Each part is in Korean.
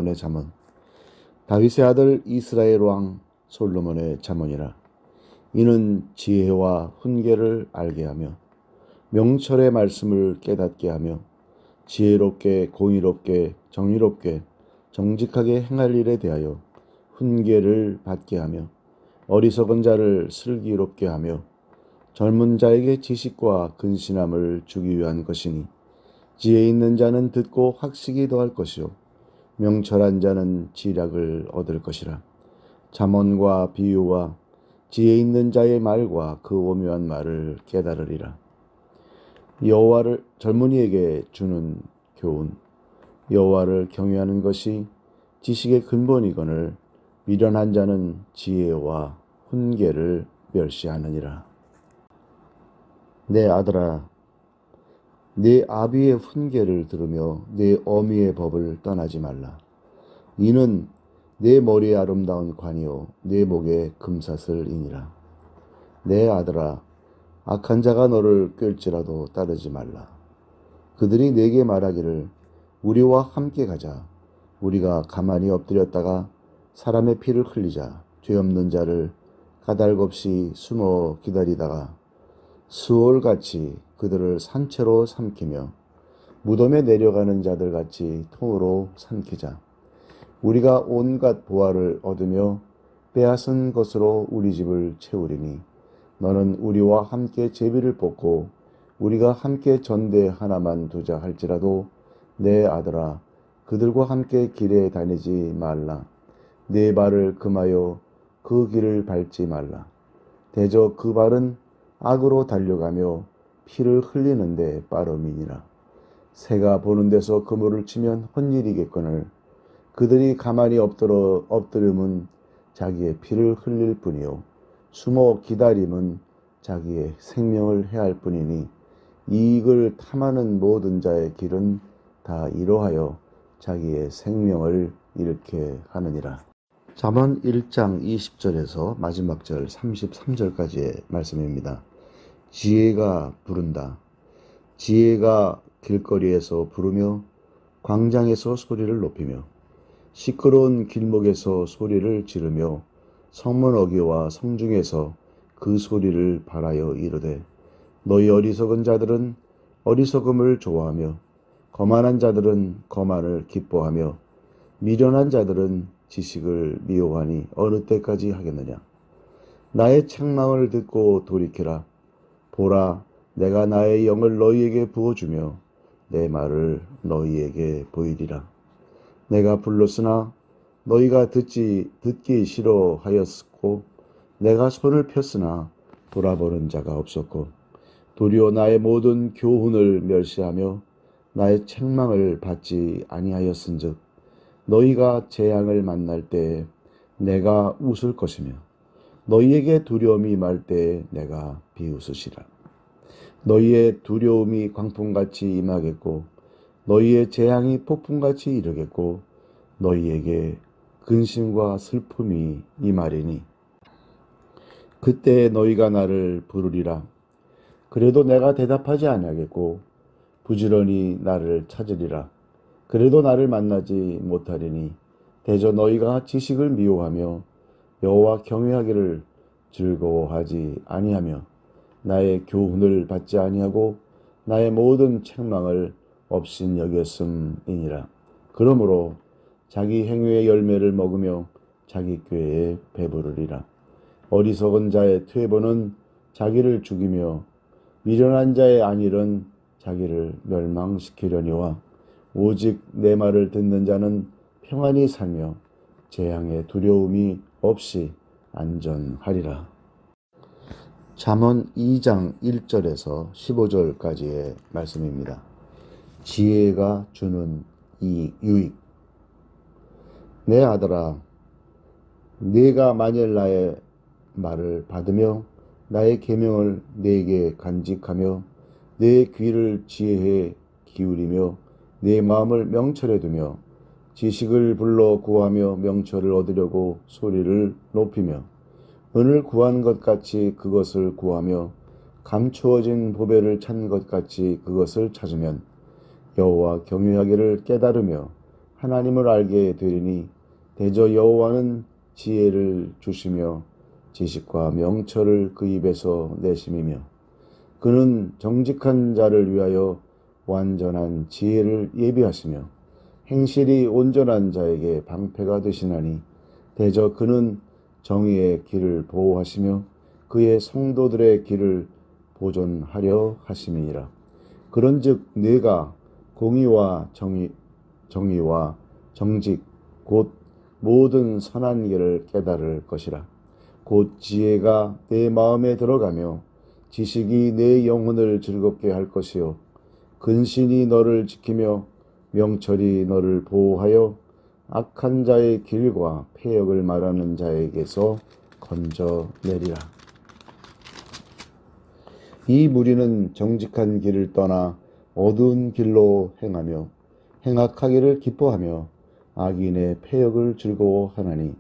솔로몬의 잠언. 다윗의 아들 이스라엘 왕 솔로몬의 잠언이라. 이는 지혜와 훈계를 알게 하며 명철의 말씀을 깨닫게 하며 지혜롭게 공의롭게 정의롭게 정직하게 행할 일에 대하여 훈계를 받게 하며 어리석은 자를 슬기롭게 하며 젊은 자에게 지식과 근신함을 주기 위한 것이니, 지혜 있는 자는 듣고 학식이 더할 것이요 명철한 자는 지략을 얻을 것이라. 잠언과 비유와 지혜 있는 자의 말과 그 오묘한 말을 깨달으리라. 여호와를 젊은이에게 주는 교훈. 여호와를 경외하는 것이 지식의 근본이거늘 미련한 자는 지혜와 훈계를 멸시하느니라. 내 아들아, 내 아비의 훈계를 들으며 내 어미의 법을 떠나지 말라. 이는 내 머리에 아름다운 관이요 내 목에 금사슬이니라. 내 아들아, 악한 자가 너를 꿰을지라도 따르지 말라. 그들이 내게 말하기를 우리와 함께 가자. 우리가 가만히 엎드렸다가 사람의 피를 흘리자. 죄 없는 자를 까닭없이 숨어 기다리다가 수월같이 그들을 산채로 삼키며 무덤에 내려가는 자들같이 통으로 삼키자. 우리가 온갖 보화를 얻으며 빼앗은 것으로 우리 집을 채우리니, 너는 우리와 함께 제비를 뽑고 우리가 함께 전대 하나만 두자 할지라도 내 아들아, 그들과 함께 길에 다니지 말라. 내 발을 금하여 그 길을 밟지 말라. 대저 그 발은 악으로 달려가며 피를 흘리는데 빠름이니라. 새가 보는 데서 그물을 치면 헛일이겠거늘 그들이 가만히 엎드림은 자기의 피를 흘릴 뿐이요 숨어 기다림은 자기의 생명을 해할 뿐이니, 이익을 탐하는 모든 자의 길은 다 이러하여 자기의 생명을 잃게 하느니라. 잠언 1장 20절에서 마지막 절 33절까지의 말씀입니다. 지혜가 부른다. 지혜가 길거리에서 부르며 광장에서 소리를 높이며 시끄러운 길목에서 소리를 지르며 성문 어귀와 성중에서 그 소리를 발하여 이르되, 너희 어리석은 자들은 어리석음을 좋아하며 거만한 자들은 거만을 기뻐하며 미련한 자들은 지식을 미워하니 어느 때까지 하겠느냐. 나의 책망을 듣고 돌이키라. 보라, 내가 나의 영을 너희에게 부어주며 내 말을 너희에게 보이리라. 내가 불렀으나 너희가 듣기 싫어하였고, 내가 손을 폈으나 돌아보는 자가 없었고, 도리어 나의 모든 교훈을 멸시하며 나의 책망을 받지 아니하였은즉, 너희가 재앙을 만날 때에 내가 웃을 것이며 너희에게 두려움이 말 때에 내가 비웃으시라. 너희의 두려움이 광풍같이 임하겠고 너희의 재앙이 폭풍같이 이르겠고 너희에게 근심과 슬픔이 임하리니, 그때 너희가 나를 부르리라. 그래도 내가 대답하지 아니하겠고 부지런히 나를 찾으리라. 그래도 나를 만나지 못하리니, 대저 너희가 지식을 미워하며 여호와 경외하기를 즐거워하지 아니하며 나의 교훈을 받지 아니하고 나의 모든 책망을 업신여겼음이니라. 그러므로 자기 행위의 열매를 먹으며 자기 꾀에 배부르리라. 어리석은 자의 퇴보는 자기를 죽이며 미련한 자의 안일은 자기를 멸망시키려니와 오직 내 말을 듣는 자는 평안히 살며 재앙의 두려움이 없이 안전하리라. 잠언 2장 1절에서 15절까지의 말씀입니다. 지혜가 주는 이 유익. 내 아들아, 네가 만일 나의 말을 받으며 나의 계명을 네게 간직하며 내 귀를 지혜에 기울이며 내 마음을 명철에 두며 지식을 불러 구하며 명철을 얻으려고 소리를 높이며 은을 구한 것 같이 그것을 구하며 감추어진 보배를 찾는 것 같이 그것을 찾으면 여호와 경외하기를 깨달으며 하나님을 알게 되리니 대저 여호와는 지혜를 주시며 지식과 명철을 그 입에서 내심이며 그는 정직한 자를 위하여 완전한 지혜를 예비하시며 행실이 온전한 자에게 방패가 되시나니 대저 그는 정의의 길을 보호하시며 그의 성도들의 길을 보존하려 하심이니라. 그런즉 네가 공의와 정의와 정직 곧 모든 선한 길을 깨달을 것이라. 곧 지혜가 내 마음에 들어가며 지식이 내 영혼을 즐겁게 할 것이요 근신이 너를 지키며 명철이 너를 보호하여 악한 자의 길과 패역을 말하는 자에게서 건져내리라. 이 무리는 정직한 길을 떠나 어두운 길로 행하며 행악하기를 기뻐하며 악인의 패역을 즐거워하나니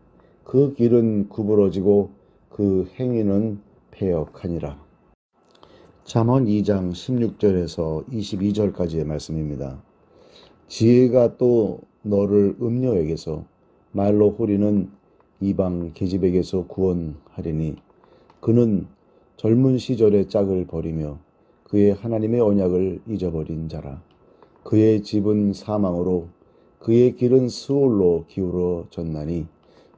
그 길은 구부러지고 그 행위는 패역하니라. 잠언 2장 16절에서 22절까지의 말씀입니다. 지혜가 또 너를 음녀에게서 말로 호리는 이방 계집에게서 구원하리니 그는 젊은 시절의 짝을 버리며 그의 하나님의 언약을 잊어버린 자라. 그의 집은 사망으로 그의 길은 스올로 기울어졌나니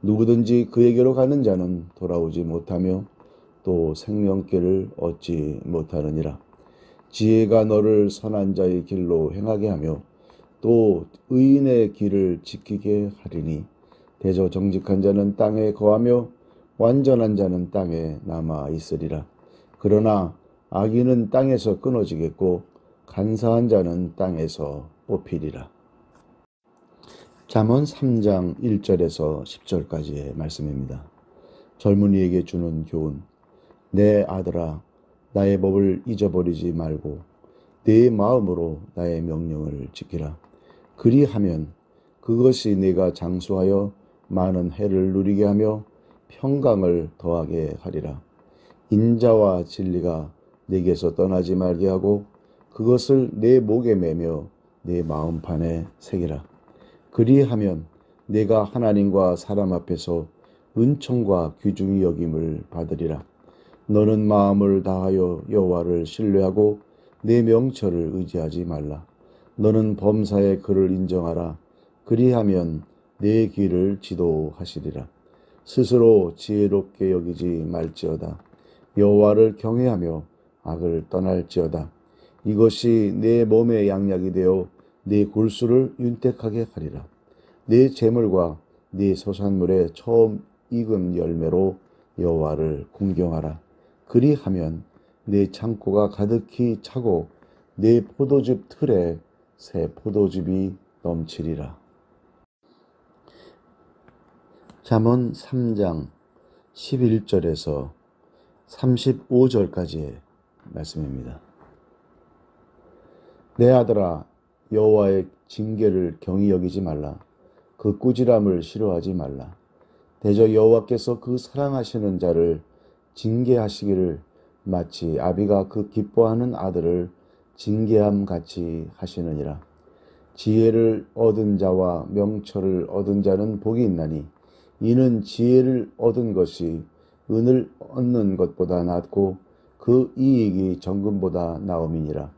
누구든지 그에게로 가는 자는 돌아오지 못하며 또 생명길을 얻지 못하느니라. 지혜가 너를 선한 자의 길로 행하게 하며 또 의인의 길을 지키게 하리니 대저 정직한 자는 땅에 거하며 완전한 자는 땅에 남아 있으리라. 그러나 악인은 땅에서 끊어지겠고 간사한 자는 땅에서 뽑히리라. 잠언 3장 1절에서 10절까지의 말씀입니다. 젊은이에게 주는 교훈. 내 아들아, 나의 법을 잊어버리지 말고 내 마음으로 나의 명령을 지키라. 그리하면 그것이 네가 장수하여 많은 해를 누리게 하며 평강을 더하게 하리라. 인자와 진리가 네게서 떠나지 말게 하고 그것을 내 목에 매며 내 마음판에 새기라. 그리하면 네가 하나님과 사람 앞에서 은총과 귀중히 여김을 받으리라. 너는 마음을 다하여 여호와를 신뢰하고 내 명철을 의지하지 말라. 너는 범사의 그를 인정하라. 그리하면 내 길을 지도하시리라. 스스로 지혜롭게 여기지 말지어다. 여호와를 경외하며 악을 떠날지어다. 이것이 내 몸의 양약이 되어 내 골수를 윤택하게 하리라. 내 재물과 내 소산물의 처음 익은 열매로 여호와를 공경하라. 그리하면 내 창고가 가득히 차고 내 포도즙 틀에 새 포도즙이 넘치리라. 잠언 3장 11절에서 35절까지의 말씀입니다. 내 아들아, 여호와의 징계를 경히 여기지 말라. 그 꾸지람을 싫어하지 말라. 대저 여호와께서 그 사랑하시는 자를 징계하시기를 마치 아비가 그 기뻐하는 아들을 징계함 같이 하시느니라. 지혜를 얻은 자와 명철을 얻은 자는 복이 있나니 이는 지혜를 얻은 것이 은을 얻는 것보다 낫고 그 이익이 정금보다 나음이니라.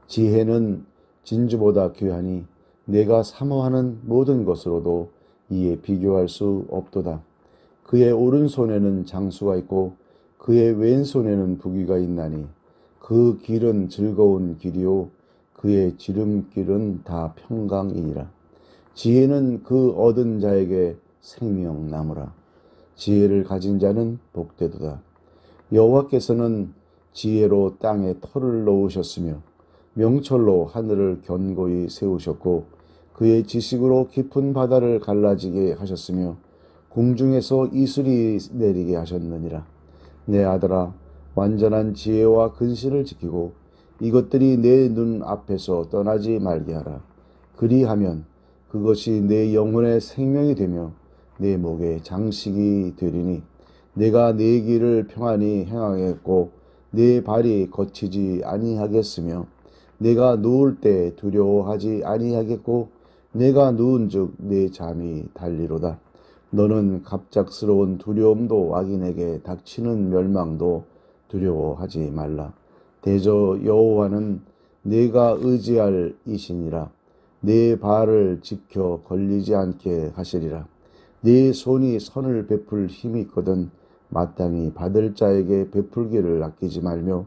지혜는 진주보다 귀하니 내가 사모하는 모든 것으로도 이에 비교할 수 없도다. 그의 오른손에는 장수가 있고 그의 왼손에는 부귀가 있나니 그 길은 즐거운 길이요 그의 지름길은 다 평강이니라. 지혜는 그 얻은 자에게 생명나무라. 지혜를 가진 자는 복되도다. 여호와께서는 지혜로 땅에 터를 놓으셨으며 명철로 하늘을 견고히 세우셨고 그의 지식으로 깊은 바다를 갈라지게 하셨으며 공중에서 이슬이 내리게 하셨느니라. 내 아들아, 완전한 지혜와 근신을 지키고 이것들이 내 눈 앞에서 떠나지 말게 하라. 그리하면 그것이 내 영혼의 생명이 되며 내 목의 장식이 되리니 내가 내 길을 평안히 행하겠고 내 발이 거치지 아니하겠으며 내가 누울 때 두려워하지 아니하겠고 내가 누운즉 내 잠이 달리로다. 너는 갑작스러운 두려움도 악인에게 닥치는 멸망도 두려워하지 말라. 대저 여호와는 내가 의지할 이시니라. 내 발을 지켜 걸리지 않게 하시리라. 네 손이 선을 베풀 힘이 있거든 마땅히 받을 자에게 베풀기를 아끼지 말며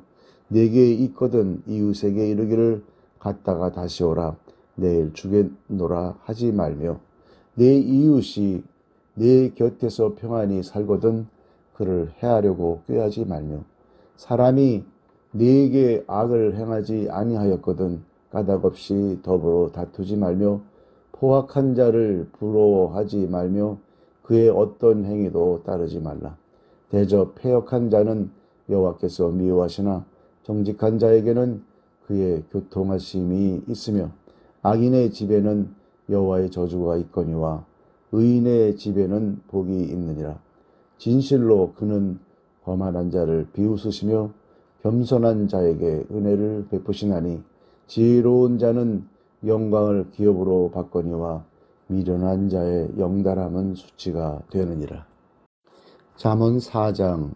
내게 있거든 이웃에게 이르기를 갔다가 다시 오라 내일 주겠노라 하지 말며 내 이웃이 내 곁에서 평안히 살거든 그를 해하려고 꾀하지 말며 사람이 네게 악을 행하지 아니하였거든 까닭없이 더불어 다투지 말며 포악한 자를 부러워하지 말며 그의 어떤 행위도 따르지 말라. 대저 패역한 자는 여호와께서 미워하시나 정직한 자에게는 그의 교통하심이 있으며 악인의 집에는 여호와의 저주가 있거니와 의인의 집에는 복이 있느니라. 진실로 그는 거만한 자를 비웃으시며 겸손한 자에게 은혜를 베푸시나니 지혜로운 자는 영광을 기업으로 받거니와 미련한 자의 영달함은 수치가 되느니라. 잠언 4장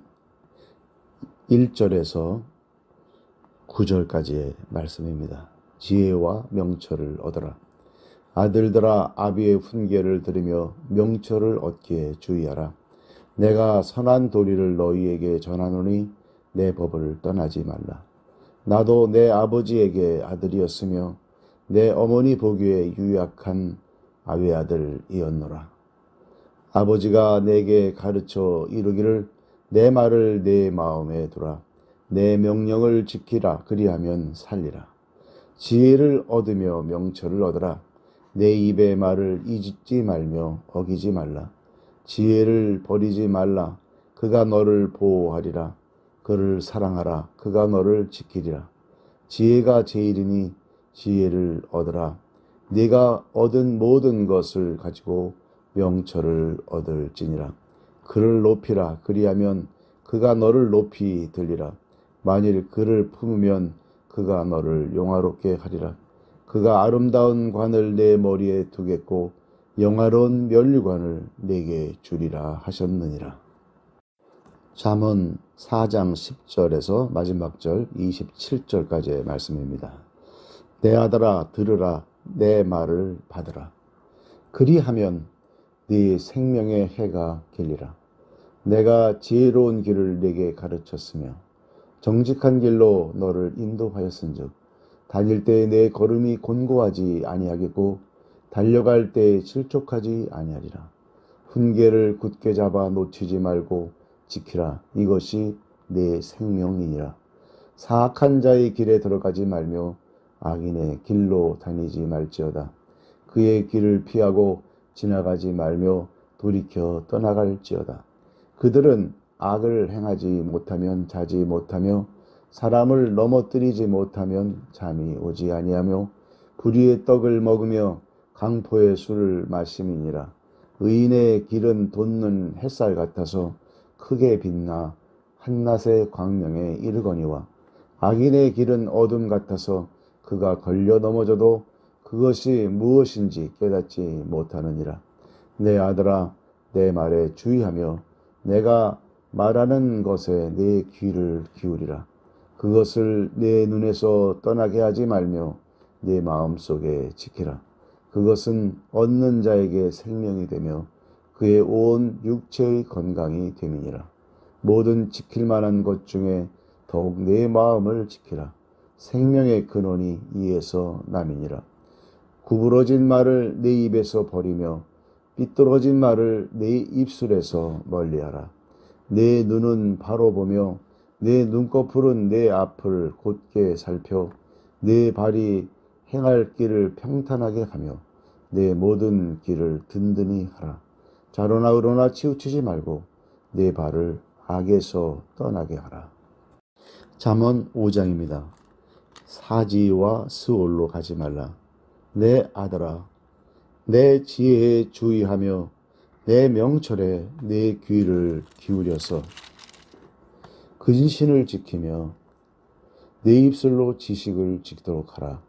1절에서 9절까지의 말씀입니다. 지혜와 명철을 얻어라. 아들들아 아비의 훈계를 들으며 명철을 얻기에 주의하라. 내가 선한 도리를 너희에게 전하노니 내 법을 떠나지 말라. 나도 내 아버지에게 아들이었으며 내 어머니 보기에 유약한 아외아들이었노라. 아버지가 내게 가르쳐 이르기를 내 말을 내 마음에 두라. 내 명령을 지키라. 그리하면 살리라. 지혜를 얻으며 명철을 얻으라. 내 입의 말을 잊지 말며 어기지 말라. 지혜를 버리지 말라. 그가 너를 보호하리라. 그를 사랑하라. 그가 너를 지키리라. 지혜가 제일이니 지혜를 얻으라. 네가 얻은 모든 것을 가지고 명철을 얻을지니라. 그를 높이라. 그리하면 그가 너를 높이 들리라. 만일 그를 품으면 그가 너를 영화롭게 하리라. 그가 아름다운 관을 내 머리에 두겠고 영화로운 면류관을 내게 주리라 하셨느니라. 잠언 4장 10절에서 마지막 절 27절까지의 말씀입니다. 내 아들아 들으라. 내 말을 받으라. 그리하면 네 생명의 해가 길리라. 내가 지혜로운 길을 네게 가르쳤으며 정직한 길로 너를 인도하였은즉 다닐 때에 내 걸음이 곤고하지 아니하겠고 달려갈 때에 실족하지 아니하리라. 훈계를 굳게 잡아 놓치지 말고 지키라. 이것이 내 생명이니라. 사악한 자의 길에 들어가지 말며 악인의 길로 다니지 말지어다. 그의 길을 피하고 지나가지 말며 돌이켜 떠나갈지어다. 그들은 악을 행하지 못하면 자지 못하며 사람을 넘어뜨리지 못하면 잠이 오지 아니하며 불의의 떡을 먹으며 강포의 술을 마심이니라. 의인의 길은 돋는 햇살 같아서 크게 빛나 한낮의 광명에 이르거니와 악인의 길은 어둠 같아서 그가 걸려 넘어져도 그것이 무엇인지 깨닫지 못하느니라. 내 아들아 내 말에 주의하며 내가 말하는 것에 내 귀를 기울이라. 그것을 내 눈에서 떠나게 하지 말며 내 마음속에 지키라. 그것은 얻는 자에게 생명이 되며 그의 온 육체의 건강이 됨이니라. 모든 지킬 만한 것 중에 더욱 내 마음을 지키라. 생명의 근원이 이에서 남이니라. 구부러진 말을 내 입에서 버리며 삐뚤어진 말을 내 입술에서 멀리하라. 내 눈은 바로 보며 내 눈꺼풀은 내 앞을 곧게 살펴 내 발이 행할 길을 평탄하게 하며 내 모든 길을 든든히 하라. 좌로나 우로나 치우치지 말고 내 발을 악에서 떠나게 하라. 잠언 5장입니다. 사지와 스올로 가지 말라. 내 아들아 내 지혜에 주의하며 내 명철에 내 귀를 기울여서 근신을 지키며 내 입술로 지식을 지키도록 하라.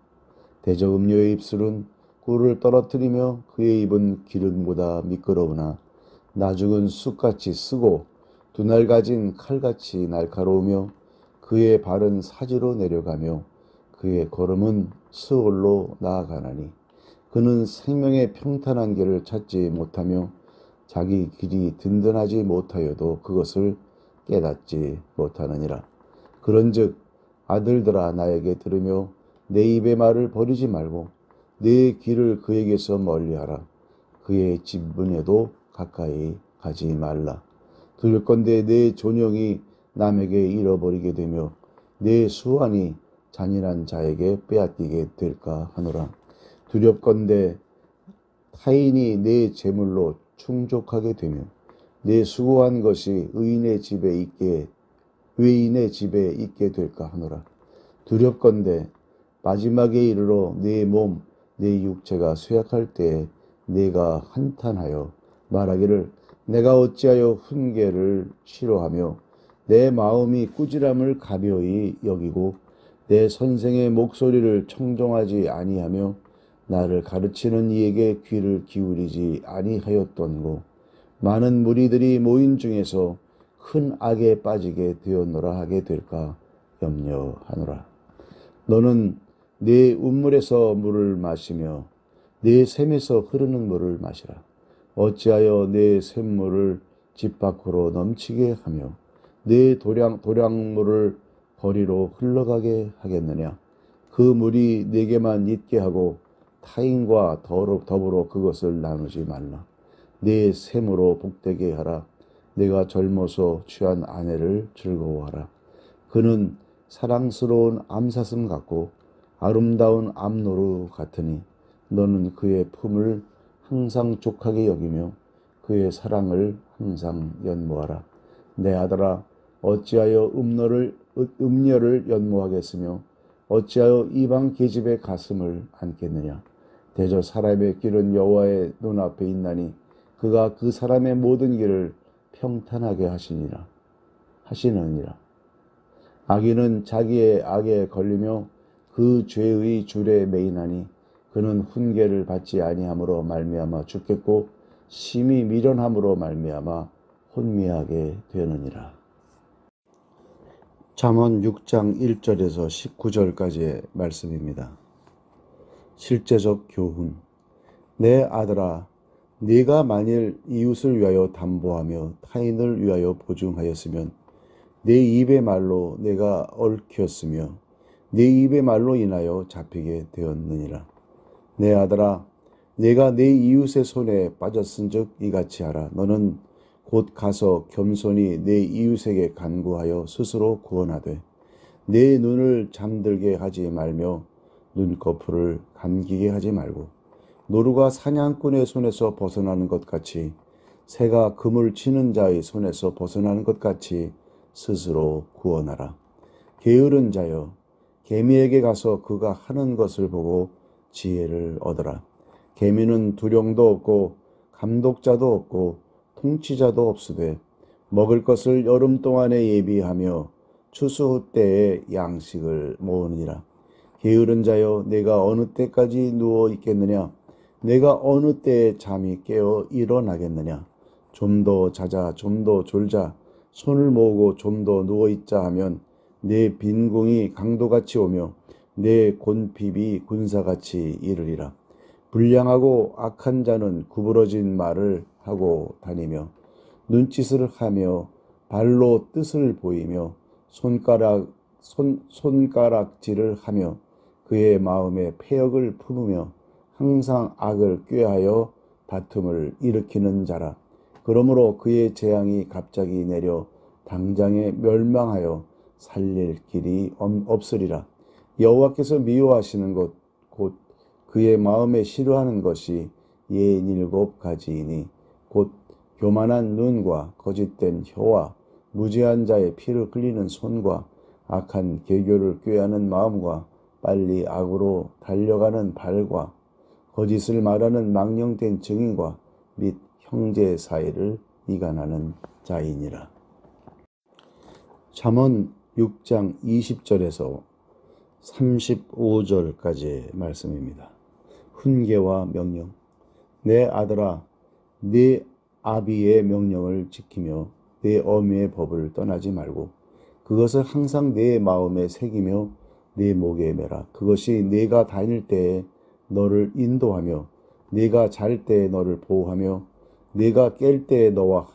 대저 음료의 입술은 꿀을 떨어뜨리며 그의 입은 기름보다 미끄러우나 나죽은 쑥같이 쓰고 두 날 가진 칼같이 날카로우며 그의 발은 사지로 내려가며 그의 걸음은 스올로 나아가나니 그는 생명의 평탄한 길을 찾지 못하며 자기 길이 든든하지 못하여도 그것을 깨닫지 못하느니라. 그런즉 아들들아 나에게 들으며 내 입의 말을 버리지 말고 내 길을 그에게서 멀리하라. 그의 직분에도 가까이 가지 말라. 두렵건대 내 존영이 남에게 잃어버리게 되며 내 수완이 잔인한 자에게 빼앗기게 될까 하노라. 두렵건대 타인이 내 재물로 충족하게 되며 내 수고한 것이 외인의 집에 있게 될까 하노라. 두렵건대 마지막에 이르러 내 몸, 내 육체가 쇠약할 때에 내가 한탄하여 말하기를 내가 어찌하여 훈계를 싫어하며 내 마음이 꾸지람을 가벼이 여기고 내 선생의 목소리를 청종하지 아니하며 나를 가르치는 이에게 귀를 기울이지 아니하였던고. 많은 무리들이 모인 중에서 큰 악에 빠지게 되었노라 하게 될까 염려하노라. 너는 내 운물에서 물을 마시며 내 샘에서 흐르는 물을 마시라. 어찌하여 내 샘물을 집 밖으로 넘치게 하며 내 도량물을 거리로 흘러가게 하겠느냐. 그 물이 내게만 있게 하고 타인과 더불어 그것을 나누지 말라. 내 샘으로 복되게 하라. 내가 젊어서 취한 아내를 즐거워하라. 그는 사랑스러운 암사슴 같고 아름다운 암노루 같으니 너는 그의 품을 항상 족하게 여기며 그의 사랑을 항상 연모하라. 내 아들아 어찌하여 음녀를 연모하겠으며 어찌하여 이방 계집의 가슴을 안겠느냐. 대저 사람의 길은 여호와의 눈앞에 있나니 그가 그 사람의 모든 길을 평탄하게 하시느니라. 악인은 자기의 악에 걸리며 그 죄의 줄에 매이나니 그는 훈계를 받지 아니함으로 말미암아 죽겠고 심히 미련함으로 말미암아 혼미하게 되느니라. 잠언 6장 1절에서 19절까지의 말씀입니다. 실제적 교훈. 내 아들아, 네가 만일 이웃을 위하여 담보하며 타인을 위하여 보증하였으면 내 입의 말로 내가 얽혔으며 내 입의 말로 인하여 잡히게 되었느니라. 내 아들아, 내가 내 이웃의 손에 빠졌은즉 이같이 하라. 너는 곧 가서 겸손히 내 이웃에게 간구하여 스스로 구원하되 내 눈을 잠들게 하지 말며 눈꺼풀을 감기게 하지 말고 노루가 사냥꾼의 손에서 벗어나는 것 같이 새가 그물 치는 자의 손에서 벗어나는 것 같이 스스로 구원하라. 게으른 자여, 개미에게 가서 그가 하는 것을 보고 지혜를 얻어라. 개미는 두령도 없고 감독자도 없고 통치자도 없으되 먹을 것을 여름 동안에 예비하며 추수 때에 양식을 모으느니라. 게으른 자여, 내가 어느 때까지 누워 있겠느냐? 내가 어느 때에 잠이 깨어 일어나겠느냐? 좀 더 자자, 좀 더 졸자, 손을 모으고 좀 더 누워 있자 하면 내 빈궁이 강도같이 오며 내 곤핍이 군사같이 이르리라. 불량하고 악한 자는 구부러진 말을 하고 다니며 눈짓을 하며 발로 뜻을 보이며 손가락질을 하며 그의 마음에 패역을 품으며 항상 악을 꾀하여 다툼을 일으키는 자라. 그러므로 그의 재앙이 갑자기 내려 당장에 멸망하여 살릴 길이 없으리라. 여호와께서 미워하시는 것 곧 그의 마음에 싫어하는 것이 67가지이니 곧 교만한 눈과 거짓된 혀와 무죄한 자의 피를 흘리는 손과 악한 계교를 꾀하는 마음과 빨리 악으로 달려가는 발과 거짓을 말하는 망령된 증인과 및 형제 사이를 이간하는 자이니라. 잠언 6장 20절에서 35절까지의 말씀입니다. 훈계와 명령. 내 아들아, 네 아비의 명령을 지키며 내 어미의 법을 떠나지 말고 그것을 항상 내 마음에 새기며 내 목에 매라. 그것이 네가 다닐 때에 너를 인도하며 네가 잘 때에 너를 보호하며 네가 깰 때에 너와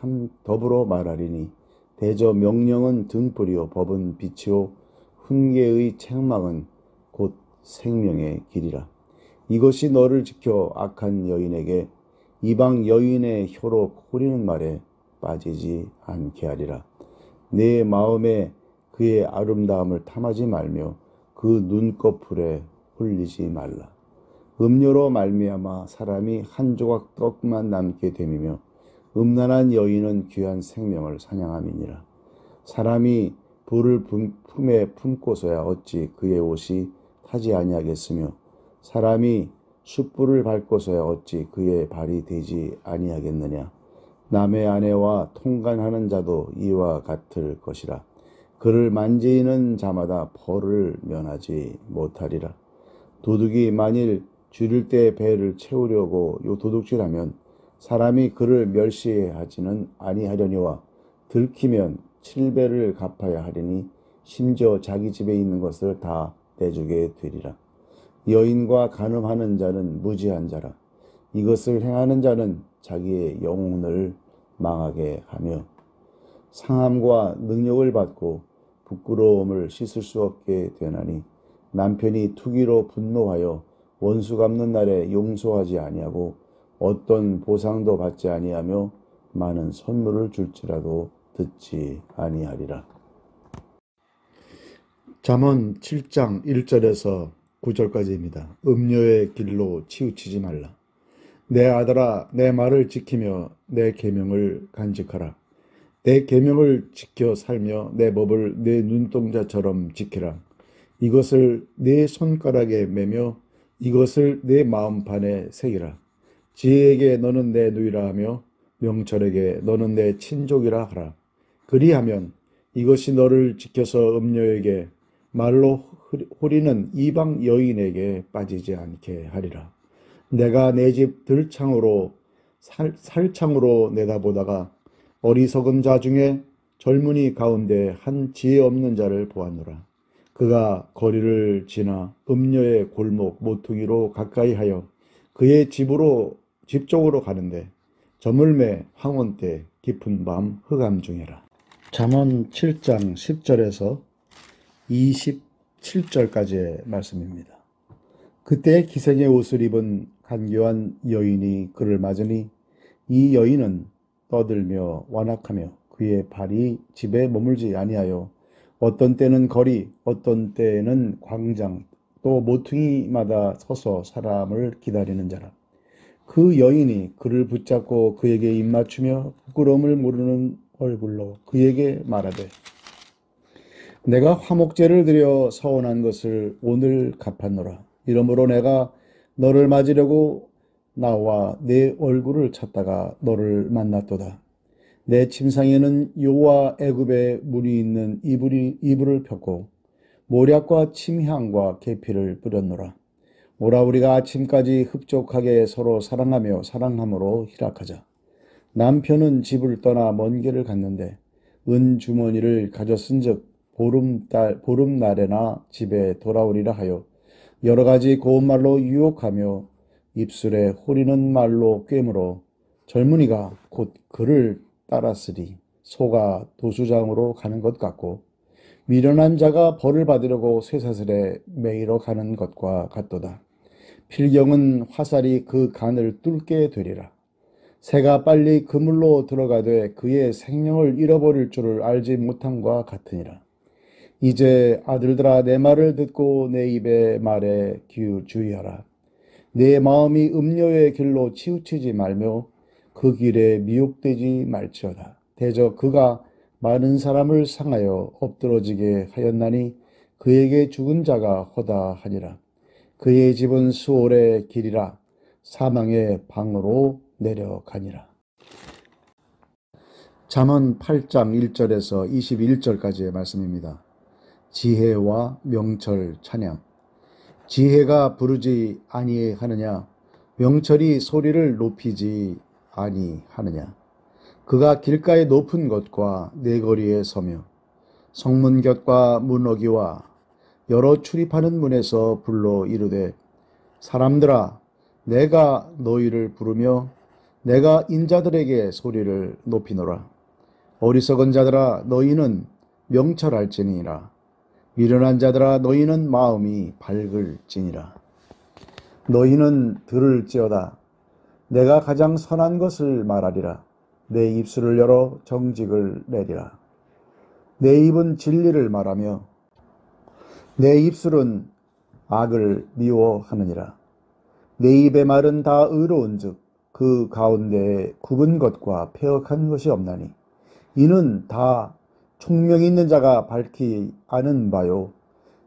더불어 말하리니 대저 명령은 등불이요 법은 빛이요 훈계의 책망은 곧 생명의 길이라. 이것이 너를 지켜 악한 여인에게 이방 여인의 혀로 호리는 말에 빠지지 않게 하리라. 내 마음에 그의 아름다움을 탐하지 말며 그 눈꺼풀에 홀리지 말라. 음료로 말미암아 사람이 한 조각 떡만 남게 됨이며 음란한 여인은 귀한 생명을 사냥함이니라. 사람이 불을 품에 품고서야 어찌 그의 옷이 타지 아니하겠으며 사람이 숯불을 밟고서야 어찌 그의 발이 되지 아니하겠느냐. 남의 아내와 통간하는 자도 이와 같을 것이라. 그를 만지는 자마다 벌을 면하지 못하리라. 도둑이 만일 줄일 때 배를 채우려고 도둑질하면 사람이 그를 멸시하지는 아니하려니와 들키면 7배를 갚아야 하리니 심지어 자기 집에 있는 것을 다 내주게 되리라. 여인과 간음하는 자는 무지한 자라. 이것을 행하는 자는 자기의 영혼을 망하게 하며 상함과 능력을 받고 부끄러움을 씻을 수 없게 되나니 남편이 투기로 분노하여 원수 갚는 날에 용서하지 아니하고 어떤 보상도 받지 아니하며 많은 선물을 줄지라도 듣지 아니하리라. 잠언 7장 1절에서 9절까지입니다. 음료의 길로 치우치지 말라. 내 아들아, 내 말을 지키며 내 계명을 간직하라. 내 계명을 지켜 살며 내 법을 내 눈동자처럼 지키라. 이것을 내 손가락에 매며 이것을 내 마음판에 새기라. 지혜에게 너는 내 누이라 하며 명철에게 너는 내 친족이라 하라. 그리하면 이것이 너를 지켜서 음녀에게 말로 호리는 이방 여인에게 빠지지 않게 하리라. 내가 내 집 들창으로 살창으로 내다보다가 어리석은 자 중에 젊은이 가운데 한 지혜 없는 자를 보았노라. 그가 거리를 지나 음녀의 골목 모퉁이로 가까이 하여 그의 집 쪽으로 가는데 저물매 황혼 때 깊은 밤 흑암 중에라. 잠언 7장 10절에서 27절까지의 말씀입니다. 그때 기생의 옷을 입은 간교한 여인이 그를 맞으니 이 여인은 떠들며 완악하며 그의 발이 집에 머물지 아니하여 어떤 때는 거리, 어떤 때는 광장, 또 모퉁이마다 서서 사람을 기다리는 자라. 그 여인이 그를 붙잡고 그에게 입맞추며 부끄러움을 모르는 얼굴로 그에게 말하되 내가 화목제를 드려 서원한 것을 오늘 갚았노라. 이러므로 내가 너를 맞으려고 나와 내 얼굴을 찾다가 너를 만났도다. 내 침상에는 요와 애굽의 문이 있는 이불을 폈고 모략과 침향과 계피를 뿌렸노라. 오라 우리가 아침까지 흡족하게 서로 사랑하며 사랑함으로 희락하자. 남편은 집을 떠나 먼 길을 갔는데 은 주머니를 가졌은즉 보름날에나 집에 돌아오리라 하여 여러 가지 고운 말로 유혹하며 입술에 호리는 말로 꿰물어 젊은이가 곧 그를 따랐으리 소가 도수장으로 가는 것 같고 미련한 자가 벌을 받으려고 쇠사슬에 매이러 가는 것과 같도다. 필경은 화살이 그 간을 뚫게 되리라. 새가 빨리 그물로 들어가되 그의 생명을 잃어버릴 줄을 알지 못함과 같으니라. 이제 아들들아 내 말을 듣고 내 입의 말에 주의하라. 내 마음이 음녀의 길로 치우치지 말며 그 길에 미혹되지 말지어다. 대저 그가 많은 사람을 상하여 엎드러지게 하였나니 그에게 죽은 자가 허다하니라. 그의 집은 수월의 길이라 사망의 방으로 내려가니라. 잠언 8장 1절에서 21절까지의 말씀입니다. 지혜와 명철 찬양. 지혜가 부르지 아니하느냐 명철이 소리를 높이지 아니하느냐. 그가 길가의 높은 곳과 내거리에 서며 성문 곁과 문어기와 여러 출입하는 문에서 불러 이르되 사람들아 내가 너희를 부르며 내가 인자들에게 소리를 높이노라. 어리석은 자들아 너희는 명철할지니라. 미련한 자들아 너희는 마음이 밝을지니라. 너희는 들을지어다. 내가 가장 선한 것을 말하리라. 내 입술을 열어 정직을 내리라. 내 입은 진리를 말하며 내 입술은 악을 미워하느니라. 내 입의 말은 다 의로운즉 그 가운데에 굽은 것과 패역한 것이 없나니 이는 다 총명이 있는 자가 밝히 아는 바요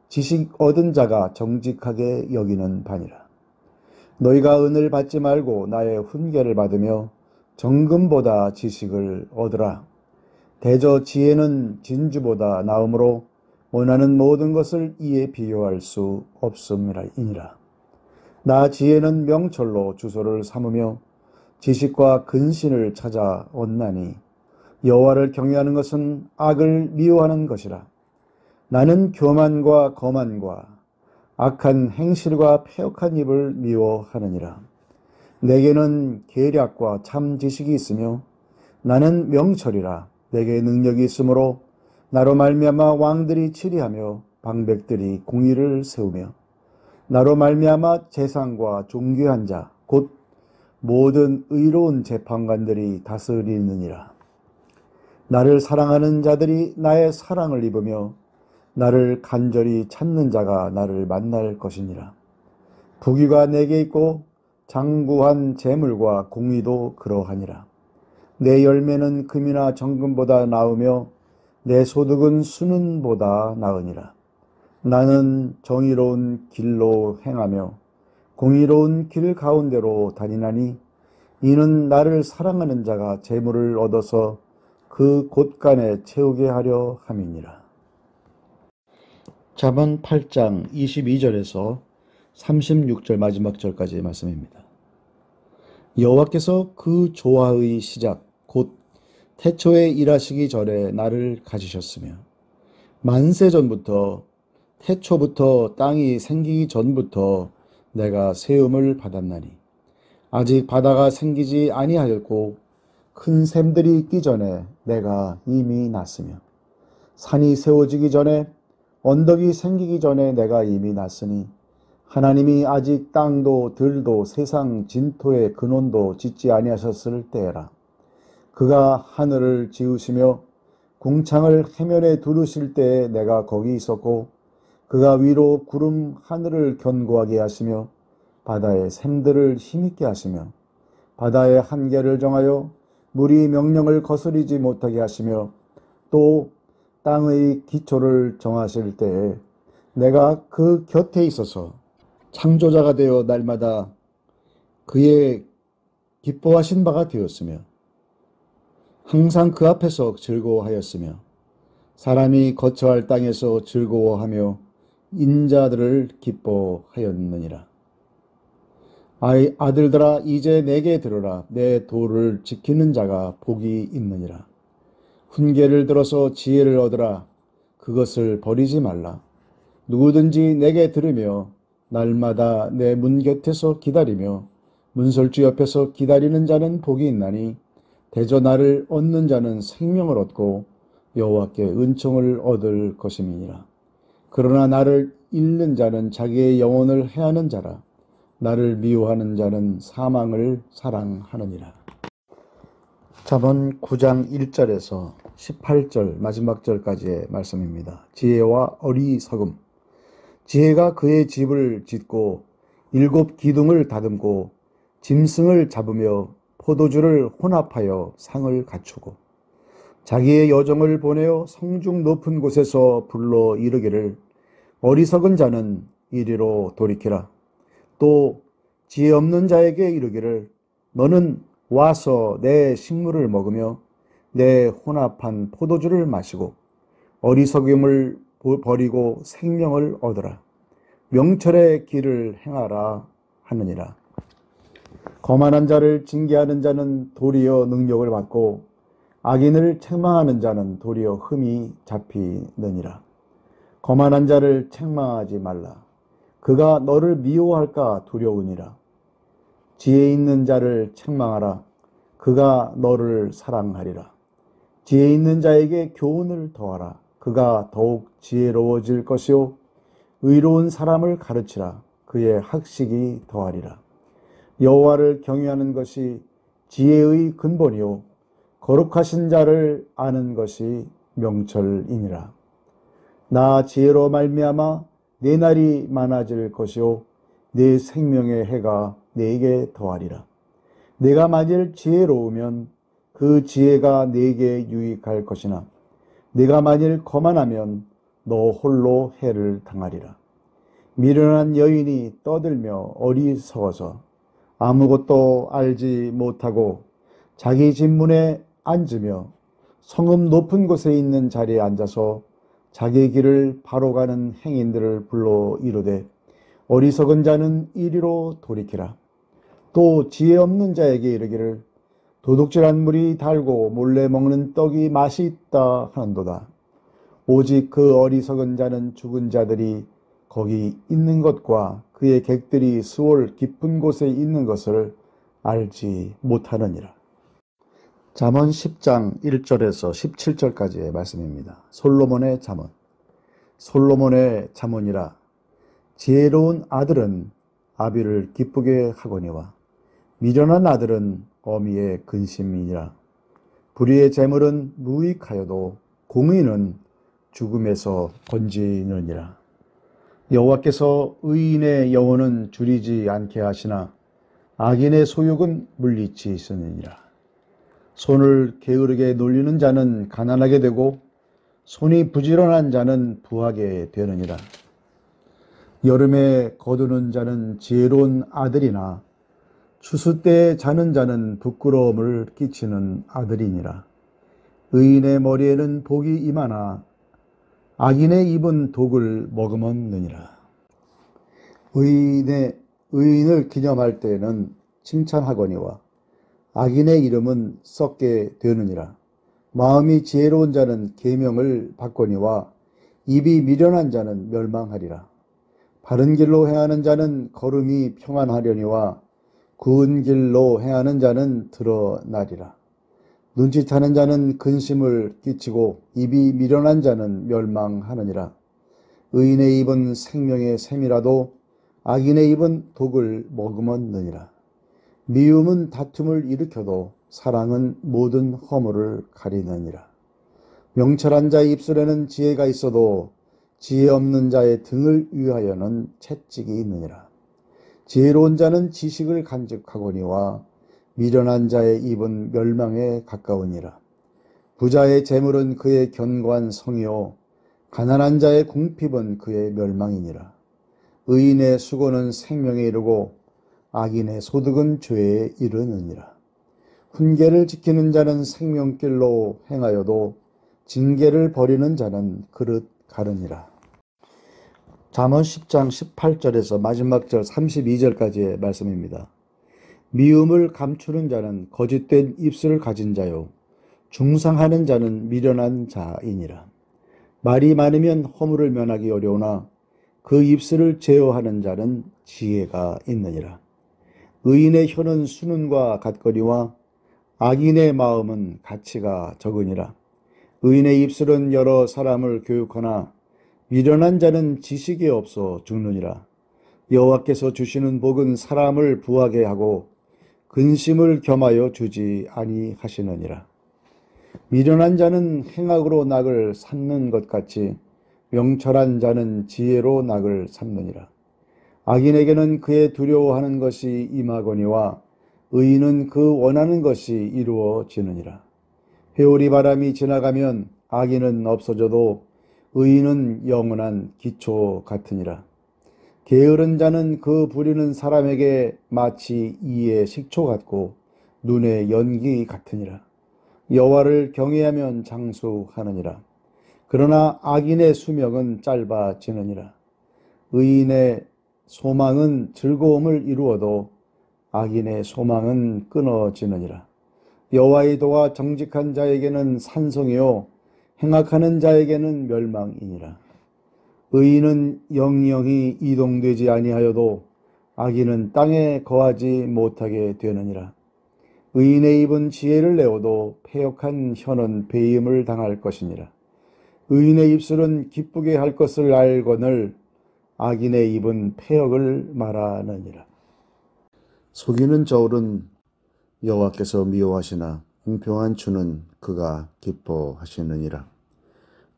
지식 얻은 자가 정직하게 여기는 바니라. 너희가 은을 받지 말고 나의 훈계를 받으며 정금보다 지식을 얻으라. 대저 지혜는 진주보다 나음으로 원하는 모든 것을 이에 비교할 수 없음이니라. 나 지혜는 명철로 주소를 삼으며 지식과 근신을 찾아 얻나니 여호와를 경외하는 것은 악을 미워하는 것이라. 나는 교만과 거만과 악한 행실과 패역한 입을 미워하느니라. 내게는 계략과 참 지식이 있으며 나는 명철이라. 내게 능력이 있으므로 나로 말미암아 왕들이 치리하며 방백들이 공의를 세우며 나로 말미암아 재상과 존귀한 자 곧 모든 의로운 재판관들이 다스리느니라. 나를 사랑하는 자들이 나의 사랑을 입으며 나를 간절히 찾는 자가 나를 만날 것이니라. 부귀가 내게 있고 장구한 재물과 공의도 그러하니라. 내 열매는 금이나 정금보다 나으며 내 소득은 수는보다 나으니라. 나는 정의로운 길로 행하며 공의로운 길 가운데로 다니나니 이는 나를 사랑하는 자가 재물을 얻어서 그 곳간에 채우게 하려 함이니라. 잠언 8장 22절에서 36절 마지막 절까지의 말씀입니다. 여호와께서 그 조화의 시작 곧 태초에 일하시기 전에 나를 가지셨으며 만세 전부터 태초부터 땅이 생기기 전부터 내가 세움을 받았나니 아직 바다가 생기지 아니하였고 큰 샘들이 있기 전에 내가 이미 났으며 산이 세워지기 전에 언덕이 생기기 전에 내가 이미 났으니 하나님이 아직 땅도 들도 세상 진토의 근원도 짓지 아니하셨을 때에라. 그가 하늘을 지으시며 궁창을 해면에 두르실 때에 내가 거기 있었고 그가 위로 구름 하늘을 견고하게 하시며 바다의 샘들을 힘있게 하시며 바다의 한계를 정하여 물이 명령을 거스리지 못하게 하시며 또 땅의 기초를 정하실 때에 내가 그 곁에 있어서 창조자가 되어 날마다 그의 기뻐하신 바가 되었으며 항상 그 앞에서 즐거워하였으며 사람이 거처할 땅에서 즐거워하며 인자들을 기뻐하였느니라. 아들들아 이제 내게 들으라. 내 도를 지키는 자가 복이 있느니라. 훈계를 들어서 지혜를 얻으라. 그것을 버리지 말라. 누구든지 내게 들으며 날마다 내 문 곁에서 기다리며 문설주 옆에서 기다리는 자는 복이 있나니 대저 나를 얻는 자는 생명을 얻고 여호와께 은총을 얻을 것임이니라. 그러나 나를 잃는 자는 자기의 영혼을 해하는 자라. 나를 미워하는 자는 사망을 사랑하느니라. 잠언 9장 1절에서 18절 마지막 절까지의 말씀입니다. 지혜와 어리석음. 지혜가 그의 집을 짓고 7 기둥을 다듬고 짐승을 잡으며 포도주를 혼합하여 상을 갖추고 자기의 여종을 보내어 성중 높은 곳에서 불러 이르기를 어리석은 자는 이리로 돌이키라. 또 지혜 없는 자에게 이르기를 너는 와서 내 식물을 먹으며 내 혼합한 포도주를 마시고 어리석음을 버리고 생명을 얻으라. 명철의 길을 행하라 하느니라. 거만한 자를 징계하는 자는 도리어 능력을 받고 악인을 책망하는 자는 도리어 흠이 잡히느니라. 거만한 자를 책망하지 말라. 그가 너를 미워할까 두려우니라. 지혜 있는 자를 책망하라. 그가 너를 사랑하리라. 지혜 있는 자에게 교훈을 더하라. 그가 더욱 지혜로워질 것이요 의로운 사람을 가르치라. 그의 학식이 더하리라. 여호와를 경외하는 것이 지혜의 근본이요 거룩하신 자를 아는 것이 명철이니라. 나 지혜로 말미암아 내 날이 많아질 것이요 내 생명의 해가 내게 더하리라. 내가 만일 지혜로우면 그 지혜가 내게 유익할 것이나 내가 만일 거만하면 너 홀로 해를 당하리라. 미련한 여인이 떠들며 어리석어서 아무것도 알지 못하고 자기 집문에 앉으며 성읍 높은 곳에 있는 자리에 앉아서 자기 길을 바로 가는 행인들을 불러 이르되 어리석은 자는 이리로 돌이키라. 또 지혜 없는 자에게 이르기를 도둑질한 물이 달고 몰래 먹는 떡이 맛이 있다 하는도다. 오직 그 어리석은 자는 죽은 자들이 거기 있는 것과 그의 객들이 수월 깊은 곳에 있는 것을 알지 못하느니라. 잠언 10장 1절에서 17절까지의 말씀입니다. 솔로몬의 잠언. 솔로몬의 잠언이라. 지혜로운 아들은 아비를 기쁘게 하거니와 미련한 아들은 어미의 근심이니라. 불의의 재물은 무익하여도 공의는 죽음에서 건지느니라. 여호와께서 의인의 영혼은 줄이지 않게 하시나 악인의 소욕은 물리치시느니라. 손을 게으르게 놀리는 자는 가난하게 되고 손이 부지런한 자는 부하게 되느니라. 여름에 거두는 자는 지혜로운 아들이나 추수 때에 자는 자는 부끄러움을 끼치는 아들이니라. 의인의 머리에는 복이 임하나 악인의 입은 독을 머금었느니라. 의인을 기념할 때에는 칭찬하거니와 악인의 이름은 썩게 되느니라. 마음이 지혜로운 자는 계명을 받거니와 입이 미련한 자는 멸망하리라. 바른 길로 행하는 자는 걸음이 평안하려니와 구은 길로 행하는 자는 드러나리라. 눈짓하는 자는 근심을 끼치고 입이 미련한 자는 멸망하느니라. 의인의 입은 생명의 샘이라도 악인의 입은 독을 머금었느니라. 미움은 다툼을 일으켜도 사랑은 모든 허물을 가리느니라. 명철한 자의 입술에는 지혜가 있어도 지혜 없는 자의 등을 위하여는 채찍이 있느니라. 지혜로운 자는 지식을 간직하거니와 미련한 자의 입은 멸망에 가까우니라. 부자의 재물은 그의 견고한 성이요 가난한 자의 궁핍은 그의 멸망이니라. 의인의 수고는 생명에 이르고 악인의 소득은 죄에 이르느니라. 훈계를 지키는 자는 생명길로 행하여도 징계를 버리는 자는 그릇 가르니라. 잠언 10장 18절에서 마지막 절 32절까지의 말씀입니다. 미움을 감추는 자는 거짓된 입술을 가진 자요 중상하는 자는 미련한 자이니라. 말이 많으면 허물을 면하기 어려우나 그 입술을 제어하는 자는 지혜가 있느니라. 의인의 혀는 수는과 같거니와 악인의 마음은 가치가 적으니라. 의인의 입술은 여러 사람을 교육하나 미련한 자는 지식이 없어 죽느니라. 여호와께서 주시는 복은 사람을 부하게 하고 근심을 겸하여 주지 아니하시느니라. 미련한 자는 행악으로 낙을 삼는 것 같이 명철한 자는 지혜로 낙을 삼느니라. 악인에게는 그의 두려워하는 것이 임하거니와 의인은 그 원하는 것이 이루어지느니라. 회오리 바람이 지나가면 악인은 없어져도 의인은 영원한 기초 같으니라. 게으른 자는 그 부리는 사람에게 마치 이의 식초 같고 눈의 연기 같으니라. 여호와를 경외하면 장수하느니라. 그러나 악인의 수명은 짧아지느니라. 의인의 소망은 즐거움을 이루어도 악인의 소망은 끊어지느니라. 여호와의 도가 정직한 자에게는 산성이요 행악하는 자에게는 멸망이니라. 의인은 영영이 이동되지 아니하여도 악인은 땅에 거하지 못하게 되느니라. 의인의 입은 지혜를 내어도 패역한 혀는 배임을 당할 것이니라. 의인의 입술은 기쁘게 할 것을 알거늘 악인의 입은 패역을 말하느니라. 속이는 저울은 여호와께서 미워하시나 공평한 주는 그가 기뻐하시느니라.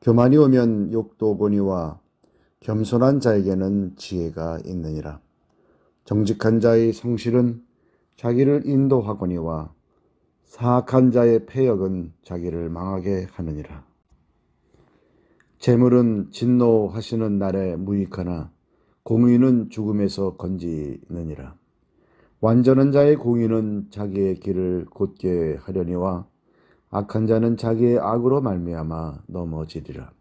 교만이 오면 욕도 오거니와 겸손한 자에게는 지혜가 있느니라. 정직한 자의 성실은 자기를 인도하거니와 사악한 자의 패역은 자기를 망하게 하느니라. 재물은 진노하시는 날에 무익하나 공의는 죽음에서 건지느니라. 완전한 자의 공의는 자기의 길을 곧게 하려니와 악한 자는 자기의 악으로 말미암아 넘어지리라.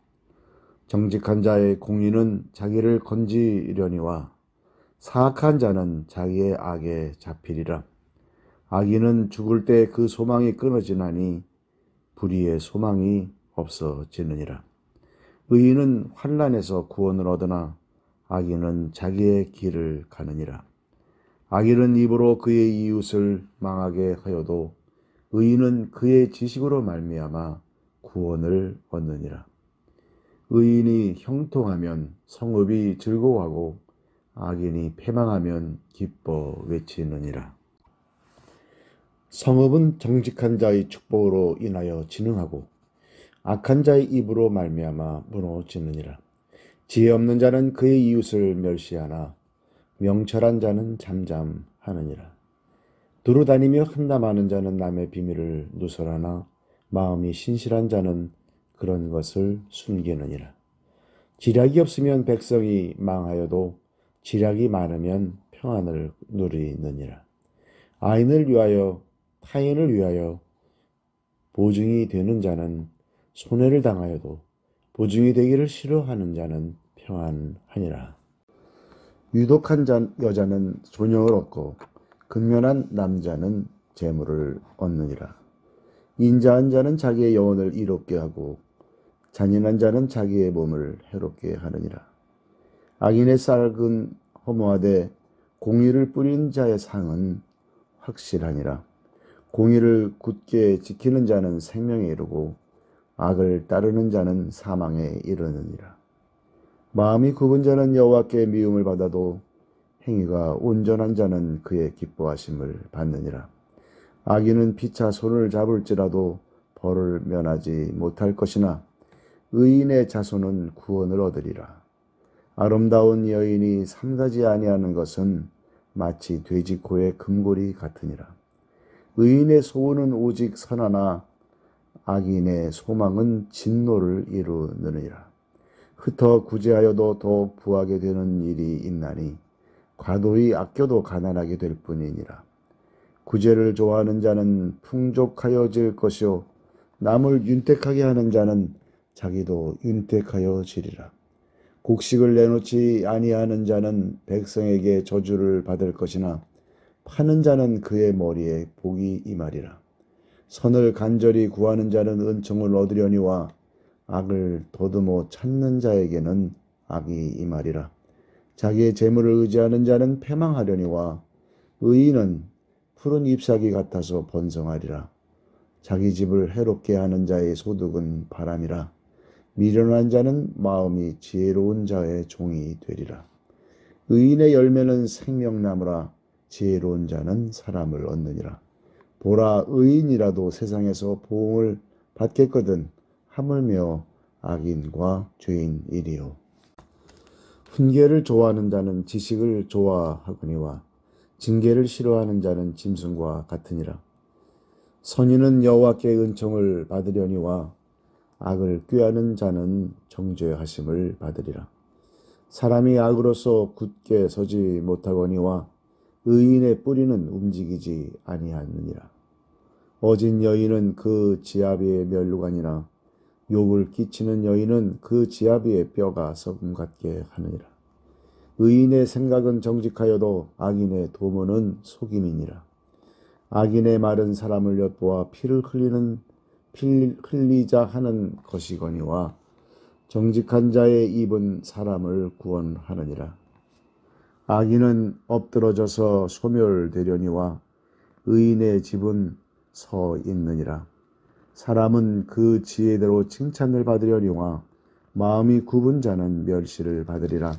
정직한 자의 공의는 자기를 건지려니와 사악한 자는 자기의 악에 잡히리라. 악인은 죽을 때 그 소망이 끊어지나니 불의의 소망이 없어지느니라. 의인은 환난에서 구원을 얻으나 악인은 자기의 길을 가느니라. 악인은 입으로 그의 이웃을 망하게 하여도 의인은 그의 지식으로 말미암아 구원을 얻느니라. 의인이 형통하면 성읍이 즐거워하고 악인이 패망하면 기뻐 외치느니라. 성읍은 정직한 자의 축복으로 인하여 진흥하고 악한 자의 입으로 말미암아 무너지느니라. 지혜 없는 자는 그의 이웃을 멸시하나 명철한 자는 잠잠하느니라. 두루 다니며 한담하는 자는 남의 비밀을 누설하나 마음이 신실한 자는 그런 것을 숨기느니라. 지략이 없으면 백성이 망하여도 지략이 많으면 평안을 누리느니라. 아인을 위하여 타인을 위하여 보증이 되는 자는 손해를 당하여도 보증이 되기를 싫어하는 자는 평안하니라. 유독한 여자는 존영을 얻고 근면한 남자는 재물을 얻느니라. 인자한 자는 자기의 영혼을 이롭게 하고 잔인한 자는 자기의 몸을 해롭게 하느니라. 악인의 쌀은 허무하되 공의를 뿌린 자의 상은 확실하니라. 공의를 굳게 지키는 자는 생명에 이르고 악을 따르는 자는 사망에 이르느니라. 마음이 굽은 자는 여호와께 미움을 받아도 행위가 온전한 자는 그의 기뻐하심을 받느니라. 악인은 피차 손을 잡을지라도 벌을 면하지 못할 것이나 의인의 자손은 구원을 얻으리라. 아름다운 여인이 삼가지 아니하는 것은 마치 돼지 코의 금고리 같으니라. 의인의 소원은 오직 선하나 악인의 소망은 진노를 이루느니라. 흩어 구제하여도 더욱 부하게 되는 일이 있나니 과도히 아껴도 가난하게 될 뿐이니라. 구제를 좋아하는 자는 풍족하여질 것이요 남을 윤택하게 하는 자는 자기도 윤택하여지리라. 곡식을 내놓지 아니하는 자는 백성에게 저주를 받을 것이나 파는 자는 그의 머리에 복이 임하리라. 선을 간절히 구하는 자는 은총을 얻으려니와 악을 더듬어 찾는 자에게는 악이 임하리라. 자기의 재물을 의지하는 자는 패망하려니와 의인은 푸른 잎사귀 같아서 번성하리라. 자기 집을 해롭게 하는 자의 소득은 바람이라. 미련한 자는 마음이 지혜로운 자의 종이 되리라. 의인의 열매는 생명나무라. 지혜로운 자는 사람을 얻느니라. 보라, 의인이라도 세상에서 보응을 받겠거든 하물며 악인과 죄인이리요. 훈계를 좋아하는 자는 지식을 좋아하거니와 징계를 싫어하는 자는 짐승과 같으니라. 선인은 여호와께 은총을 받으려니와 악을 꾀하는 자는 정죄하심을 받으리라. 사람이 악으로서 굳게 서지 못하거니와 의인의 뿌리는 움직이지 아니하느니라. 어진 여인은 그 지아비의 멸루관이나 욕을 끼치는 여인은 그 지아비의 뼈가 썩음 같게 하느니라. 의인의 생각은 정직하여도 악인의 도모는 속임이니라. 악인의 말은 사람을 엿보아 피를 흘리자 하는 것이거니와 정직한 자의 입은 사람을 구원하느니라. 악인은 엎드러져서 소멸되려니와 의인의 집은 서 있느니라. 사람은 그 지혜대로 칭찬을 받으려니와 마음이 굽은 자는 멸시를 받으리라.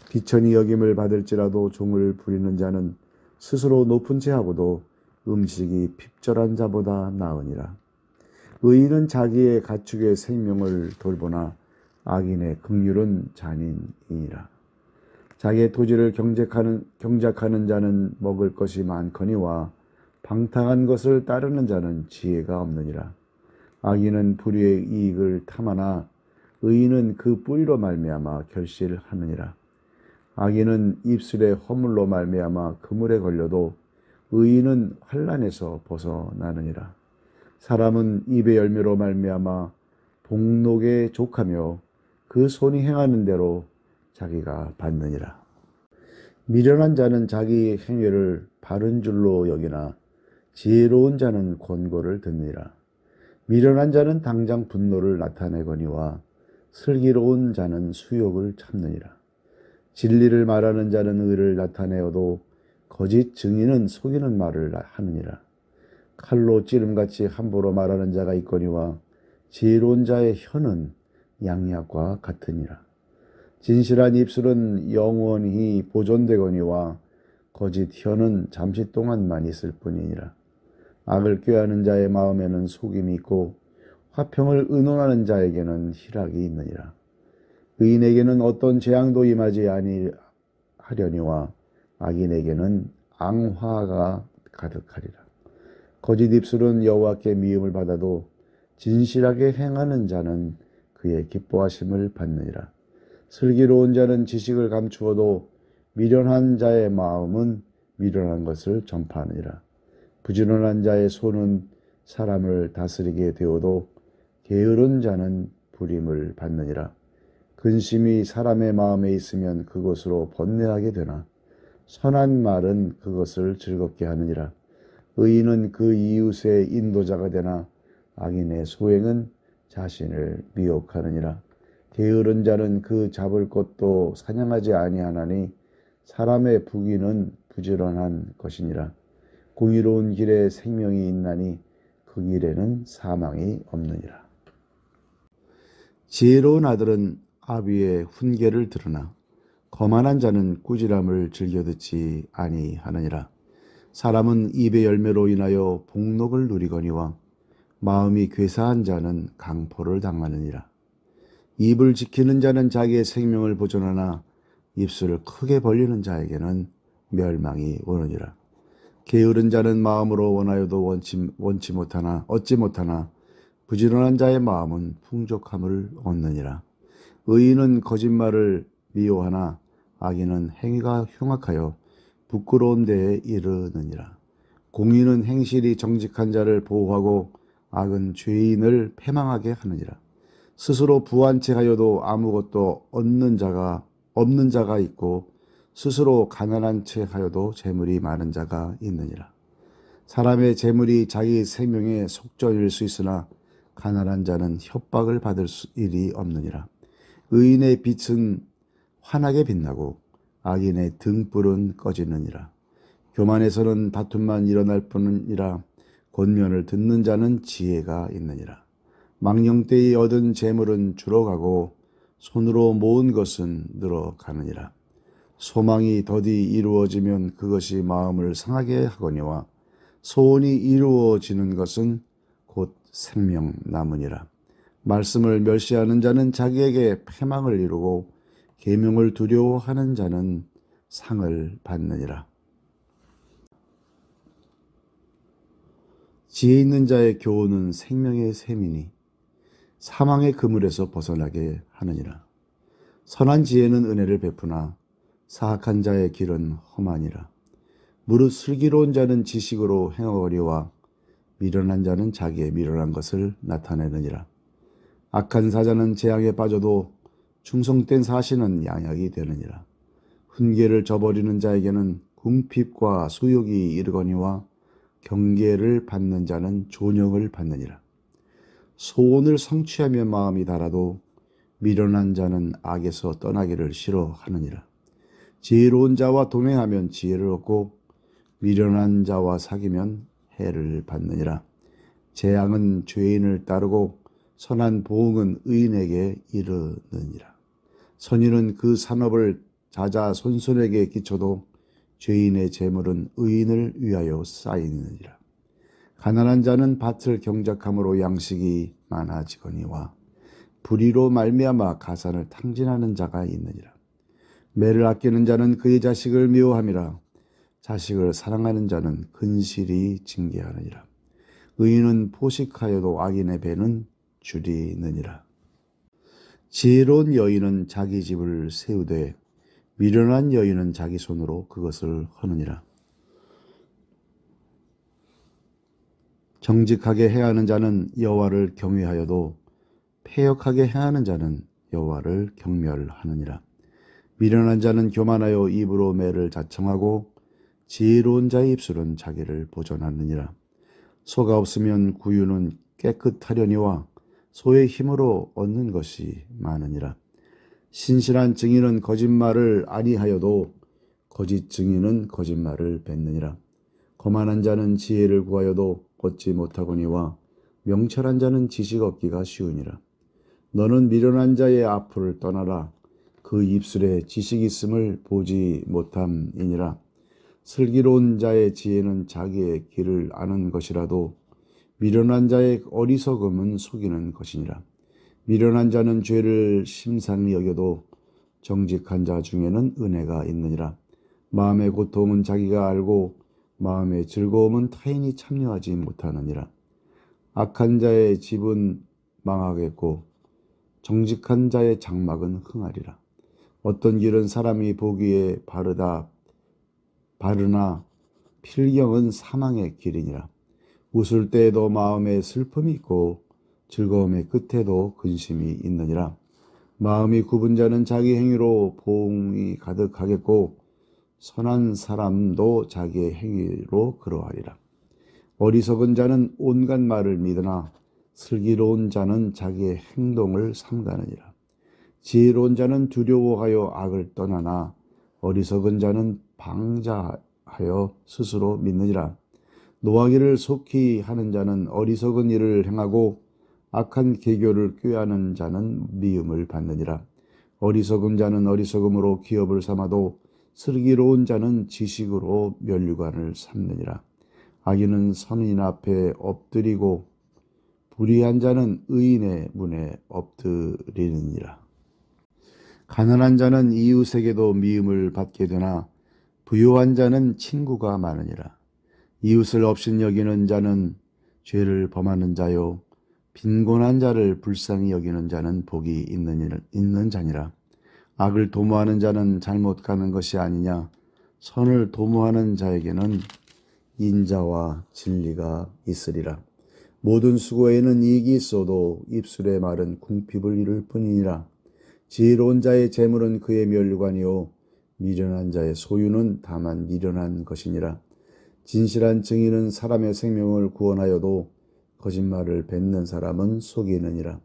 비천히 여김을 받을지라도 종을 부리는 자는 스스로 높은 채하고도 음식이 핍절한 자보다 나으니라. 의인은 자기의 가축의 생명을 돌보나 악인의 긍휼은 잔인이니라. 자기의 토지를 경작하는 자는 먹을 것이 많거니와 방탕한 것을 따르는 자는 지혜가 없느니라. 악인은 불의의 이익을 탐하나 의인은 그 뿌리로 말미암아 결실하느니라. 악인은 입술의 허물로 말미암아 그물에 걸려도 의인은 환난에서 벗어나느니라. 사람은 입의 열매로 말미암아 복록에 족하며 그 손이 행하는 대로 자기가 받느니라. 미련한 자는 자기 행위를 바른 줄로 여기나 지혜로운 자는 권고를 듣느니라. 미련한 자는 당장 분노를 나타내거니와 슬기로운 자는 수욕을 참느니라. 진리를 말하는 자는 의를 나타내어도 거짓 증인은 속이는 말을 하느니라. 칼로 찌름같이 함부로 말하는 자가 있거니와 지혜로운 자의 혀는 양약과 같으니라. 진실한 입술은 영원히 보존되거니와 거짓 혀는 잠시 동안만 있을 뿐이니라. 악을 꾀하는 자의 마음에는 속임이 있고 화평을 의논하는 자에게는 희락이 있느니라. 의인에게는 어떤 재앙도 임하지 아니하려니와 악인에게는 앙화가 가득하리라. 거짓 입술은 여호와께 미움을 받아도 진실하게 행하는 자는 그의 기뻐하심을 받느니라. 슬기로운 자는 지식을 감추어도 미련한 자의 마음은 미련한 것을 전파하느니라. 부지런한 자의 손은 사람을 다스리게 되어도 게으른 자는 부림을 받느니라. 근심이 사람의 마음에 있으면 그것으로 번뇌하게 되나 선한 말은 그것을 즐겁게 하느니라. 의인은 그 이웃의 인도자가 되나 악인의 소행은 자신을 미혹하느니라. 게으른 자는 그 잡을 것도 사냥하지 아니하나니 사람의 부귀는 부지런한 것이니라. 공의로운 길에 생명이 있나니 그 길에는 사망이 없느니라. 지혜로운 아들은 아비의 훈계를 들으나 거만한 자는 꾸지람을 즐겨 듣지 아니하느니라. 사람은 입의 열매로 인하여 복록을 누리거니와 마음이 괴사한 자는 강포를 당하느니라. 입을 지키는 자는 자기의 생명을 보존하나 입술을 크게 벌리는 자에게는 멸망이 오느니라. 게으른 자는 마음으로 원하여도 얻지 못하나 부지런한 자의 마음은 풍족함을 얻느니라. 의인은 거짓말을 미워하나 악인은 행위가 흉악하여 부끄러운 데에 이르느니라. 공의는 행실이 정직한 자를 보호하고 악은 죄인을 패망하게 하느니라. 스스로 부한 채 하여도 아무것도 없는 자가 있고 스스로 가난한 채 하여도 재물이 많은 자가 있느니라. 사람의 재물이 자기 생명의 속전일 수 있으나 가난한 자는 협박을 받을 일이 없느니라. 의인의 빛은 환하게 빛나고 악인의 등불은 꺼지느니라. 교만에서는 다툼만 일어날 뿐이라 권면을 듣는 자는 지혜가 있느니라. 망령되이 얻은 재물은 줄어가고 손으로 모은 것은 늘어가느니라. 소망이 더디 이루어지면 그것이 마음을 상하게 하거니와 소원이 이루어지는 것은 곧 생명 나무니라. 말씀을 멸시하는 자는 자기에게 패망을 이루고 계명을 두려워하는 자는 상을 받느니라. 지혜 있는 자의 교훈은 생명의 샘이니 사망의 그물에서 벗어나게 하느니라. 선한 지혜는 은혜를 베푸나 사악한 자의 길은 험하니라. 무릇 슬기로운 자는 지식으로 행하거니와 미련한 자는 자기의 미련한 것을 나타내느니라. 악한 사자는 재앙에 빠져도 충성된 사신은 양약이 되느니라. 훈계를 저버리는 자에게는 궁핍과 수욕이 이르거니와 경계를 받는 자는 존영을 받느니라. 소원을 성취하며 마음이 달아도 미련한 자는 악에서 떠나기를 싫어하느니라. 지혜로운 자와 동행하면 지혜를 얻고 미련한 자와 사귀면 해를 받느니라. 재앙은 죄인을 따르고 선한 보응은 의인에게 이르느니라. 선인은 그 산업을 자자손손에게 끼쳐도 죄인의 재물은 의인을 위하여 쌓이느니라. 가난한 자는 밭을 경작함으로 양식이 많아지거니와 불의로 말미암아 가산을 탕진하는 자가 있느니라. 매를 아끼는 자는 그의 자식을 미워함이라. 자식을 사랑하는 자는 근실이 징계하느니라. 의인은 포식하여도 악인의 배는 줄이느니라. 지혜로운 여인은 자기 집을 세우되 미련한 여인은 자기 손으로 그것을 허느니라. 정직하게 행하는 자는 여호와를 경외하여도 패역하게 행하는 자는 여호와를 경멸하느니라. 미련한 자는 교만하여 입으로 매를 자청하고 지혜로운 자의 입술은 자기를 보존하느니라. 소가 없으면 구유는 깨끗하려니와 소의 힘으로 얻는 것이 많으니라. 신실한 증인은 거짓말을 아니하여도 거짓 증인은 거짓말을 뱉느니라. 거만한 자는 지혜를 구하여도 얻지 못하거니와 명철한 자는 지식 얻기가 쉬우니라. 너는 미련한 자의 앞을 떠나라. 그 입술에 지식 있음을 보지 못함이니라. 슬기로운 자의 지혜는 자기의 길을 아는 것이라도 미련한 자의 어리석음은 속이는 것이니라. 미련한 자는 죄를 심상히 여겨도 정직한 자 중에는 은혜가 있느니라. 마음의 고통은 자기가 알고 마음의 즐거움은 타인이 참여하지 못하느니라. 악한 자의 집은 망하겠고 정직한 자의 장막은 흥하리라. 어떤 길은 사람이 보기에 바르나 필경은 사망의 길이니라. 웃을 때에도 마음에 슬픔이 있고 즐거움의 끝에도 근심이 있느니라. 마음이 굽은 자는 자기 행위로 보응이 가득하겠고 선한 사람도 자기의 행위로 그러하리라. 어리석은 자는 온갖 말을 믿으나 슬기로운 자는 자기의 행동을 삼가느니라. 지혜로운 자는 두려워하여 악을 떠나나 어리석은 자는 방자하여 스스로 믿느니라. 노하기를 속히 하는 자는 어리석은 일을 행하고 악한 계교를 꾀하는 자는 미움을 받느니라. 어리석은 자는 어리석음으로 기업을 삼아도 슬기로운 자는 지식으로 면류관을 삼느니라. 악인은 선인 앞에 엎드리고 불의한 자는 의인의 문에 엎드리느니라. 가난한 자는 이웃에게도 미움을 받게 되나 부유한 자는 친구가 많으니라. 이웃을 업신 여기는 자는 죄를 범하는 자요 빈곤한 자를 불쌍히 여기는 자는 복이 있는 자니라. 악을 도모하는 자는 잘못 가는 것이 아니냐. 선을 도모하는 자에게는 인자와 진리가 있으리라. 모든 수고에는 이익이 있어도 입술의 말은 궁핍을 이룰 뿐이니라. 지혜로운 자의 재물은 그의 면류관이요 미련한 자의 소유는 다만 미련한 것이니라. 진실한 증인은 사람의 생명을 구원하여도 거짓말을 뱉는 사람은 속이느니라.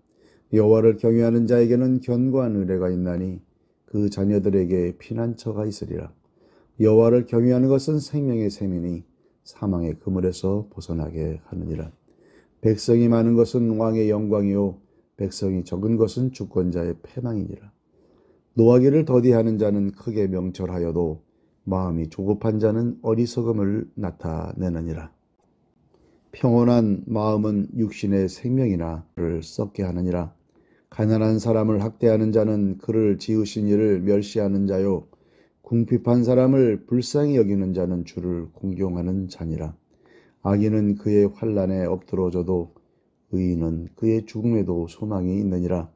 여호와를 경외하는 자에게는 견고한 은혜가 있나니 그 자녀들에게 피난처가 있으리라. 여호와를 경외하는 것은 생명의 셈이니 사망의 그물에서 벗어나게 하느니라. 백성이 많은 것은 왕의 영광이요 백성이 적은 것은 주권자의 패망이니라. 노하기를 더디하는 자는 크게 명철하여도 마음이 조급한 자는 어리석음을 나타내느니라. 평온한 마음은 육신의 생명이나 그를 썩게 하느니라. 가난한 사람을 학대하는 자는 그를 지으신 이를 멸시하는 자요 궁핍한 사람을 불쌍히 여기는 자는 주를 공경하는 자니라. 악인은 그의 환난에 엎드러져도 의인은 그의 죽음에도 소망이 있느니라.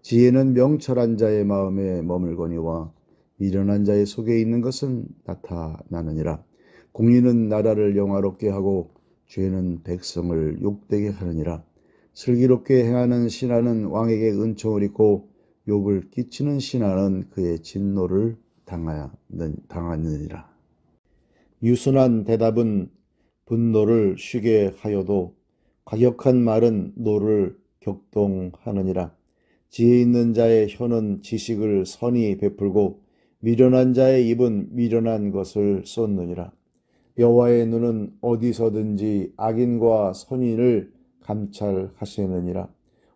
지혜는 명철한 자의 마음에 머물거니와 미련한 자의 속에 있는 것은 나타나느니라. 공의는 나라를 영화롭게 하고 죄는 백성을 욕되게 하느니라. 슬기롭게 행하는 신하는 왕에게 은총을 입고 욕을 끼치는 신하는 그의 진노를 당하느니라. 유순한 대답은 분노를 쉬게 하여도 과격한 말은 노를 격동하느니라. 지혜 있는 자의 혀는 지식을 선히 베풀고 미련한 자의 입은 미련한 것을 쏟느니라. 여호와의 눈은 어디서든지 악인과 선인을 감찰하시느니라.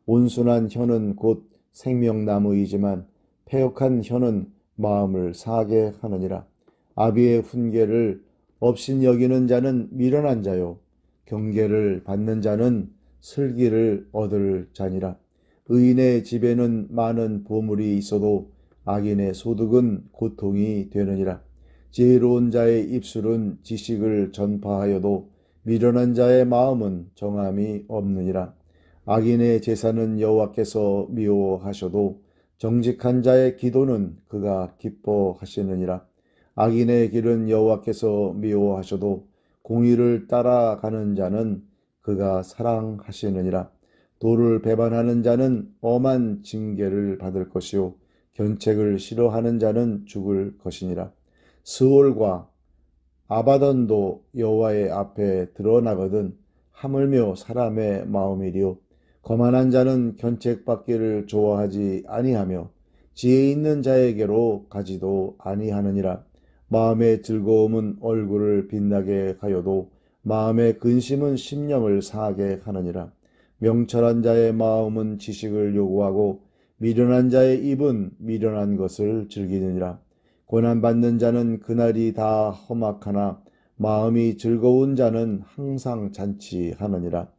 온순한 혀는 곧 생명나무이지만 패역한 혀는 마음을 상하게 하느니라. 아비의 훈계를 업신여기는 자는 미련한 자요 경계를 받는 자는 슬기를 얻을 자니라. 의인의 집에는 많은 보물이 있어도 악인의 소득은 고통이 되느니라. 지혜로운 자의 입술은 지식을 전파하여도 미련한 자의 마음은 정함이 없느니라. 악인의 제사는 여호와께서 미워하셔도 정직한 자의 기도는 그가 기뻐하시느니라. 악인의 길은 여호와께서 미워하셔도 공의를 따라가는 자는 그가 사랑하시느니라. 도를 배반하는 자는 엄한 징계를 받을 것이요 견책을 싫어하는 자는 죽을 것이니라. 스올과 아바돈도 여호와의 앞에 드러나거든 하물며 사람의 마음이리요 거만한 자는 견책받기를 좋아하지 아니하며 지혜 있는 자에게로 가지도 아니하느니라. 마음의 즐거움은 얼굴을 빛나게 하여도 마음의 근심은 심령을 상하게 하느니라. 명철한 자의 마음은 지식을 요구하고 미련한 자의 입은 미련한 것을 즐기느니라. 고난받는 자는 그날이 다 험악하나 마음이 즐거운 자는 항상 잔치하느니라.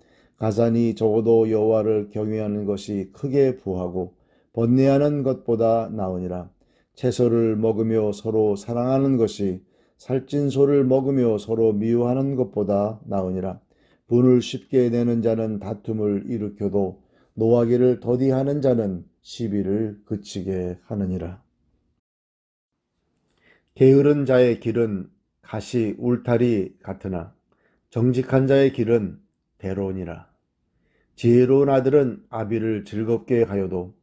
가산이 적어도 여호와를 경외하는 것이 크게 부하고 번뇌하는 것보다 나으니라. 채소를 먹으며 서로 사랑하는 것이 살찐 소를 먹으며 서로 미워하는 것보다 나으니라. 분을 쉽게 내는 자는 다툼을 일으켜도 노하기를 더디하는 자는 시비를 그치게 하느니라. 게으른 자의 길은 가시 울타리 같으나 정직한 자의 길은 대로니라. 지혜로운 아들은 아비를 즐겁게 하여도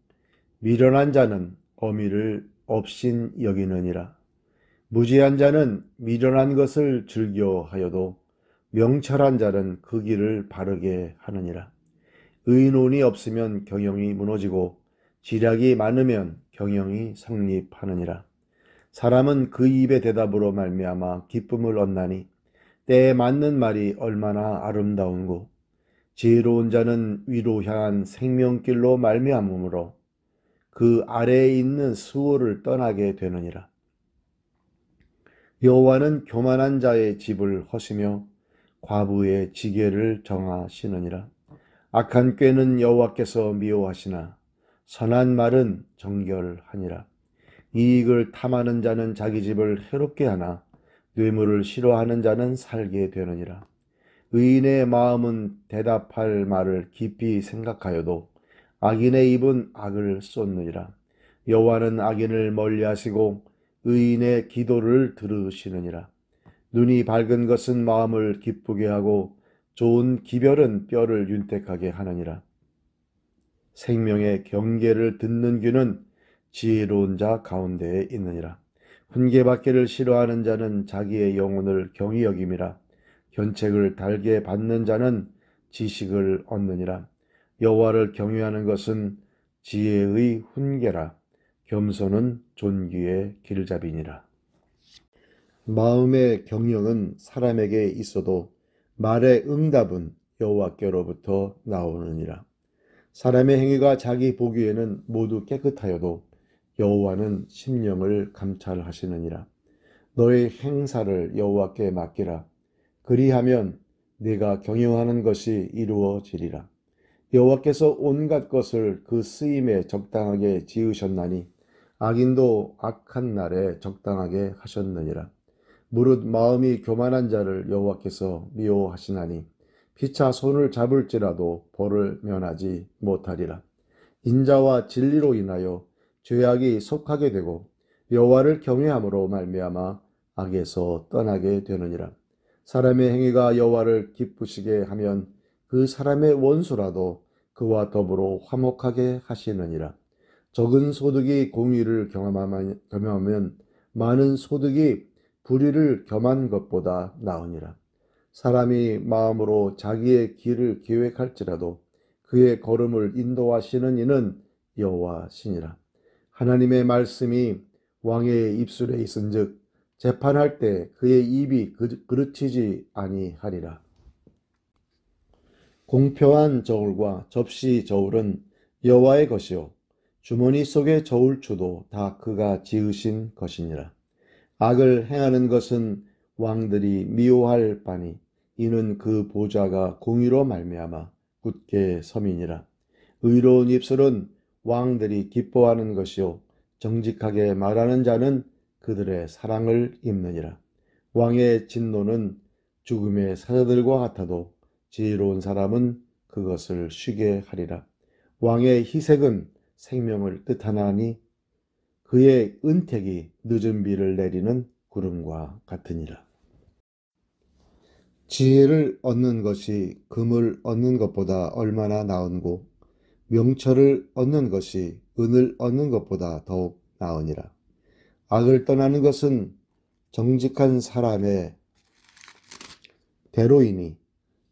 미련한 자는 어미를 업신 여기느니라. 무지한 자는 미련한 것을 즐겨 하여도 명철한 자는 그 길을 바르게 하느니라. 의논이 없으면 경영이 무너지고 지략이 많으면 경영이 성립하느니라. 사람은 그 입의 대답으로 말미암아 기쁨을 얻나니 때에 맞는 말이 얼마나 아름다운고 지혜로운 자는 위로 향한 생명길로 말미암으므로 그 아래에 있는 수호를 떠나게 되느니라. 여호와는 교만한 자의 집을 허시며 과부의 지게를 정하시느니라. 악한 꾀는 여호와께서 미워하시나 선한 말은 정결하니라. 이익을 탐하는 자는 자기 집을 해롭게 하나 뇌물을 싫어하는 자는 살게 되느니라. 의인의 마음은 대답할 말을 깊이 생각하여도 악인의 입은 악을 쏟느니라. 여호와는 악인을 멀리하시고 의인의 기도를 들으시느니라. 눈이 밝은 것은 마음을 기쁘게 하고 좋은 기별은 뼈를 윤택하게 하느니라. 생명의 경계를 듣는 귀는 지혜로운 자 가운데에 있느니라. 훈계받기를 싫어하는 자는 자기의 영혼을 경히 여김이라. 견책을 달게 받는 자는 지식을 얻느니라. 여호와를 경외하는 것은 지혜의 훈계라. 겸손은 존귀의 길잡이니라. 마음의 경영은 사람에게 있어도 말의 응답은 여호와께로부터 나오느니라. 사람의 행위가 자기 보기에는 모두 깨끗하여도 여호와는 심령을 감찰하시느니라. 너의 행사를 여호와께 맡기라. 그리하면 네가 경영하는 것이 이루어지리라. 여호와께서 온갖 것을 그 쓰임에 적당하게 지으셨나니 악인도 악한 날에 적당하게 하셨느니라. 무릇 마음이 교만한 자를 여호와께서 미워하시나니 피차 손을 잡을지라도 벌을 면하지 못하리라. 인자와 진리로 인하여 죄악이 속하게 되고 여호와를 경외함으로 말미암아 악에서 떠나게 되느니라. 사람의 행위가 여호와를 기쁘시게 하면 그 사람의 원수라도 그와 더불어 화목하게 하시느니라. 적은 소득이 공의를 경험하면 많은 소득이 불의를 겸한 것보다 나으니라. 사람이 마음으로 자기의 길을 계획할지라도 그의 걸음을 인도하시는 이는 여호와시니라. 하나님의 말씀이 왕의 입술에 있은즉 재판할 때 그의 입이 그르치지 아니하리라. 공평한 저울과 접시 저울은 여호와의 것이요 주머니 속의 저울추도 다 그가 지으신 것이니라. 악을 행하는 것은 왕들이 미워할 바니 이는 그 보좌가 공의로 말미암아 굳게 섬이니라. 의로운 입술은 왕들이 기뻐하는 것이요 정직하게 말하는 자는 그들의 사랑을 입느니라. 왕의 진노는 죽음의 사자들과 같아도 지혜로운 사람은 그것을 쉬게 하리라. 왕의 희색은 생명을 뜻하나니 그의 은택이 늦은 비를 내리는 구름과 같으니라. 지혜를 얻는 것이 금을 얻는 것보다 얼마나 나은고 명철을 얻는 것이 은을 얻는 것보다 더욱 나으니라. 악을 떠나는 것은 정직한 사람의 대로이니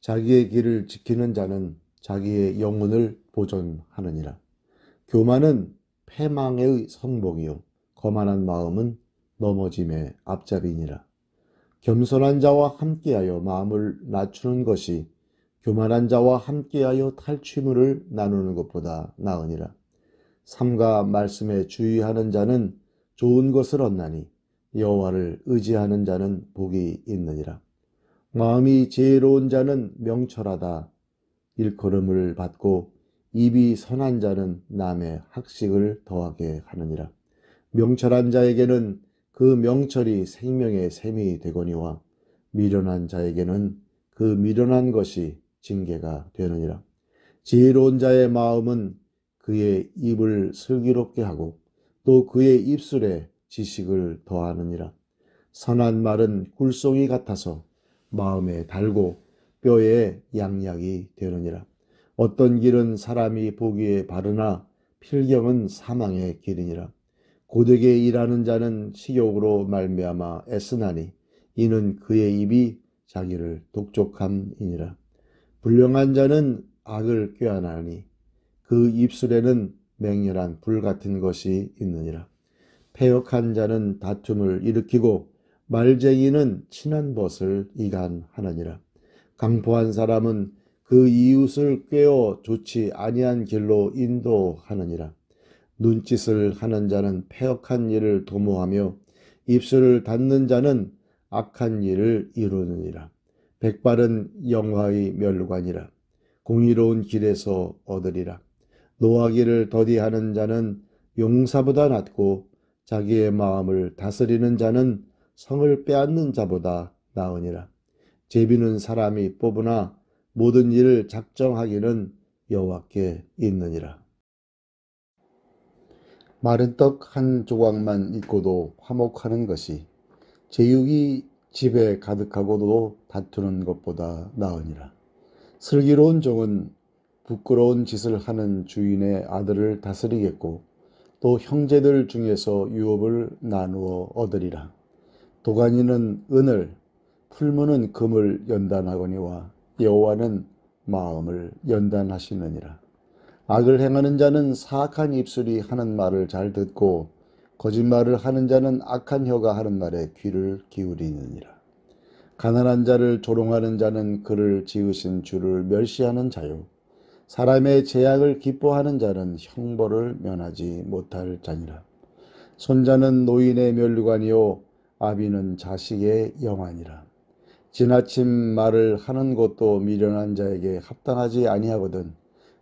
자기의 길을 지키는 자는 자기의 영혼을 보존하느니라. 교만은 패망의 성복이요 거만한 마음은 넘어짐의 앞잡이니라. 겸손한 자와 함께하여 마음을 낮추는 것이 교만한 자와 함께하여 탈취물을 나누는 것보다 나으니라. 삼가 말씀에 주의하는 자는 좋은 것을 얻나니 여호와를 의지하는 자는 복이 있느니라. 마음이 지혜로운 자는 명철하다 일컬음을 받고 입이 선한 자는 남의 학식을 더하게 하느니라. 명철한 자에게는 그 명철이 생명의 샘이 되거니와 미련한 자에게는 그 미련한 것이 징계가 되느니라. 지혜로운 자의 마음은 그의 입을 슬기롭게 하고 또 그의 입술에 지식을 더하느니라. 선한 말은 꿀송이 같아서 마음에 달고 뼈에 양약이 되느니라. 어떤 길은 사람이 보기에 바르나 필경은 사망의 길이니라. 고되게 일하는 자는 식욕으로 말미암아 애쓰나니 이는 그의 입이 자기를 독촉함이니라. 불량한 자는 악을 꾀하나니 그 입술에는 맹렬한 불 같은 것이 있느니라. 패역한 자는 다툼을 일으키고 말쟁이는 친한 벗을 이간하느니라. 강포한 사람은 그 이웃을 꾀어 좋지 아니한 길로 인도하느니라. 눈짓을 하는 자는 패역한 일을 도모하며 입술을 닫는 자는 악한 일을 이루느니라. 백발은 영화의 멸관이라. 공의로운 길에서 얻으리라. 노하기를 더디하는 자는 용사보다 낫고 자기의 마음을 다스리는 자는 성을 빼앗는 자보다 나으니라. 제비는 사람이 뽑으나 모든 일을 작정하기는 여호와께 있느니라. 마른 떡 한 조각만 있고도 화목하는 것이 제육이 집에 가득하고도 다투는 것보다 나으니라. 슬기로운 종은 부끄러운 짓을 하는 주인의 아들을 다스리겠고 또 형제들 중에서 유업을 나누어 얻으리라. 도가니는 은을 풀무는 금을 연단하거니와 여호와는 마음을 연단하시느니라. 악을 행하는 자는 사악한 입술이 하는 말을 잘 듣고 거짓말을 하는 자는 악한 혀가 하는 말에 귀를 기울이느니라. 가난한 자를 조롱하는 자는 그를 지으신 주를 멸시하는 자요 사람의 재앙을 기뻐하는 자는 형벌을 면하지 못할 자니라. 손자는 노인의 면류관이요 아비는 자식의 영안이라. 지나친 말을 하는 것도 미련한 자에게 합당하지 아니하거든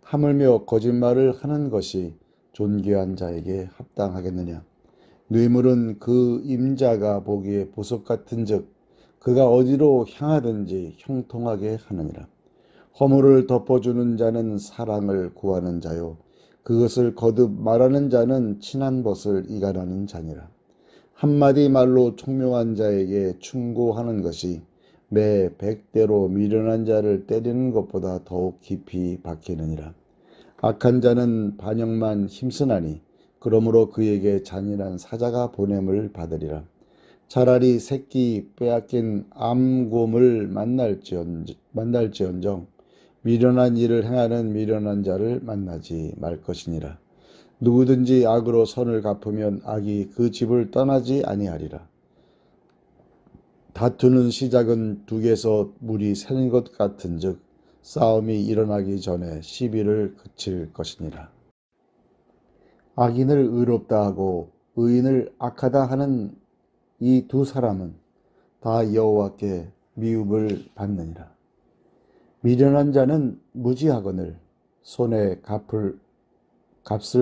하물며 거짓말을 하는 것이 존귀한 자에게 합당하겠느냐. 뇌물은 그 임자가 보기에 보석 같은즉 그가 어디로 향하든지 형통하게 하느니라. 허물을 덮어주는 자는 사랑을 구하는 자요 그것을 거듭 말하는 자는 친한 벗을 이간하는 자니라. 한마디 말로 총명한 자에게 충고하는 것이 매 100대로 미련한 자를 때리는 것보다 더욱 깊이 박히느니라. 악한 자는 반역만 힘쓰나니 그러므로 그에게 잔인한 사자가 보냄을 받으리라. 차라리 새끼 빼앗긴 암곰을 만날지언정 미련한 일을 행하는 미련한 자를 만나지 말 것이니라. 누구든지 악으로 선을 갚으면 악이 그 집을 떠나지 아니하리라. 다투는 시작은 둑에서 물이 새는 것 같은즉 싸움이 일어나기 전에 시비를 그칠 것이니라. 악인을 의롭다 하고 의인을 악하다 하는 이 두 사람은 다 여호와께 미움을 받느니라. 미련한 자는 무지하거늘 손에 값을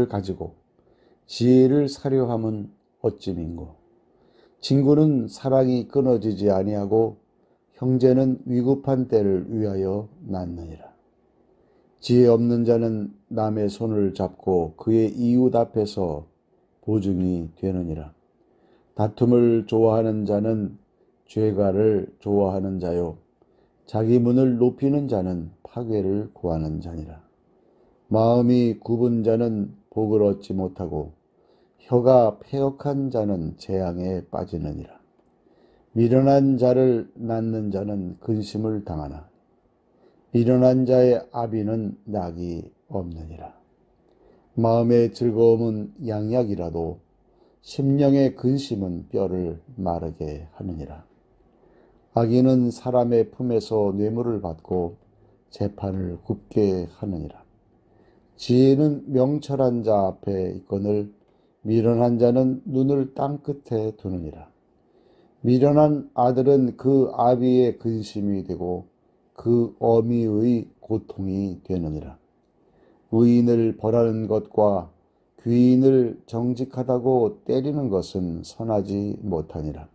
가지고 지혜를 사려 함은 어찌민고. 친구는 사랑이 끊어지지 아니하고 형제는 위급한 때를 위하여 낳느니라. 지혜 없는 자는 남의 손을 잡고 그의 이웃 앞에서 보증이 되느니라. 다툼을 좋아하는 자는 죄가를 좋아하는 자요 자기 문을 높이는 자는 파괴를 구하는 자니라. 마음이 굽은 자는 복을 얻지 못하고 혀가 패역한 자는 재앙에 빠지느니라. 미련한 자를 낳는 자는 근심을 당하나 미련한 자의 아비는 낙이 없느니라. 마음의 즐거움은 양약이라도 심령의 근심은 뼈를 마르게 하느니라. 악인은 사람의 품에서 뇌물을 받고 재판을 굽게 하느니라. 지혜는 명철한 자 앞에 있거늘 미련한 자는 눈을 땅 끝에 두느니라. 미련한 아들은 그 아비의 근심이 되고 그 어미의 고통이 되느니라. 의인을 벌하는 것과 귀인을 정직하다고 때리는 것은 선하지 못하니라.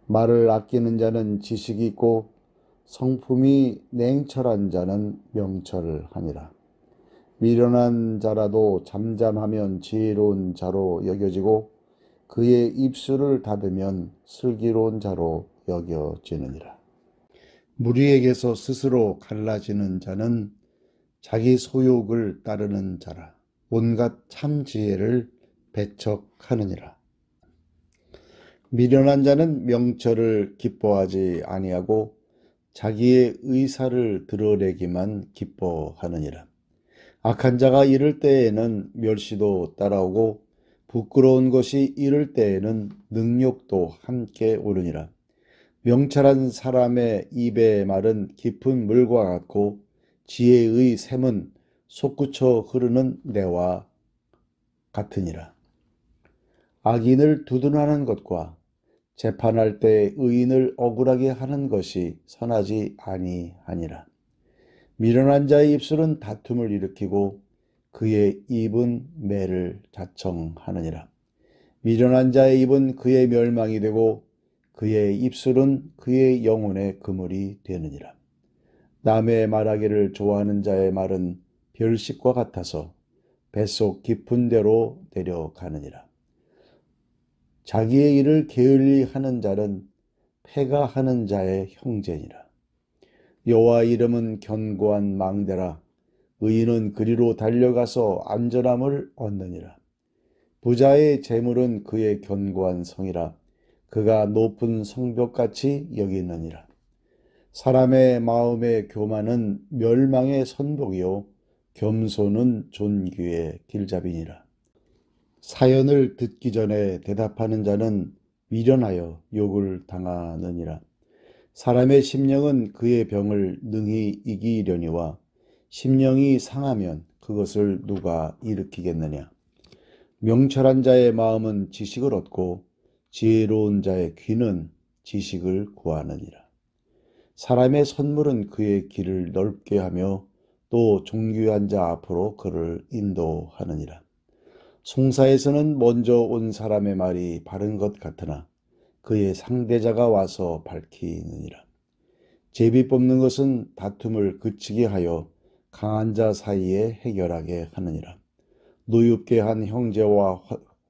말을 아끼는 자는 지식이 있고 성품이 냉철한 자는 명철을 하니라. 미련한 자라도 잠잠하면 지혜로운 자로 여겨지고 그의 입술을 닫으면 슬기로운 자로 여겨지느니라. 무리에게서 스스로 갈라지는 자는 자기 소욕을 따르는 자라. 온갖 참 지혜를 배척하느니라. 미련한 자는 명철을 기뻐하지 아니하고 자기의 의사를 드러내기만 기뻐하느니라. 악한 자가 이를 때에는 멸시도 따라오고 부끄러운 것이 이를 때에는 능욕도 함께 오르니라. 명철한 사람의 입의 말은 깊은 물과 같고 지혜의 샘은 솟구쳐 흐르는 내와 같으니라. 악인을 두둔하는 것과 재판할 때 의인을 억울하게 하는 것이 선하지 아니하니라. 미련한 자의 입술은 다툼을 일으키고 그의 입은 매를 자청하느니라. 미련한 자의 입은 그의 멸망이 되고 그의 입술은 그의 영혼의 그물이 되느니라. 남의 말하기를 좋아하는 자의 말은 별식과 같아서 뱃속 깊은 데로 내려가느니라. 자기의 일을 게을리 하는 자는 패가 하는 자의 형제니라. 여호와 이름은 견고한 망대라. 의인은 그리로 달려가서 안전함을 얻느니라. 부자의 재물은 그의 견고한 성이라. 그가 높은 성벽같이 여기느니라. 사람의 마음의 교만은 멸망의 선복이요 겸손은 존귀의 길잡이니라. 사연을 듣기 전에 대답하는 자는 미련하여 욕을 당하느니라. 사람의 심령은 그의 병을 능히 이기려니와 심령이 상하면 그것을 누가 일으키겠느냐. 명철한 자의 마음은 지식을 얻고 지혜로운 자의 귀는 지식을 구하느니라. 사람의 선물은 그의 길을 넓게 하며 또 존귀한 자 앞으로 그를 인도하느니라. 송사에서는 먼저 온 사람의 말이 바른 것 같으나 그의 상대자가 와서 밝히느니라. 제비 뽑는 것은 다툼을 그치게 하여 강한 자 사이에 해결하게 하느니라. 노엽게 한 형제와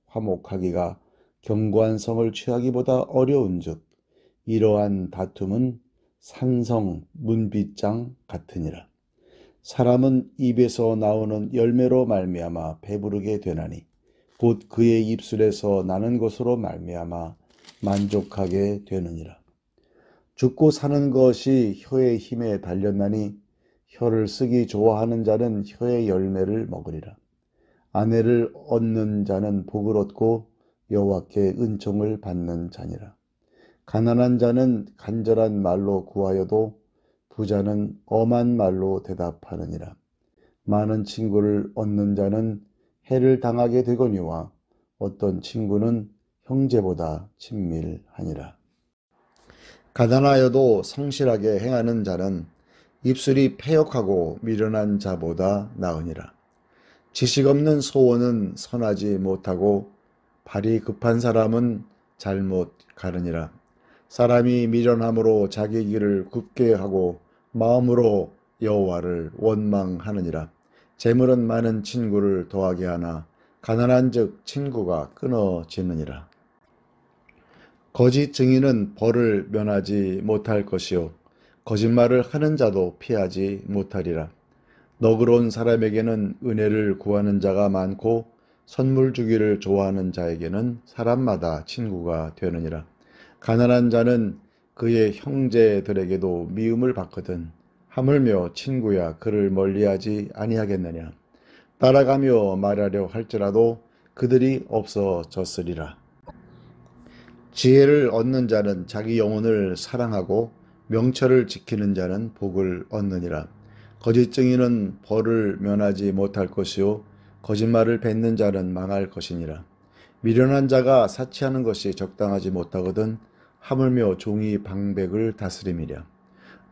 화목하기가 견고한 성을 취하기보다 어려운즉 이러한 다툼은 산성 문빗장 같으니라. 사람은 입에서 나오는 열매로 말미암아 배부르게 되나니 곧 그의 입술에서 나는 것으로 말미암아 만족하게 되느니라. 죽고 사는 것이 혀의 힘에 달렸나니 혀를 쓰기 좋아하는 자는 혀의 열매를 먹으리라. 아내를 얻는 자는 복을 얻고 여호와께 은총을 받는 자니라. 가난한 자는 간절한 말로 구하여도 부자는 엄한 말로 대답하느니라. 많은 친구를 얻는 자는 해를 당하게 되거니와 어떤 친구는 형제보다 친밀하니라. 가난하여도 성실하게 행하는 자는 입술이 패역하고 미련한 자보다 나으니라. 지식 없는 소원은 선하지 못하고 발이 급한 사람은 잘못 가르니라. 사람이 미련함으로 자기 길을 굽게 하고 마음으로 여호와를 원망하느니라. 재물은 많은 친구를 더하게 하나 가난한즉 친구가 끊어지느니라. 거짓 증인은 벌을 면하지 못할 것이요 거짓말을 하는 자도 피하지 못하리라. 너그러운 사람에게는 은혜를 구하는 자가 많고 선물 주기를 좋아하는 자에게는 사람마다 친구가 되느니라. 가난한 자는 그의 형제들에게도 미움을 받거든 하물며 친구야 그를 멀리하지 아니하겠느냐. 따라가며 말하려 할지라도 그들이 없어졌으리라. 지혜를 얻는 자는 자기 영혼을 사랑하고 명철을 지키는 자는 복을 얻느니라. 거짓 증인은 벌을 면하지 못할 것이요 거짓말을 뱉는 자는 망할 것이니라. 미련한 자가 사치하는 것이 적당하지 못하거든 하물며 종이 방백을 다스림이랴.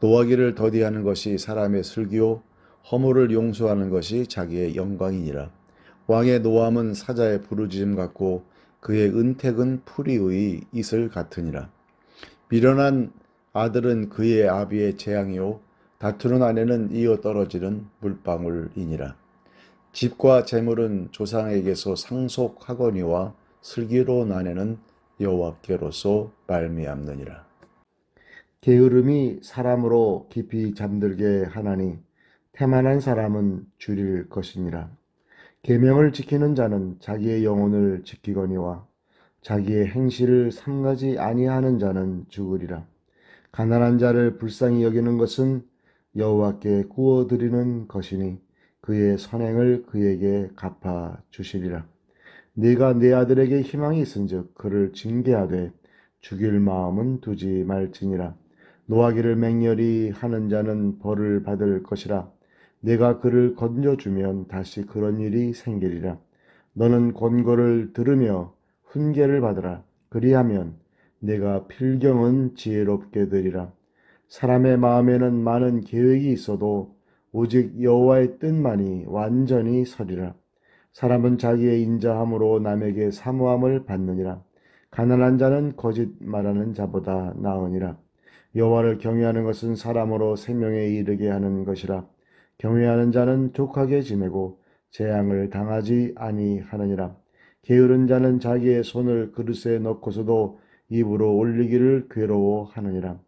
노하기를 더디하는 것이 사람의 슬기요 허물을 용서하는 것이 자기의 영광이니라. 왕의 노함은 사자의 부르짖음 같고 그의 은택은 풀이의 이슬 같으니라. 미련한 아들은 그의 아비의 재앙이요 다투는 아내는 이어 떨어지는 물방울이니라. 집과 재물은 조상에게서 상속하거니와 슬기로운 아내는 여호와께로서 말미암느니라. 게으름이 사람으로 깊이 잠들게 하나니 태만한 사람은 줄일 것이니라. 계명을 지키는 자는 자기의 영혼을 지키거니와 자기의 행실을 삼가지 아니하는 자는 죽으리라. 가난한 자를 불쌍히 여기는 것은 여호와께 구워드리는 것이니 그의 선행을 그에게 갚아 주시리라. 네가 내 아들에게 희망이 있은즉 그를 징계하되 죽일 마음은 두지 말지니라. 노하기를 맹렬히 하는 자는 벌을 받을 것이라. 내가 그를 건져주면 다시 그런 일이 생기리라. 너는 권고를 들으며 훈계를 받으라. 그리하면 내가 필경은 지혜롭게 되리라. 사람의 마음에는 많은 계획이 있어도 오직 여호와의 뜻만이 완전히 서리라. 사람은 자기의 인자함으로 남에게 사모함을 받느니라. 가난한 자는 거짓 말하는 자보다 나으니라. 여호와를 경외하는 것은 사람으로 생명에 이르게 하는 것이라. 경외하는 자는 족하게 지내고 재앙을 당하지 아니하느니라. 게으른 자는 자기의 손을 그릇에 넣고서도 입으로 올리기를 괴로워하느니라.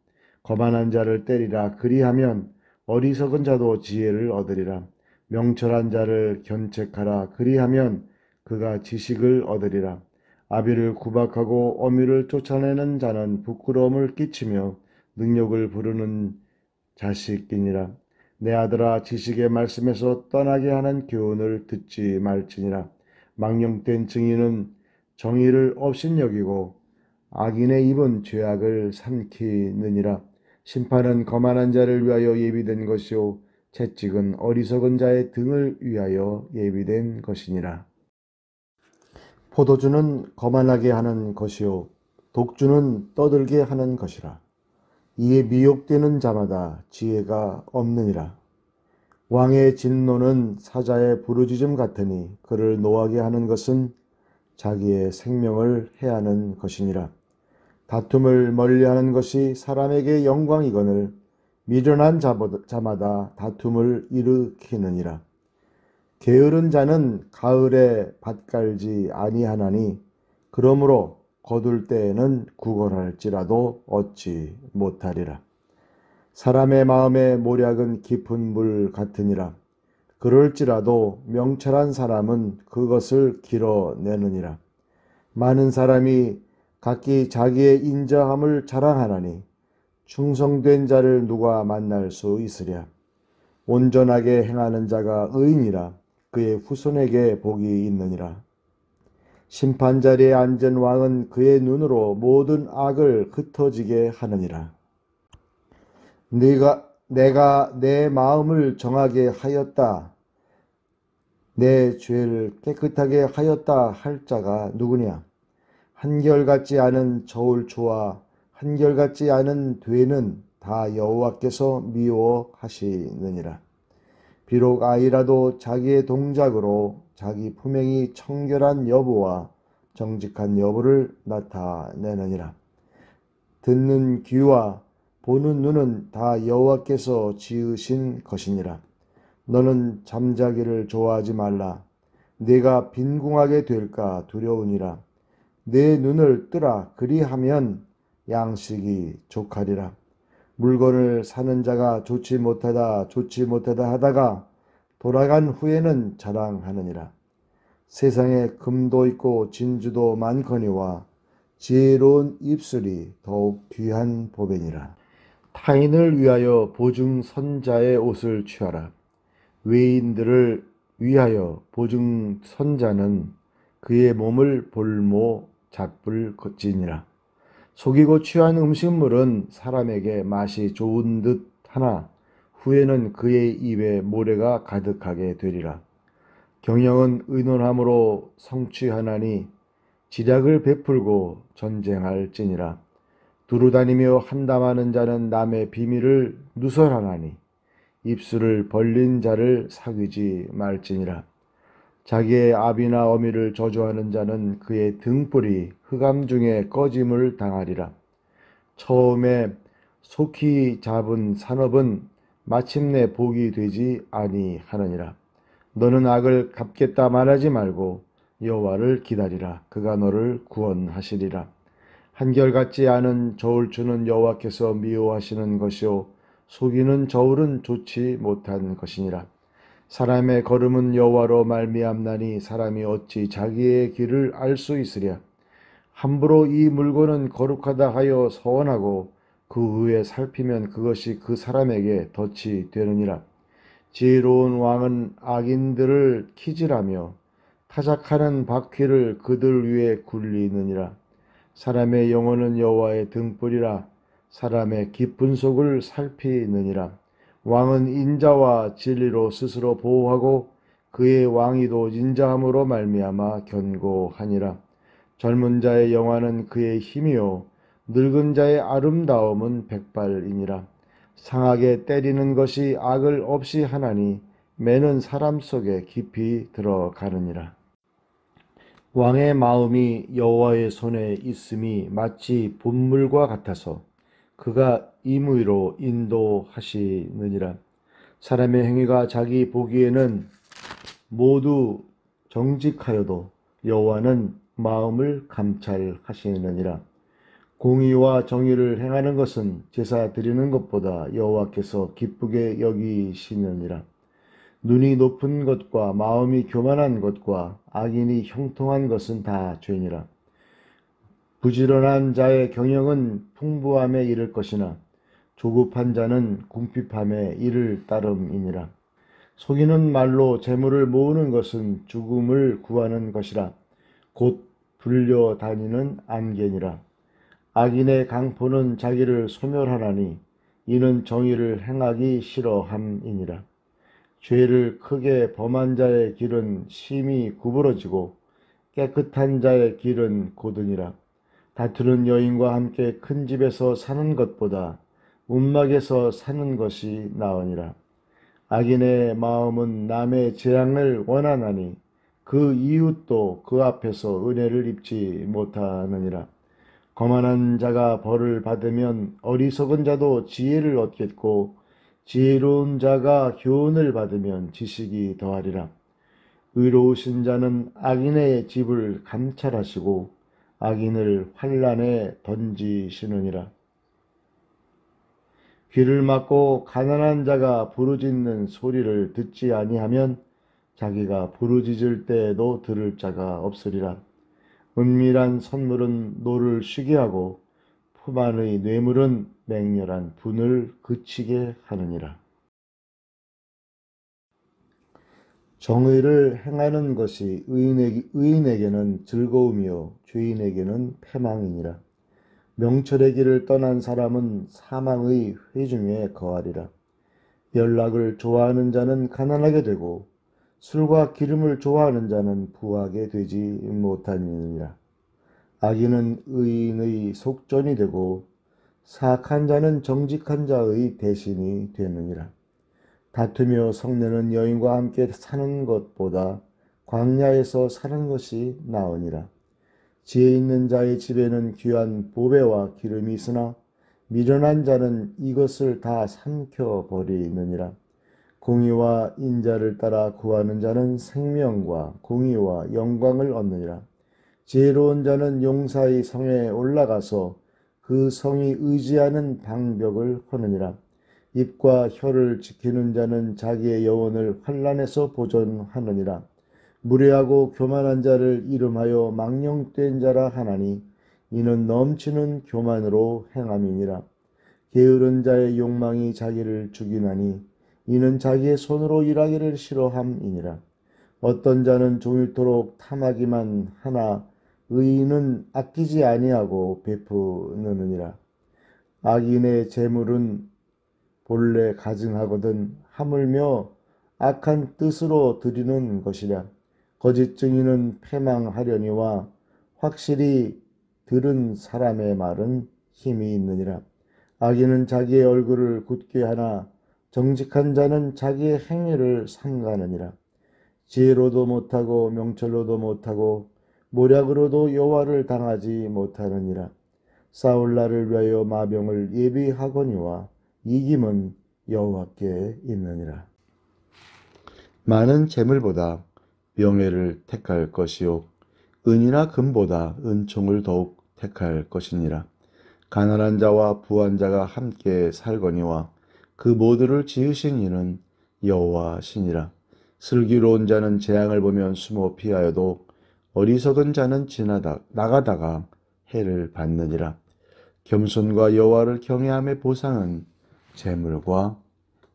거만한 자를 때리라. 그리하면 어리석은 자도 지혜를 얻으리라. 명철한 자를 견책하라. 그리하면 그가 지식을 얻으리라. 아비를 구박하고 어미를 쫓아내는 자는 부끄러움을 끼치며 능욕을 부르는 자식이니라. 내 아들아 지식의 말씀에서 떠나게 하는 교훈을 듣지 말지니라. 망령된 증인은 정의를 업신여기고 악인의 입은 죄악을 삼키느니라. 심판은 거만한 자를 위하여 예비된 것이요 채찍은 어리석은 자의 등을 위하여 예비된 것이니라. 포도주는 거만하게 하는 것이요 독주는 떠들게 하는 것이라. 이에 미혹되는 자마다 지혜가 없느니라. 왕의 진노는 사자의 부르짖음 같으니 그를 노하게 하는 것은 자기의 생명을 해하는 것이니라. 다툼을 멀리하는 것이 사람에게 영광이거늘 미련한 자마다 다툼을 일으키느니라. 게으른 자는 가을에 밭 갈지 아니하나니 그러므로 거둘 때에는 구걸할지라도 얻지 못하리라. 사람의 마음의 모략은 깊은 물 같으니라. 그럴지라도 명철한 사람은 그것을 길어내느니라. 많은 사람이 각기 자기의 인자함을 자랑하나니 충성된 자를 누가 만날 수 있으랴. 온전하게 행하는 자가 의인이라. 그의 후손에게 복이 있느니라. 심판 자리에 앉은 왕은 그의 눈으로 모든 악을 흩어지게 하느니라. 내가 내 마음을 정하게 하였다. 내 죄를 깨끗하게 하였다 할 자가 누구냐? 한결같지 않은 저울추와 한결같지 않은 되는 다 여호와께서 미워하시느니라. 비록 아이라도 자기의 동작으로 자기 품행이 청결한 여부와 정직한 여부를 나타내느니라. 듣는 귀와 보는 눈은 다 여호와께서 지으신 것이니라. 너는 잠자기를 좋아하지 말라. 네가 빈궁하게 될까 두려우니라. 내 눈을 뜨라. 그리하면 양식이 족하리라. 물건을 사는 자가 좋지 못하다 하다가 돌아간 후에는 자랑하느니라. 세상에 금도 있고 진주도 많거니와 지혜로운 입술이 더욱 귀한 보배니라. 타인을 위하여 보증 선자의 옷을 취하라. 외인들을 위하여 보증 선자는 그의 몸을 볼모 잡을 것이니라. 속이고 취한 음식물은 사람에게 맛이 좋은 듯 하나 후에는 그의 입에 모래가 가득하게 되리라. 경영은 의논함으로 성취하나니 지략을 베풀고 전쟁할지니라. 두루다니며 한담하는 자는 남의 비밀을 누설하나니 입술을 벌린 자를 사귀지 말지니라. 자기의 아비나 어미를 저주하는 자는 그의 등불이 흑암 중에 꺼짐을 당하리라. 처음에 속히 잡은 산업은 마침내 복이 되지 아니하느니라. 너는 악을 갚겠다 말하지 말고 여호와를 기다리라. 그가 너를 구원하시리라. 한결같지 않은 저울추는 여호와께서 미워하시는 것이요 속이는 저울은 좋지 못한 것이니라. 사람의 걸음은 여호와로 말미암나니 사람이 어찌 자기의 길을 알 수 있으랴. 함부로 이 물건은 거룩하다 하여 서원하고 그 후에 살피면 그것이 그 사람에게 덫이 되느니라. 지혜로운 왕은 악인들을 키질하며 타작하는 바퀴를 그들 위에 굴리느니라. 사람의 영혼은 여호와의 등불이라. 사람의 깊은 속을 살피느니라. 왕은 인자와 진리로 스스로 보호하고 그의 왕위도 인자함으로 말미암아 견고하니라. 젊은 자의 영화는 그의 힘이요 늙은 자의 아름다움은 백발이니라. 상하게 때리는 것이 악을 없이 하나니 매는 사람 속에 깊이 들어가느니라. 왕의 마음이 여호와의 손에 있음이 마치 분물과 같아서 그가 임의로 인도하시느니라. 사람의 행위가 자기 보기에는 모두 정직하여도 여호와는 마음을 감찰하시느니라. 공의와 정의를 행하는 것은 제사 드리는 것보다 여호와께서 기쁘게 여기시느니라. 눈이 높은 것과 마음이 교만한 것과 악인이 형통한 것은 다 죄니라. 부지런한 자의 경영은 풍부함에 이를 것이나 조급한 자는 궁핍함에 이를 따름이니라. 속이는 말로 재물을 모으는 것은 죽음을 구하는 것이라. 곧 불려다니는 안개니라. 악인의 강포는 자기를 소멸하나니 이는 정의를 행하기 싫어함이니라. 죄를 크게 범한 자의 길은 심히 구부러지고 깨끗한 자의 길은 고드니라. 다투는 여인과 함께 큰 집에서 사는 것보다 움막에서 사는 것이 나으니라. 악인의 마음은 남의 재앙을 원하나니 그 이웃도 그 앞에서 은혜를 입지 못하느니라. 거만한 자가 벌을 받으면 어리석은 자도 지혜를 얻겠고 지혜로운 자가 교훈을 받으면 지식이 더하리라. 의로우신 자는 악인의 집을 감찰하시고 악인을 환난에 던지시느니라. 귀를 막고 가난한 자가 부르짖는 소리를 듣지 아니하면 자기가 부르짖을 때에도 들을 자가 없으리라. 은밀한 선물은 노를 쉬게 하고 품 안의 뇌물은 맹렬한 분을 그치게 하느니라. 정의를 행하는 것이 의인에게는 즐거움이요 죄인에게는 패망이니라. 명철의 길을 떠난 사람은 사망의 회중에 거하리라. 연락을 좋아하는 자는 가난하게 되고 술과 기름을 좋아하는 자는 부하게 되지 못하느니라. 악인은 의인의 속전이 되고 사악한 자는 정직한 자의 대신이 되느니라. 다투며 성내는 여인과 함께 사는 것보다 광야에서 사는 것이 나으니라. 지혜 있는 자의 집에는 귀한 보배와 기름이 있으나 미련한 자는 이것을 다 삼켜버리느니라. 공의와 인자를 따라 구하는 자는 생명과 공의와 영광을 얻느니라. 지혜로운 자는 용사의 성에 올라가서 그 성이 의지하는 방벽을 허느니라. 입과 혀를 지키는 자는 자기의 영혼을 환난에서 보존하느니라. 무례하고 교만한 자를 이름하여 망령된 자라 하나니 이는 넘치는 교만으로 행함이니라. 게으른 자의 욕망이 자기를 죽이나니 이는 자기의 손으로 일하기를 싫어함이니라. 어떤 자는 종일토록 탐하기만 하나 의인은 아끼지 아니하고 베푸느니라. 악인의 재물은 본래 가증하거든 하물며 악한 뜻으로 드리는 것이라. 거짓 증인은 패망하려니와 확실히 들은 사람의 말은 힘이 있느니라. 악인은 자기의 얼굴을 굳게 하나 정직한 자는 자기의 행위를 삼가느니라. 지혜로도 못하고 명철로도 못하고 모략으로도 여호와를 당하지 못하느니라. 싸울 날을 위하여 마병을 예비하거니와 이김은 여호와께 있느니라. 많은 재물보다 명예를 택할 것이요 은이나 금보다 은총을 더욱 택할 것이니라. 가난한 자와 부한 자가 함께 살거니와 그 모두를 지으신 이는 여호와시니라. 슬기로운 자는 재앙을 보면 숨어 피하여도 어리석은 자는 나가다가 해를 받느니라. 겸손과 여호와를 경외함의 보상은 재물과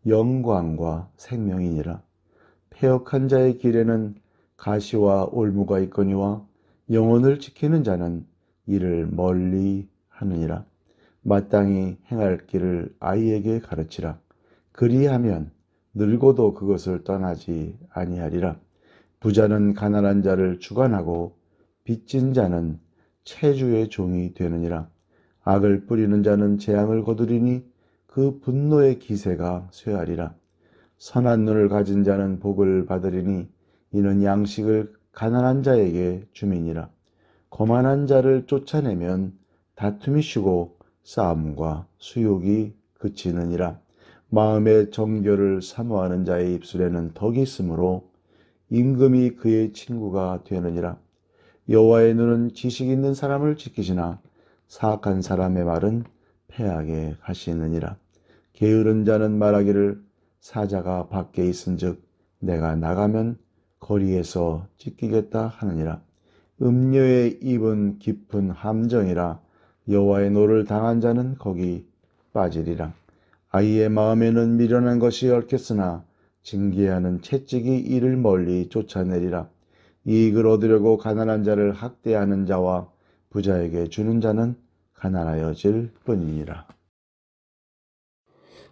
영광과 생명이니라. 패역한 자의 길에는 가시와 올무가 있거니와 영혼을 지키는 자는 이를 멀리 하느니라. 마땅히 행할 길을 아이에게 가르치라. 그리하면 늙어도 그것을 떠나지 아니하리라. 부자는 가난한 자를 주관하고 빚진 자는 채주의 종이 되느니라. 악을 뿌리는 자는 재앙을 거두리니 그 분노의 기세가 쇠하리라. 선한 눈을 가진 자는 복을 받으리니 이는 양식을 가난한 자에게 줌이니라. 거만한 자를 쫓아내면 다툼이 쉬고 싸움과 수욕이 그치느니라. 마음의 정결을 사모하는 자의 입술에는 덕이 있으므로 임금이 그의 친구가 되느니라. 여호와의 눈은 지식 있는 사람을 지키시나 사악한 사람의 말은 패하게 하시느니라. 게으른 자는 말하기를 사자가 밖에 있은즉 내가 나가면 거리에서 찢기겠다 하느니라. 음녀의 입은 깊은 함정이라 여호와의 노를 당한 자는 거기 빠지리라. 아이의 마음에는 미련한 것이 얽혔으나 징계하는 채찍이 이를 멀리 쫓아내리라. 이익을 얻으려고 가난한 자를 학대하는 자와 부자에게 주는 자는 가난하여질 뿐이니라.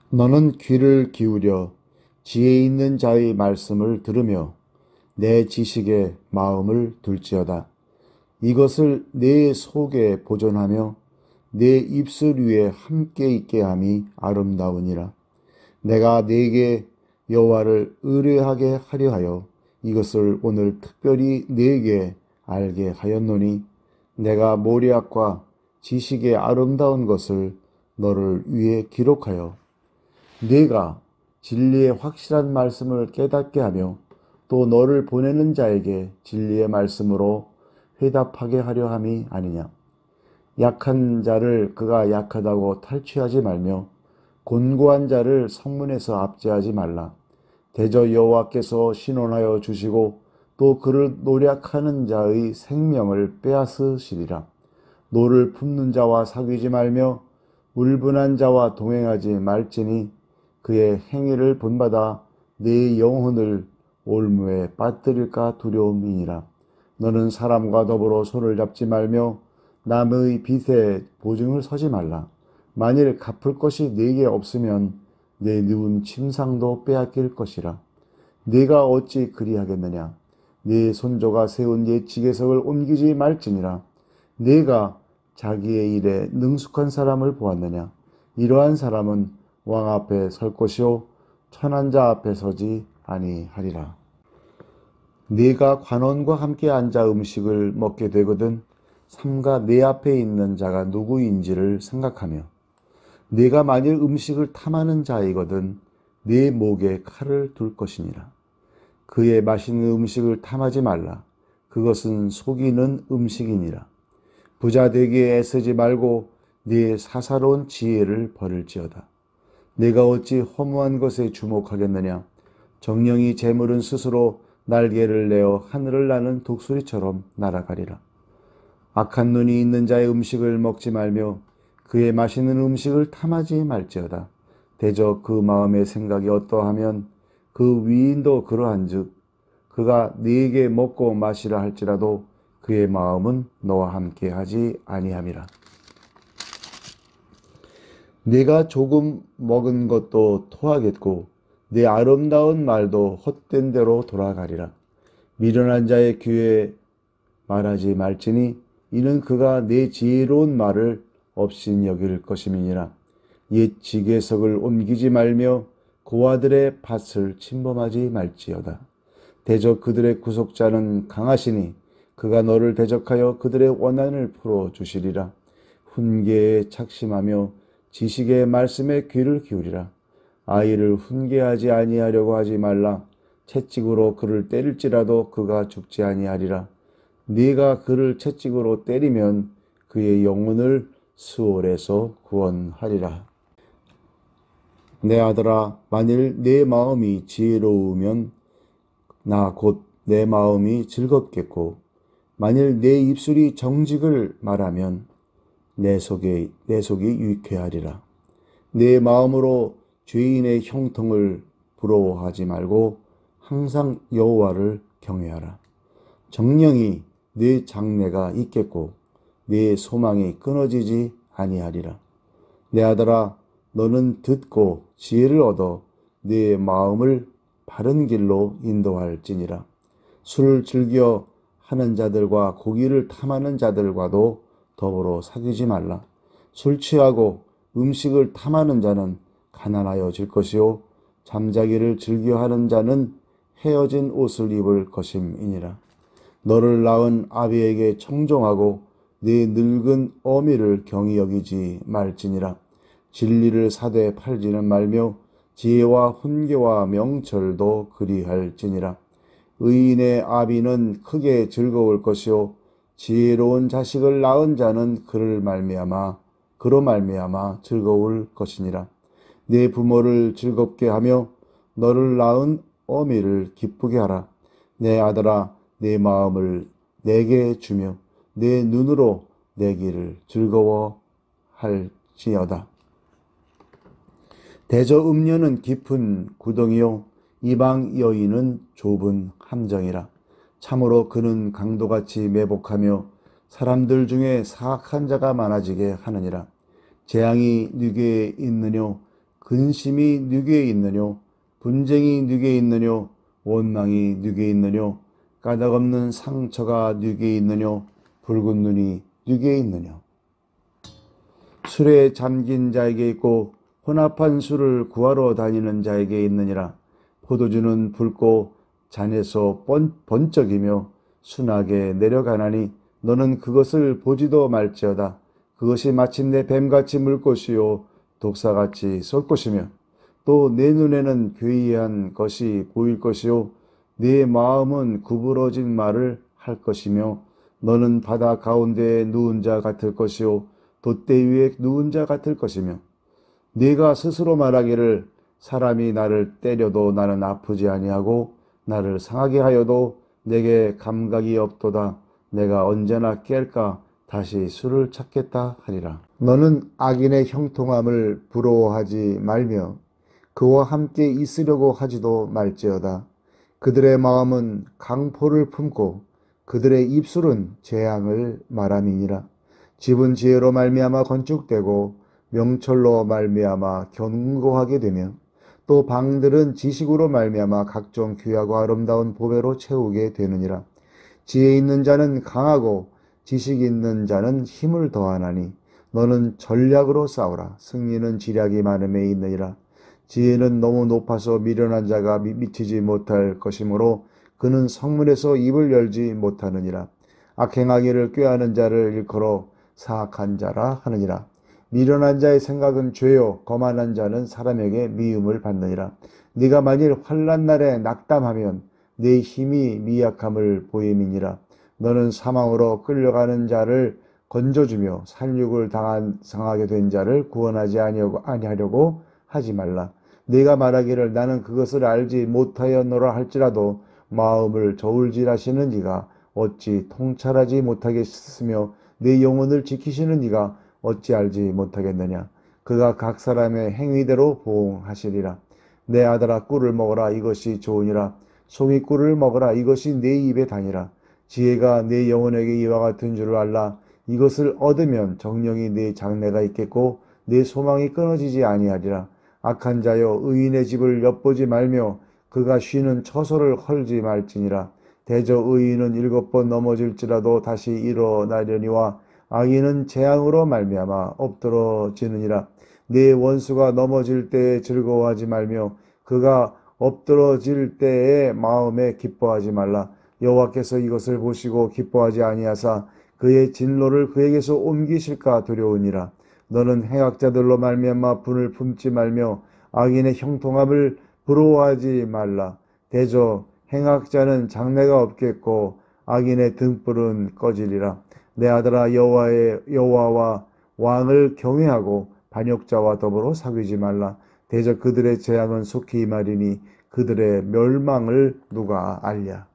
너는 귀를 기울여 지혜 있는 자의 말씀을 들으며 내 지식에 마음을 둘지어다. 이것을 내 속에 보존하며 내 입술 위에 함께 있게 함이 아름다우니라. 내가 네게 여호와를 의뢰하게 하려 하여 이것을 오늘 특별히 네게 알게 하였노니 내가 모략과 지식의 아름다운 것을 너를 위해 기록하여 네가 진리의 확실한 말씀을 깨닫게 하며 또 너를 보내는 자에게 진리의 말씀으로 회답하게 하려 함이 아니냐. 약한 자를 그가 약하다고 탈취하지 말며 곤고한 자를 성문에서 압제하지 말라. 대저 여호와께서 신원하여 주시고 또 그를 노략하는 자의 생명을 빼앗으시리라. 노를 품는 자와 사귀지 말며 울분한 자와 동행하지 말지니 그의 행위를 본받아 네 영혼을 올무에 빠뜨릴까 두려움이니라. 너는 사람과 더불어 손을 잡지 말며 남의 빚에 보증을 서지 말라. 만일 갚을 것이 네게 없으면 내 누운 침상도 빼앗길 것이라. 네가 어찌 그리하겠느냐. 네 손조가 세운 옛 지계석을 옮기지 말지니라. 네가 자기의 일에 능숙한 사람을 보았느냐. 이러한 사람은 왕 앞에 설 것이요 천한 자 앞에 서지 아니하리라. 네가 관원과 함께 앉아 음식을 먹게 되거든 삼가 네 앞에 있는 자가 누구인지를 생각하며 네가 만일 음식을 탐하는 자이거든 네 목에 칼을 둘 것이니라. 그의 맛있는 음식을 탐하지 말라. 그것은 속이는 음식이니라. 부자 되기에 애쓰지 말고 네 사사로운 지혜를 버릴지어다. 네가 어찌 허무한 것에 주목하겠느냐. 정령이 재물은 스스로 날개를 내어 하늘을 나는 독수리처럼 날아가리라. 악한 눈이 있는 자의 음식을 먹지 말며 그의 맛있는 음식을 탐하지 말지어다. 대저 그 마음의 생각이 어떠하면 그 위인도 그러한즉 그가 네게 먹고 마시라 할지라도 그의 마음은 너와 함께 하지 아니함이라. 네가 조금 먹은 것도 토하겠고 네 아름다운 말도 헛된 대로 돌아가리라. 미련한 자의 귀에 말하지 말지니 이는 그가 내 지혜로운 말을 없인 여길 것임이니라. 옛 지계석을 옮기지 말며 고아들의 밭을 침범하지 말지어다. 대적 그들의 구속자는 강하시니 그가 너를 대적하여 그들의 원한을 풀어주시리라. 훈계에 착심하며 지식의 말씀에 귀를 기울이라. 아이를 훈계하지 아니하려고 하지 말라. 채찍으로 그를 때릴지라도 그가 죽지 아니하리라. 네가 그를 채찍으로 때리면 그의 영혼을 수월에서 구원하리라. 내 아들아, 만일 내 마음이 지혜로우면 나 곧 내 마음이 즐겁겠고 만일 내 입술이 정직을 말하면 내 속이 유쾌하리라. 내 마음으로 죄인의 형통을 부러워하지 말고 항상 여호와를 경외하라. 정령이 네 장래가 있겠고 네 소망이 끊어지지 아니하리라. 내 아들아, 너는 듣고 지혜를 얻어 네 마음을 바른 길로 인도할지니라. 술을 즐겨 하는 자들과 고기를 탐하는 자들과도 더불어 사귀지 말라. 술 취하고 음식을 탐하는 자는 가난하여질 것이요 잠자기를 즐겨하는 자는 헤어진 옷을 입을 것임이니라. 너를 낳은 아비에게 청종하고 네 늙은 어미를 경히 여기지 말지니라. 진리를 사되 팔지는 말며 지혜와 훈계와 명철도 그리할지니라. 의인의 아비는 크게 즐거울 것이요 지혜로운 자식을 낳은 자는 그로 말미암아 즐거울 것이니라. 네 부모를 즐겁게 하며 너를 낳은 어미를 기쁘게 하라. 내 아들아, 내 마음을 내게 주며 내 눈으로 내 길을 즐거워할지어다. 대저 음녀는 깊은 구덩이요 이방 여인은 좁은 함정이라. 참으로 그는 강도같이 매복하며 사람들 중에 사악한 자가 많아지게 하느니라. 재앙이 네게 있느뇨 근심이 네게 있느뇨 분쟁이 네게 있느뇨 원망이 네게 있느뇨 까닭없는 상처가 네게 있느뇨 붉은 눈이 네게 있느뇨. 술에 잠긴 자에게 있고 혼합한 술을 구하러 다니는 자에게 있느니라. 포도주는 붉고 잔에서 번쩍이며 순하게 내려가나니 너는 그것을 보지도 말지어다. 그것이 마침내 뱀같이 물 것이요 독사같이 쏠 것이며 또 내 눈에는 괴이한 것이 보일 것이요 네 마음은 구부러진 말을 할 것이며 너는 바다 가운데에 누운 자 같을 것이요 돛대 위에 누운 자 같을 것이며 네가 스스로 말하기를 사람이 나를 때려도 나는 아프지 아니하고 나를 상하게 하여도 내게 감각이 없도다. 내가 언제나 깰까 다시 수를 찾겠다 하리라. 너는 악인의 형통함을 부러워하지 말며 그와 함께 있으려고 하지도 말지어다. 그들의 마음은 강포를 품고 그들의 입술은 재앙을 말함이니라. 집은 지혜로 말미암아 건축되고 명철로 말미암아 견고하게 되며 또 방들은 지식으로 말미암아 각종 귀하고 아름다운 보배로 채우게 되느니라. 지혜 있는 자는 강하고 지식 있는 자는 힘을 더하나니 너는 전략으로 싸우라. 승리는 지략이 많음에 있느니라. 지혜는 너무 높아서 미련한 자가 미치지 못할 것이므로 그는 성문에서 입을 열지 못하느니라. 악행하기를 꾀하는 자를 일컬어 사악한 자라 하느니라. 미련한 자의 생각은 죄요 거만한 자는 사람에게 미움을 받느니라. 네가 만일 환난 날에 낙담하면 네 힘이 미약함을 보임이니라. 너는 사망으로 끌려가는 자를 건져주며 살육을 당하게 된 자를 구원하지 아니하려고 하지 말라. 네가 말하기를 나는 그것을 알지 못하였노라 할지라도 마음을 저울질하시는 이가 어찌 통찰하지 못하겠으며 네 영혼을 지키시는 이가 어찌 알지 못하겠느냐. 그가 각 사람의 행위대로 보응하시리라. 내 아들아 꿀을 먹어라 이것이 좋으니라. 송이 꿀을 먹어라 이것이 내 입에 다니라. 지혜가 내 영혼에게 이와 같은 줄을 알라. 이것을 얻으면 정령이 네 장래가 있겠고 내 소망이 끊어지지 아니하리라. 악한 자여 의인의 집을 엿보지 말며 그가 쉬는 처소를 헐지 말지니라. 대저 의인은 7번 넘어질지라도 다시 일어나려니와 악인은 재앙으로 말미암아 엎드러지느니라. 네 원수가 넘어질 때에 즐거워하지 말며 그가 엎드러질 때에 마음에 기뻐하지 말라. 여호와께서 이것을 보시고 기뻐하지 아니하사 그의 진노를 그에게서 옮기실까 두려우니라. 너는 행악자들로 말미암아 분을 품지 말며 악인의 형통함을 부러워하지 말라. 대저 행악자는 장래가 없겠고 악인의 등불은 꺼지리라. 내 아들아 여호와와 왕을 경외하고 반역자와 더불어 사귀지 말라. 대저 그들의 재앙은 속히 임하리니 그들의 멸망을 누가 알랴.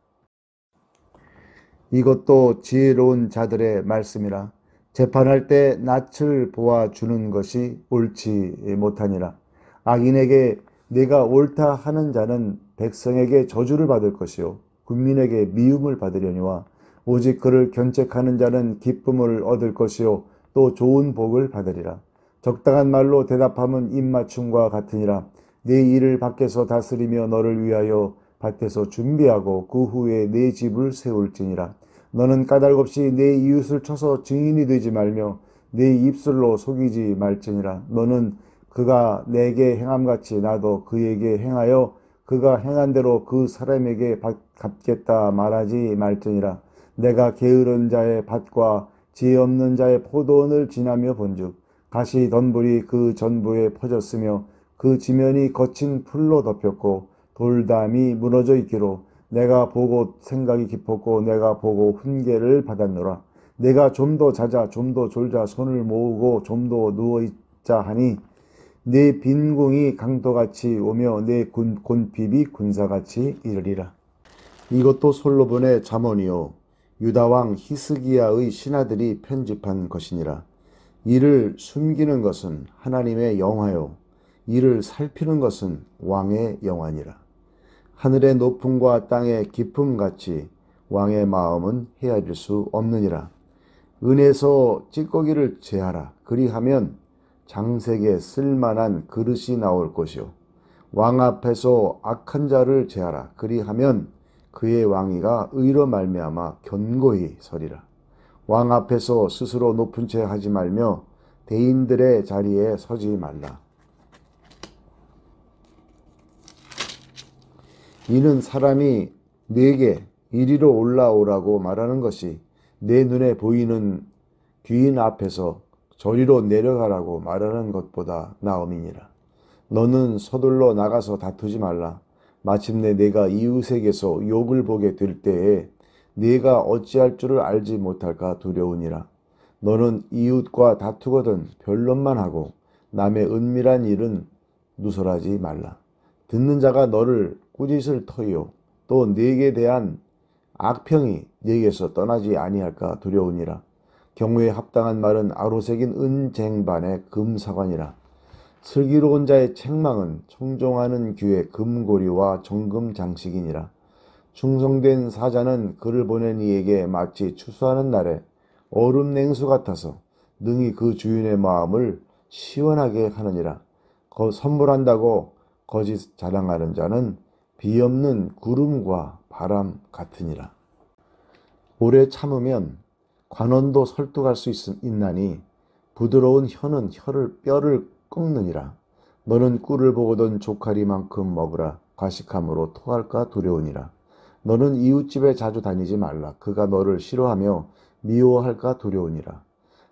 이것도 지혜로운 자들의 말씀이라. 재판할 때 낯을 보아주는 것이 옳지 못하니라. 악인에게 내가 옳다 하는 자는 백성에게 저주를 받을 것이요 국민에게 미움을 받으려니와 오직 그를 견책하는 자는 기쁨을 얻을 것이요 또 좋은 복을 받으리라. 적당한 말로 대답함은 입맞춤과 같으니라. 네 일을 밖에서 다스리며 너를 위하여 밭에서 준비하고 그 후에 네 집을 세울지니라. 너는 까닭없이 네 이웃을 쳐서 증인이 되지 말며 네 입술로 속이지 말지니라. 너는 그가 내게 행함같이 나도 그에게 행하여 그가 행한 대로 그 사람에게 갚겠다 말하지 말지니라. 내가 게으른 자의 밭과 지혜 없는 자의 포도원을 지나며 본즉 가시 덤불이 그 전부에 퍼졌으며 그 지면이 거친 풀로 덮였고 돌담이 무너져 있기로 내가 보고 생각이 깊었고 내가 보고 훈계를 받았노라. 내가 좀 더 자자 좀 더 졸자 손을 모으고 좀 더 누워있자 하니 내 빈궁이 강도같이 오며 내 곤핍이 군사같이 이르리라. 이것도 솔로몬의 잠언이요 유다왕 히스기야의 신하들이 편집한 것이니라. 이를 숨기는 것은 하나님의 영화요 이를 살피는 것은 왕의 영화니라. 하늘의 높음과 땅의 깊음같이 왕의 마음은 헤아릴 수 없느니라. 은에서 찌꺼기를 제하라. 그리하면 장색에 쓸만한 그릇이 나올 것이요 왕 앞에서 악한 자를 제하라. 그리하면 그의 왕위가 의로 말미암아 견고히 서리라. 왕 앞에서 스스로 높은 채 하지 말며 대인들의 자리에 서지 말라. 이는 사람이 내게 이리로 올라오라고 말하는 것이 내 눈에 보이는 귀인 앞에서 저리로 내려가라고 말하는 것보다 나음이니라. 너는 서둘러 나가서 다투지 말라. 마침내 내가 이웃에게서 욕을 보게 될 때에 네가 어찌할 줄을 알지 못할까 두려우니라. 너는 이웃과 다투거든 변론만 하고 남의 은밀한 일은 누설하지 말라. 듣는 자가 너를 꾸짖을 터이요 또 네게 대한 악평이 네게서 떠나지 아니할까 두려우니라. 경우에 합당한 말은 아로새긴 은쟁반의 금사관이라. 슬기로운 자의 책망은 청종하는 귀의 금고리와 정금 장식이니라. 충성된 사자는 그를 보낸 이에게 마치 추수하는 날에 얼음 냉수 같아서 능히 그 주인의 마음을 시원하게 하느니라. 선물한다고 거짓 자랑하는 자는 비 없는 구름과 바람 같으니라. 오래 참으면 관원도 설득할 수 있나니 부드러운 혀는 뼈를 꺾느니라. 너는 꿀을 보거든 조카리만큼 먹으라. 과식함으로 토할까 두려우니라. 너는 이웃집에 자주 다니지 말라. 그가 너를 싫어하며 미워할까 두려우니라.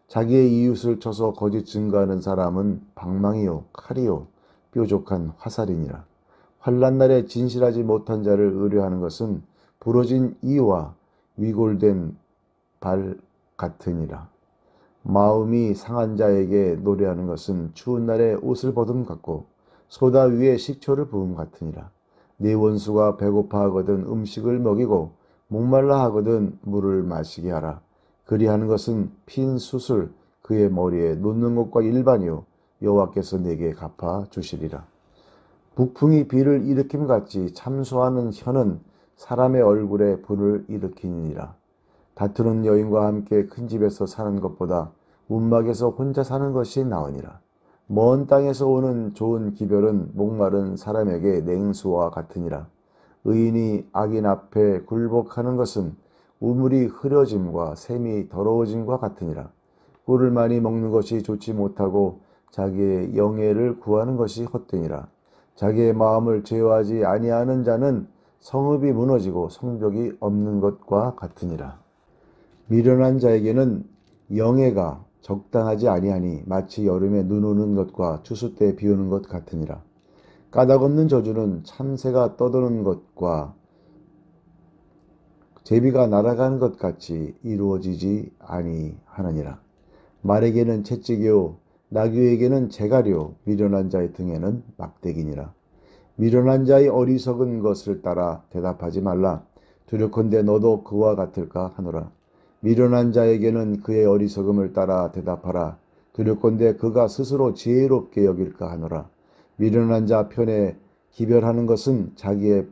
자기의 이웃을 쳐서 거짓 증거하는 사람은 방망이요 칼이요 뾰족한 화살이니라. 환난 날에 진실하지 못한 자를 의뢰하는 것은 부러진 이와 위골된 발 같으니라. 마음이 상한 자에게 노래하는 것은 추운 날에 옷을 벗음 같고 소다 위에 식초를 부음 같으니라. 네 원수가 배고파 하거든 음식을 먹이고 목말라 하거든 물을 마시게 하라. 그리하는 것은 핀 숯을 그의 머리에 놓는 것과 일반이요 여호와께서 내게 갚아 주시리라. 북풍이 비를 일으킴 같이 참소하는 혀는 사람의 얼굴에 불을 일으키니라. 다투는 여인과 함께 큰 집에서 사는 것보다 움막에서 혼자 사는 것이 나으니라. 먼 땅에서 오는 좋은 기별은 목마른 사람에게 냉수와 같으니라. 의인이 악인 앞에 굴복하는 것은 우물이 흐려짐과 샘이 더러워짐과 같으니라. 꿀을 많이 먹는 것이 좋지 못하고 자기의 영예를 구하는 것이 헛되니라. 자기의 마음을 제어하지 아니하는 자는 성읍이 무너지고 성벽이 없는 것과 같으니라. 미련한 자에게는 영예가 적당하지 아니하니 마치 여름에 눈 오는 것과 추수 때 비 오는 것 같으니라. 까닭없는 저주는 참새가 떠도는 것과 제비가 날아가는 것 같이 이루어지지 아니하느니라. 말에게는 채찍이요 나귀에게는 재갈이요 미련한 자의 등에는 막대기니라. 미련한 자의 어리석은 것을 따라 대답하지 말라. 두렵건대 너도 그와 같을까 하노라. 미련한 자에게는 그의 어리석음을 따라 대답하라. 두렵건대 그가 스스로 지혜롭게 여길까 하노라. 미련한 자 편에 기별하는 것은 자기의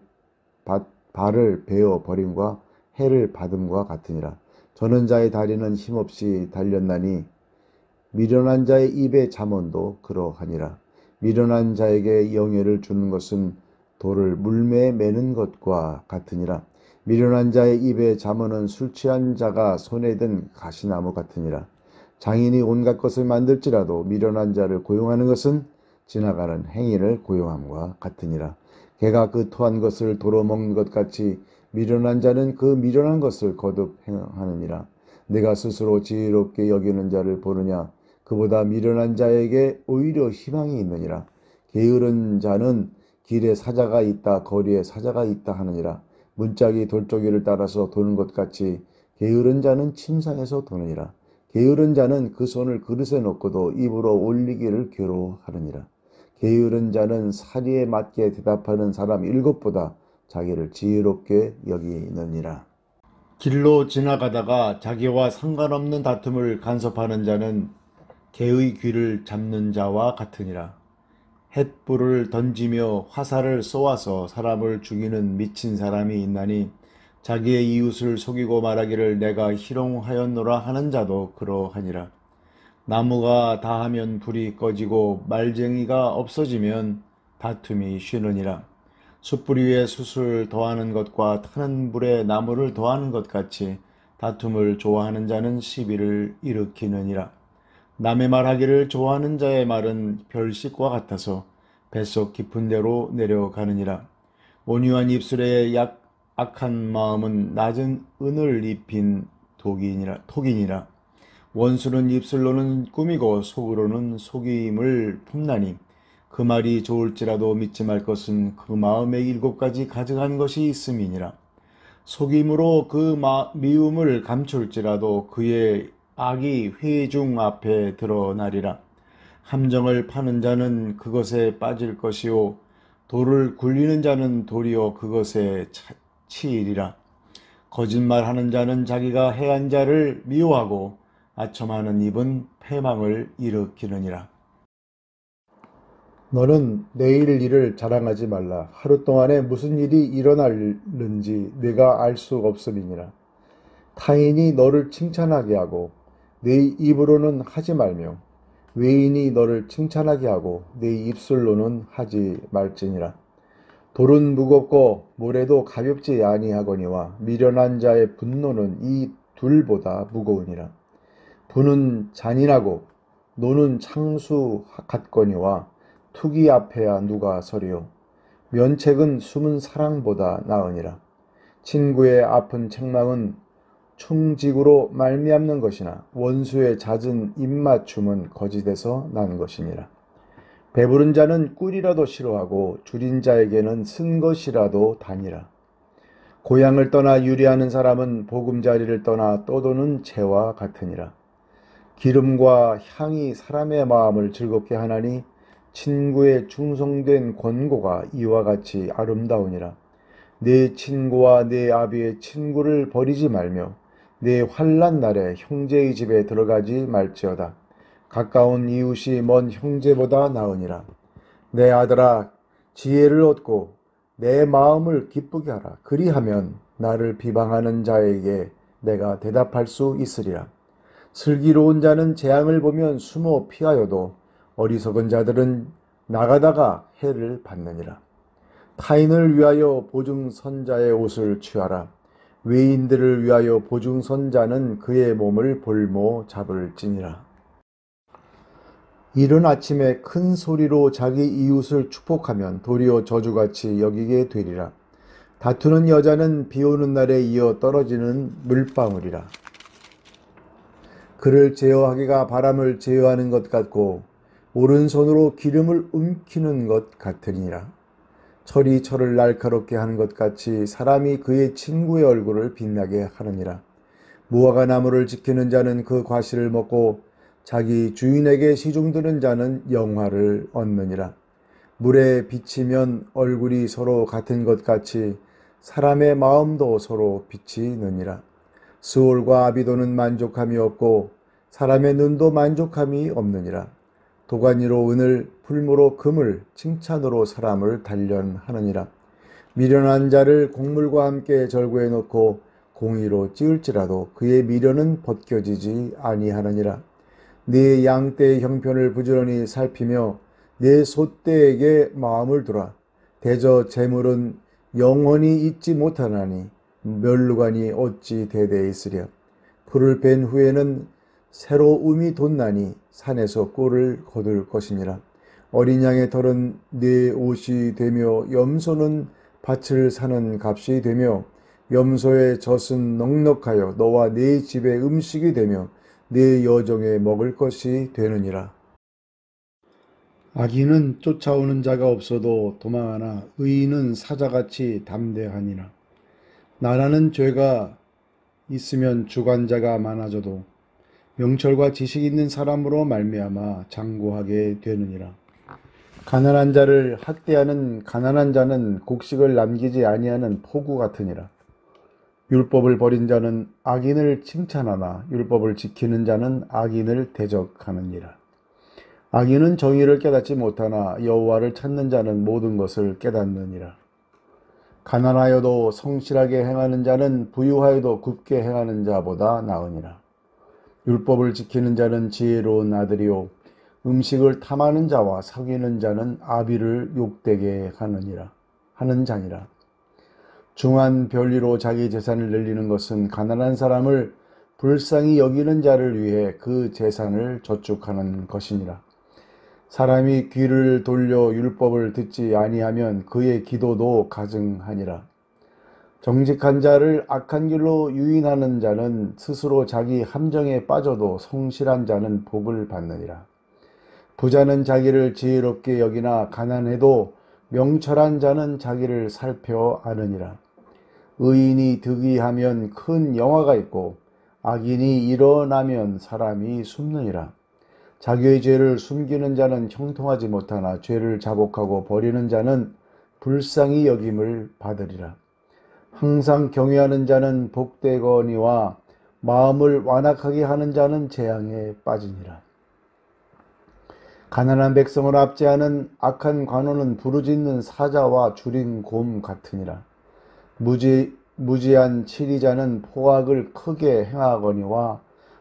발을 베어 버림과 해를 받음과 같으니라. 저는 자의 다리는 힘없이 달렸나니 미련한 자의 입의 잠언도 그러하니라. 미련한 자에게 영예를 주는 것은 돌을 물매에 매는 것과 같으니라. 미련한 자의 입의 잠언은 술 취한 자가 손에 든 가시나무 같으니라. 장인이 온갖 것을 만들지라도 미련한 자를 고용하는 것은 지나가는 행인을 고용함과 같으니라. 개가 그 토한 것을 도로 먹는 것 같이 미련한 자는 그 미련한 것을 거듭 행하느니라. 내가 스스로 지혜롭게 여기는 자를 보느냐. 그보다 미련한 자에게 오히려 희망이 있느니라. 게으른 자는 길에 사자가 있다 거리에 사자가 있다 하느니라. 문짝이 돌조기를 따라서 도는 것 같이 게으른 자는 침상에서 도느니라. 게으른 자는 그 손을 그릇에 넣고도 입으로 올리기를 괴로워하느니라. 게으른 자는 사리에 맞게 대답하는 사람 7보다 자기를 지혜롭게 여기느니라. 길로 지나가다가 자기와 상관없는 다툼을 간섭하는 자는 개의 귀를 잡는 자와 같으니라. 횃불을 던지며 화살을 쏘아서 사람을 죽이는 미친 사람이 있나니 자기의 이웃을 속이고 말하기를 내가 희롱하였노라 하는 자도 그러하니라. 나무가 다하면 불이 꺼지고 말쟁이가 없어지면 다툼이 쉬느니라. 숯불 위에 숯을 더하는 것과 타는 불에 나무를 더하는 것 같이 다툼을 좋아하는 자는 시비를 일으키느니라. 남의 말하기를 좋아하는 자의 말은 별식과 같아서 뱃속 깊은 데로 내려가느니라. 온유한 입술에 악한 마음은 낮은 은을 입힌 톡이니라. 원수는 입술로는 꾸미고 속으로는 속임을 품나니 그 말이 좋을지라도 믿지 말 것은 그 마음에 7가지 가증한 것이 있음이니라. 속임으로 그 미움을 감출지라도 그의 악이 회중 앞에 드러나리라. 함정을 파는 자는 그것에 빠질 것이요 돌을 굴리는 자는 도리어 그것에 치이리라. 거짓말하는 자는 자기가 해한 자를 미워하고 아첨하는 입은 패망을 일으키느니라. 너는 내일 일을 자랑하지 말라. 하루 동안에 무슨 일이 일어날는지 네가 알 수 없음이니라. 타인이 너를 칭찬하게 하고 네 입으로는 하지 말며 외인이 너를 칭찬하게 하고 네 입술로는 하지 말지니라. 돌은 무겁고 모래도 가볍지 아니하거니와 미련한 자의 분노는 이 둘보다 무거우니라. 분은 잔인하고 노는 창수 같거니와 투기 앞에야 누가 서리요. 면책은 숨은 사랑보다 나으니라. 친구의 아픈 책망은 충직으로 말미암는 것이나 원수의 잦은 입맞춤은 거짓에서 난 것이니라. 배부른 자는 꿀이라도 싫어하고 줄인 자에게는 쓴 것이라도 다니라. 고향을 떠나 유리하는 사람은 보금자리를 떠나 떠도는 재와 같으니라. 기름과 향이 사람의 마음을 즐겁게 하나니 친구의 충성된 권고가 이와 같이 아름다우니라. 내 친구와 내 아비의 친구를 버리지 말며 내 환난 날에 형제의 집에 들어가지 말지어다. 가까운 이웃이 먼 형제보다 나으니라. 내 아들아, 지혜를 얻고 내 마음을 기쁘게 하라. 그리하면 나를 비방하는 자에게 내가 대답할 수 있으리라. 슬기로운 자는 재앙을 보면 숨어 피하여도 어리석은 자들은 나가다가 해를 받느니라. 타인을 위하여 보증선자의 옷을 취하라. 외인들을 위하여 보증선자는 그의 몸을 볼모 잡을지니라. 이른 아침에 큰 소리로 자기 이웃을 축복하면 도리어 저주같이 여기게 되리라. 다투는 여자는 비 오는 날에 이어 떨어지는 물방울이라. 그를 제어하기가 바람을 제어하는 것 같고 오른손으로 기름을 움키는 것 같으니라. 철이 철을 날카롭게 하는 것 같이 사람이 그의 친구의 얼굴을 빛나게 하느니라. 무화과 나무를 지키는 자는 그 과실을 먹고 자기 주인에게 시중드는 자는 영화를 얻느니라. 물에 비치면 얼굴이 서로 같은 것 같이 사람의 마음도 서로 비치느니라. 스올과 아비도는 만족함이 없고 사람의 눈도 만족함이 없느니라. 도가니로 은을 풀무로 금을 칭찬으로 사람을 단련하느니라. 미련한 자를 곡물과 함께 절구해 놓고 공의로 찌을지라도 그의 미련은 벗겨지지 아니하느니라. 네 양떼의 형편을 부지런히 살피며 네 소떼에게 마음을 두라. 대저 재물은 영원히 잊지 못하나니 멸루관이 어찌 대대에 있으랴. 풀을 뺀 후에는 새로 움이 돋나니 산에서 꿀을 거둘 것이니라. 어린 양의 털은 네 옷이 되며 염소는 밭을 사는 값이 되며 염소의 젖은 넉넉하여 너와 네 집의 음식이 되며 네 여종의 먹을 것이 되느니라. 악인은 쫓아오는 자가 없어도 도망하나 의인은 사자같이 담대하니라. 나라는 죄가 있으면 주관자가 많아져도 명철과 지식 있는 사람으로 말미암아 장구하게 되느니라. 가난한 자를 학대하는 가난한 자는 곡식을 남기지 아니하는 포구 같으니라. 율법을 버린 자는 악인을 칭찬하나 율법을 지키는 자는 악인을 대적하느니라. 악인은 정의를 깨닫지 못하나 여호와를 찾는 자는 모든 것을 깨닫느니라. 가난하여도 성실하게 행하는 자는 부유하여도 굽게 행하는 자보다 나으니라. 율법을 지키는 자는 지혜로운 아들이요 음식을 탐하는 자와 사귀는 자는 아비를 욕되게 하는 자니라. 중한 별리로 자기 재산을 늘리는 것은 가난한 사람을 불쌍히 여기는 자를 위해 그 재산을 저축하는 것이니라. 사람이 귀를 돌려 율법을 듣지 아니하면 그의 기도도 가증하니라. 정직한 자를 악한 길로 유인하는 자는 스스로 자기 함정에 빠져도 성실한 자는 복을 받느니라. 부자는 자기를 지혜롭게 여기나 가난해도 명철한 자는 자기를 살펴 아느니라. 의인이 득이하면 큰 영화가 있고 악인이 일어나면 사람이 숨느니라. 자기의 죄를 숨기는 자는 형통하지 못하나 죄를 자복하고 버리는 자는 불쌍히 여김을 받으리라. 항상 경외하는 자는 복되거니와 마음을 완악하게 하는 자는 재앙에 빠지니라. 가난한 백성을 압제하는 악한 관원은 부르짖는 사자와 줄인 곰 같으니라. 무지한 치리자는 포악을 크게 행하거니와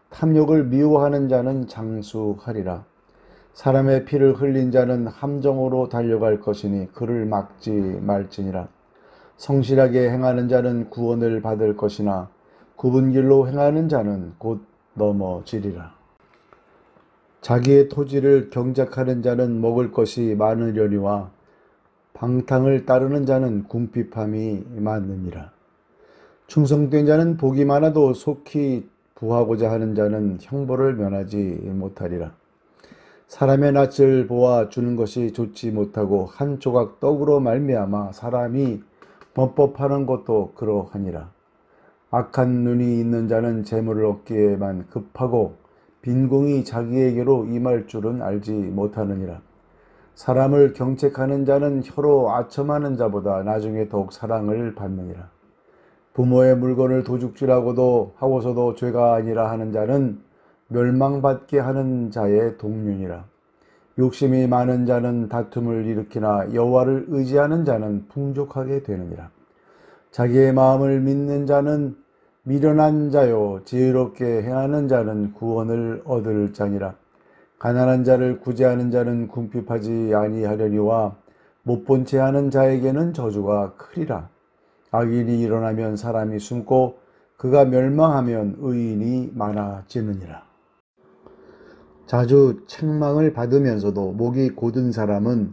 탐욕을 미워하는 자는 장수하리라. 사람의 피를 흘린 자는 함정으로 달려갈 것이니 그를 막지 말지니라. 성실하게 행하는 자는 구원을 받을 것이나 굽은 길로 행하는 자는 곧 넘어지리라. 자기의 토지를 경작하는 자는 먹을 것이 많으려니와 방탕을 따르는 자는 궁핍함이 많으니라. 충성된 자는 복이 많아도 속히 부하고자 하는 자는 형벌을 면하지 못하리라. 사람의 낯을 보아 주는 것이 좋지 못하고 한 조각 떡으로 말미암아 사람이 범법하는 것도 그러하니라. 악한 눈이 있는 자는 재물을 얻기에만 급하고 빈궁이 자기에게로 임할 줄은 알지 못하느니라. 사람을 경책하는 자는 혀로 아첨하는 자보다 나중에 더욱 사랑을 받느니라. 부모의 물건을 도둑질하고도 하고서도 죄가 아니라 하는 자는 멸망받게 하는 자의 동륜이라. 욕심이 많은 자는 다툼을 일으키나 여호와를 의지하는 자는 풍족하게 되느니라. 자기의 마음을 믿는 자는 미련한 자요 지혜롭게 행하는 자는 구원을 얻을 자니라. 가난한 자를 구제하는 자는 궁핍하지 아니하려니와 못본 채 하는 자에게는 저주가 크리라. 악인이 일어나면 사람이 숨고 그가 멸망하면 의인이 많아지느니라. 자주 책망을 받으면서도 목이 곧은 사람은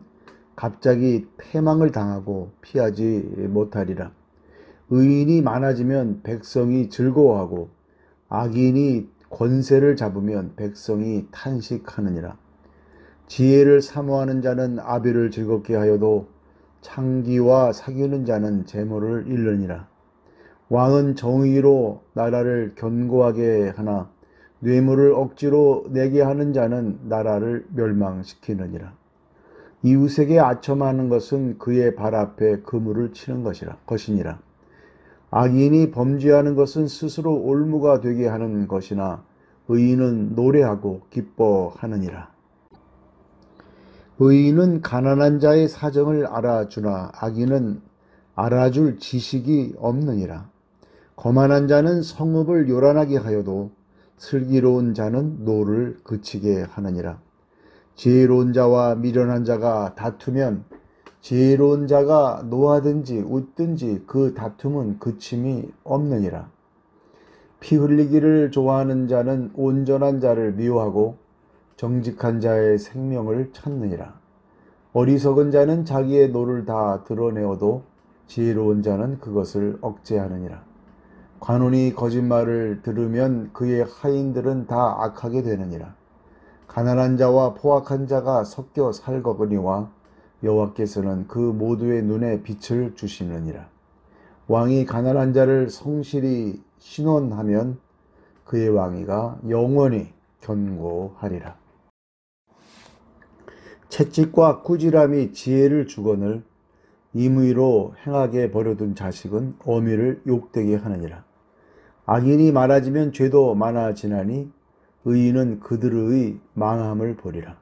갑자기 패망을 당하고 피하지 못하리라. 의인이 많아지면 백성이 즐거워하고 악인이 권세를 잡으면 백성이 탄식하느니라. 지혜를 사모하는 자는 아비를 즐겁게 하여도 창기와 사귀는 자는 재물을 잃느니라. 왕은 정의로 나라를 견고하게 하나 뇌물을 억지로 내게 하는 자는 나라를 멸망시키느니라. 이웃에게 아첨하는 것은 그의 발 앞에 그물을 치는 것이니라. 악인이 범죄하는 것은 스스로 올무가 되게 하는 것이나 의인은 노래하고 기뻐하느니라. 의인은 가난한 자의 사정을 알아주나 악인은 알아줄 지식이 없느니라. 거만한 자는 성읍을 요란하게 하여도 슬기로운 자는 노를 그치게 하느니라. 지혜로운 자와 미련한 자가 다투면 지혜로운 자가 노하든지 웃든지 그 다툼은 그침이 없느니라. 피 흘리기를 좋아하는 자는 온전한 자를 미워하고 정직한 자의 생명을 찾느니라. 어리석은 자는 자기의 노를 다 드러내어도 지혜로운 자는 그것을 억제하느니라. 관원이 거짓말을 들으면 그의 하인들은 다 악하게 되느니라. 가난한 자와 포악한 자가 섞여 살거니와 여호와께서는 그 모두의 눈에 빛을 주시느니라. 왕이 가난한 자를 성실히 신원하면 그의 왕위가 영원히 견고하리라. 채찍과 꾸지람이 지혜를 주거늘 임의로 행하게 버려둔 자식은 어미를 욕되게 하느니라. 악인이 많아지면 죄도 많아지나니 의인은 그들의 망함을 보리라.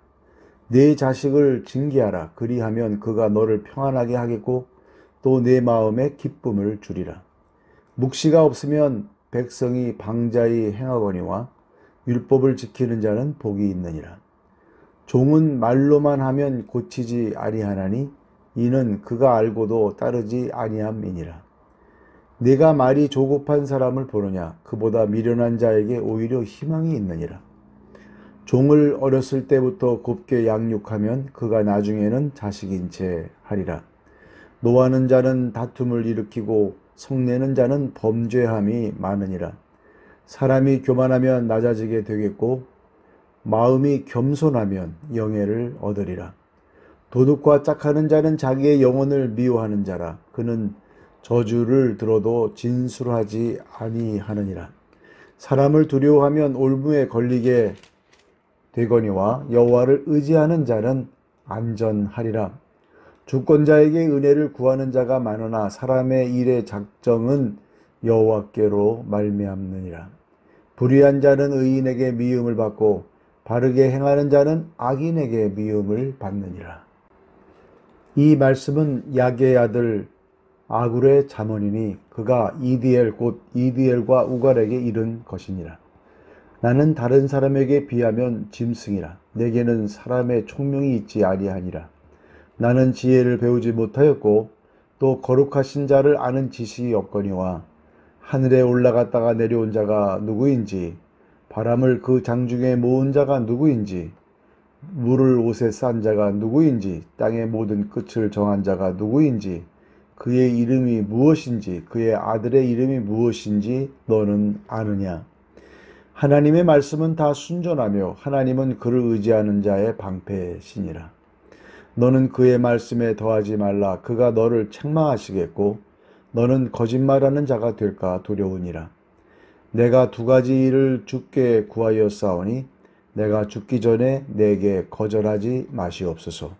내 자식을 징계하라. 그리하면 그가 너를 평안하게 하겠고 또 내 마음에 기쁨을 주리라. 묵시가 없으면 백성이 방자히 행하거니와 율법을 지키는 자는 복이 있느니라. 종은 말로만 하면 고치지 아니하나니 이는 그가 알고도 따르지 아니함이니라. 네가 말이 조급한 사람을 보느냐? 그보다 미련한 자에게 오히려 희망이 있느니라. 종을 어렸을 때부터 곱게 양육하면 그가 나중에는 자식인 채 하리라. 노하는 자는 다툼을 일으키고 성내는 자는 범죄함이 많으니라. 사람이 교만하면 낮아지게 되겠고 마음이 겸손하면 영예를 얻으리라. 도둑과 짝하는 자는 자기의 영혼을 미워하는 자라. 그는 저주를 들어도 진술하지 아니하느니라. 사람을 두려워하면 올무에 걸리게 되거니와 여호와를 의지하는 자는 안전하리라. 주권자에게 은혜를 구하는 자가 많으나 사람의 일의 작정은 여호와께로 말미암느니라. 불의한 자는 의인에게 미움을 받고 바르게 행하는 자는 악인에게 미움을 받느니라. 이 말씀은 야게의 아들 아굴의 잠언이니 그가 이디엘 곧 이디엘과 우갈에게 이른 것이니라. 나는 다른 사람에게 비하면 짐승이라. 내게는 사람의 총명이 있지 아니하니라. 나는 지혜를 배우지 못하였고 또 거룩하신 자를 아는 지식이 없거니와 하늘에 올라갔다가 내려온 자가 누구인지 바람을 그 장중에 모은 자가 누구인지 물을 옷에 싼 자가 누구인지 땅의 모든 끝을 정한 자가 누구인지 그의 이름이 무엇인지 그의 아들의 이름이 무엇인지 너는 아느냐. 하나님의 말씀은 다 순전하며 하나님은 그를 의지하는 자의 방패시니라. 너는 그의 말씀에 더하지 말라. 그가 너를 책망하시겠고 너는 거짓말하는 자가 될까 두려우니라. 내가 두 가지 일을 주께 구하였사오니 내가 죽기 전에 내게 거절하지 마시옵소서.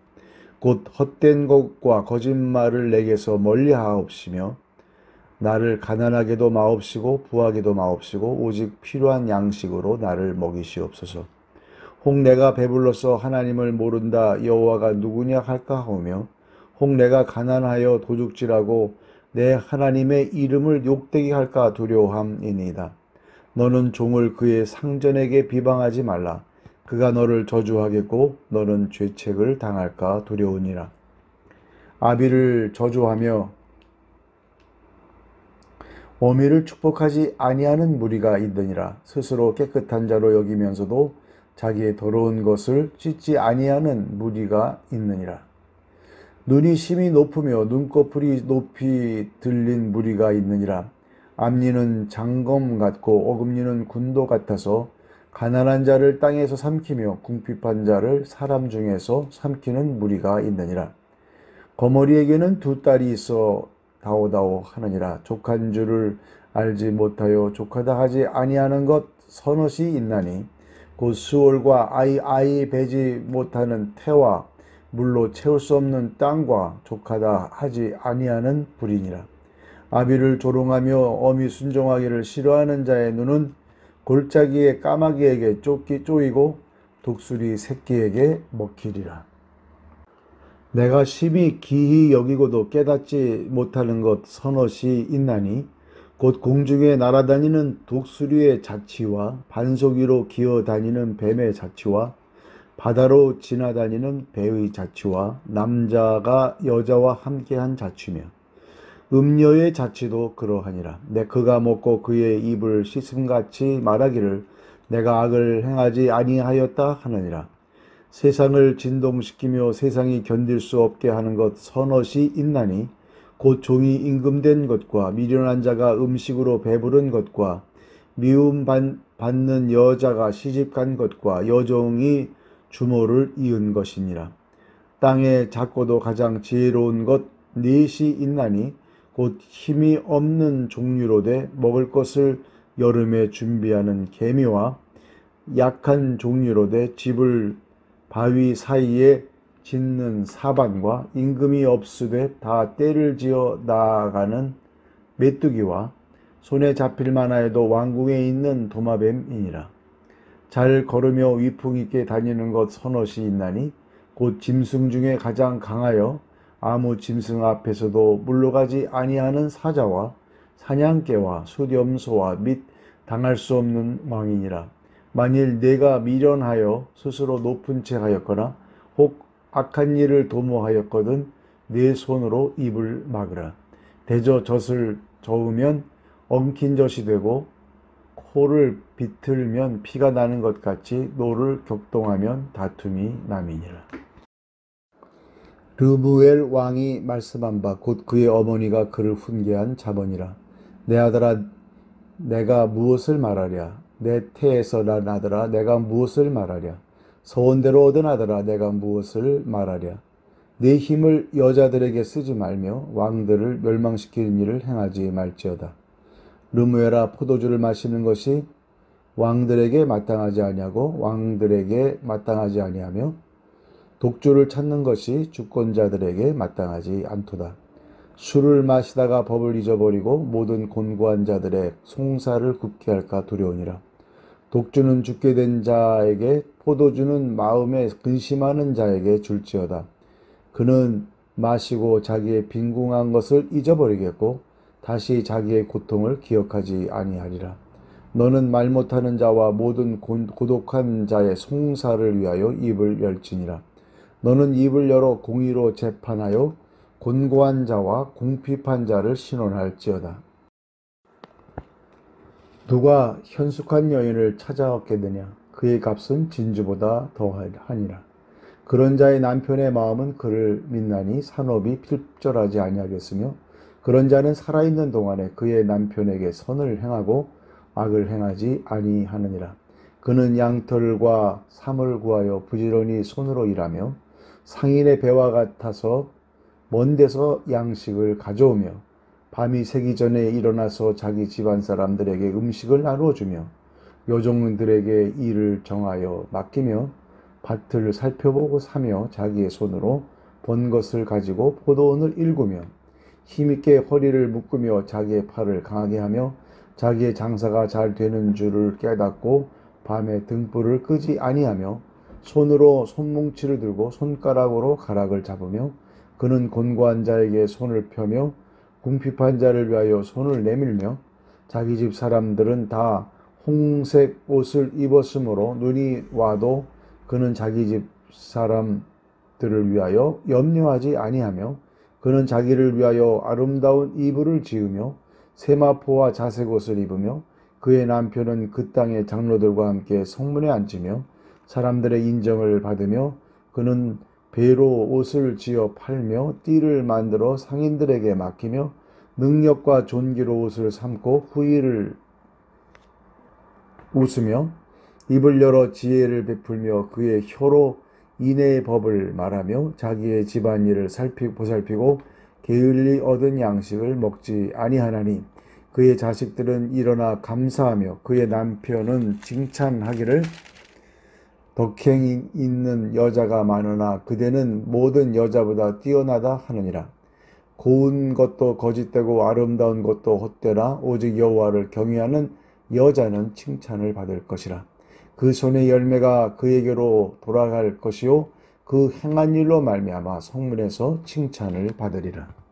곧 헛된 것과 거짓말을 내게서 멀리하옵시며 나를 가난하게도 마옵시고 부하게도 마옵시고 오직 필요한 양식으로 나를 먹이시옵소서. 혹 내가 배불러서 하나님을 모른다 여호와가 누구냐 할까 하오며 혹 내가 가난하여 도둑질하고 내 하나님의 이름을 욕되게 할까 두려워함이니이다. 너는 종을 그의 상전에게 비방하지 말라. 그가 너를 저주하겠고 너는 죄책을 당할까 두려우니라. 아비를 저주하며 어미를 축복하지 아니하는 무리가 있느니라. 스스로 깨끗한 자로 여기면서도 자기의 더러운 것을 씻지 아니하는 무리가 있느니라. 눈이 심히 높으며 눈꺼풀이 높이 들린 무리가 있느니라. 앞니는 장검 같고 어금니는 군도 같아서 가난한 자를 땅에서 삼키며 궁핍한 자를 사람 중에서 삼키는 무리가 있느니라. 거머리에게는 두 딸이 있어 다오다오 하느니라. 족한 줄을 알지 못하여 족하다 하지 아니하는 것 서넛이 있나니 곧 수월과 아이 베지 못하는 태와 물로 채울 수 없는 땅과 족하다 하지 아니하는 불이니라. 아비를 조롱하며 어미 순종하기를 싫어하는 자의 눈은 골짜기의 까마귀에게 쪼이고 독수리 새끼에게 먹히리라. 내가 심히 기히 여기고도 깨닫지 못하는 것 서넛이 있나니 곧 공중에 날아다니는 독수리의 자치와 반석 위로 기어다니는 뱀의 자치와 바다로 지나다니는 배의 자치와 남자가 여자와 함께한 자치며 음녀의 자치도 그러하니라. 그가 먹고 그의 입을 씻음같이 말하기를 내가 악을 행하지 아니하였다 하느니라. 세상을 진동시키며 세상이 견딜 수 없게 하는 것 서넛이 있나니 곧 종이 임금된 것과 미련한 자가 음식으로 배부른 것과 미움 받는 여자가 시집간 것과 여종이 주모를 이은 것이니라. 땅에 작고도 가장 지혜로운 것 넷이 있나니 곧 힘이 없는 종류로되 먹을 것을 여름에 준비하는 개미와 약한 종류로되 집을 바위 사이에 짓는 사반과 임금이 없으되 다 때를 지어 나아가는 메뚜기와 손에 잡힐 만하여도 왕궁에 있는 도마뱀이니라. 잘 걸으며 위풍 있게 다니는 것 서넛이 있나니 곧 짐승 중에 가장 강하여 아무 짐승 앞에서도 물러가지 아니하는 사자와 사냥개와 수렴소와 및 당할 수 없는 왕이니라. 만일 내가 미련하여 스스로 높은 채 하였거나 혹 악한 일을 도모하였거든 내 손으로 입을 막으라. 대저 젖을 저으면 엉킨 젖이 되고 코를 비틀면 피가 나는 것 같이 노를 격동하면 다툼이 남이니라. 르무엘 왕이 말씀한 바 곧 그의 어머니가 그를 훈계한 자언이라. 내 아들아 내가 무엇을 말하랴. 내 태에서 난 아들아 내가 무엇을 말하랴. 서원대로 얻은 아들아 내가 무엇을 말하랴. 내 힘을 여자들에게 쓰지 말며 왕들을 멸망시키는 일을 행하지 말지어다. 르무엘아 포도주를 마시는 것이 왕들에게 마땅하지 아니하고 왕들에게 마땅하지 아니하며 독주를 찾는 것이 주권자들에게 마땅하지 않도다. 술을 마시다가 법을 잊어버리고 모든 곤고한 자들의 송사를 굽게 할까 두려우니라. 독주는 죽게 된 자에게 포도주는 마음에 근심하는 자에게 줄지어다. 그는 마시고 자기의 빈궁한 것을 잊어버리겠고 다시 자기의 고통을 기억하지 아니하리라. 너는 말 못하는 자와 모든 고독한 자의 송사를 위하여 입을 열지니라. 너는 입을 열어 공의로 재판하여 곤고한 자와 궁핍한 자를 신원할지어다. 누가 현숙한 여인을 찾아왔겠느냐? 그의 값은 진주보다 더하니라. 그런 자의 남편의 마음은 그를 믿나니 산업이 필절하지 아니하겠으며 그런 자는 살아있는 동안에 그의 남편에게 선을 행하고 악을 행하지 아니하느니라. 그는 양털과 삼을 구하여 부지런히 손으로 일하며 상인의 배와 같아서 먼 데서 양식을 가져오며 밤이 새기 전에 일어나서 자기 집안 사람들에게 음식을 나누어주며 여종들에게 일을 정하여 맡기며 밭을 살펴보고 사며 자기의 손으로 번 것을 가지고 포도원을 일구며 힘있게 허리를 묶으며 자기의 팔을 강하게 하며 자기의 장사가 잘 되는 줄을 깨닫고 밤에 등불을 끄지 아니하며 손으로 손뭉치를 들고 손가락으로 가락을 잡으며 그는 곤고한 자에게 손을 펴며 궁핍한 자를 위하여 손을 내밀며 자기 집 사람들은 다 홍색 옷을 입었으므로 눈이 와도 그는 자기 집 사람들을 위하여 염려하지 아니하며 그는 자기를 위하여 아름다운 이불을 지으며 세마포와 자색 옷을 입으며 그의 남편은 그 땅의 장로들과 함께 성문에 앉으며 사람들의 인정을 받으며 그는 배로 옷을 지어 팔며 띠를 만들어 상인들에게 맡기며 능력과 존귀로 옷을 삼고 후일을 웃으며 입을 열어 지혜를 베풀며 그의 혀로 인애의 법을 말하며 자기의 집안일을 보살피고 게을리 얻은 양식을 먹지 아니하나니 그의 자식들은 일어나 감사하며 그의 남편은 칭찬하기를 덕행 있는 여자가 많으나 그대는 모든 여자보다 뛰어나다 하느니라. 고운 것도 거짓되고 아름다운 것도 헛되라. 오직 여호와를 경외하는 여자는 칭찬을 받을 것이라. 그 손의 열매가 그에게로 돌아갈 것이요 그 행한 일로 말미암아 성문에서 칭찬을 받으리라.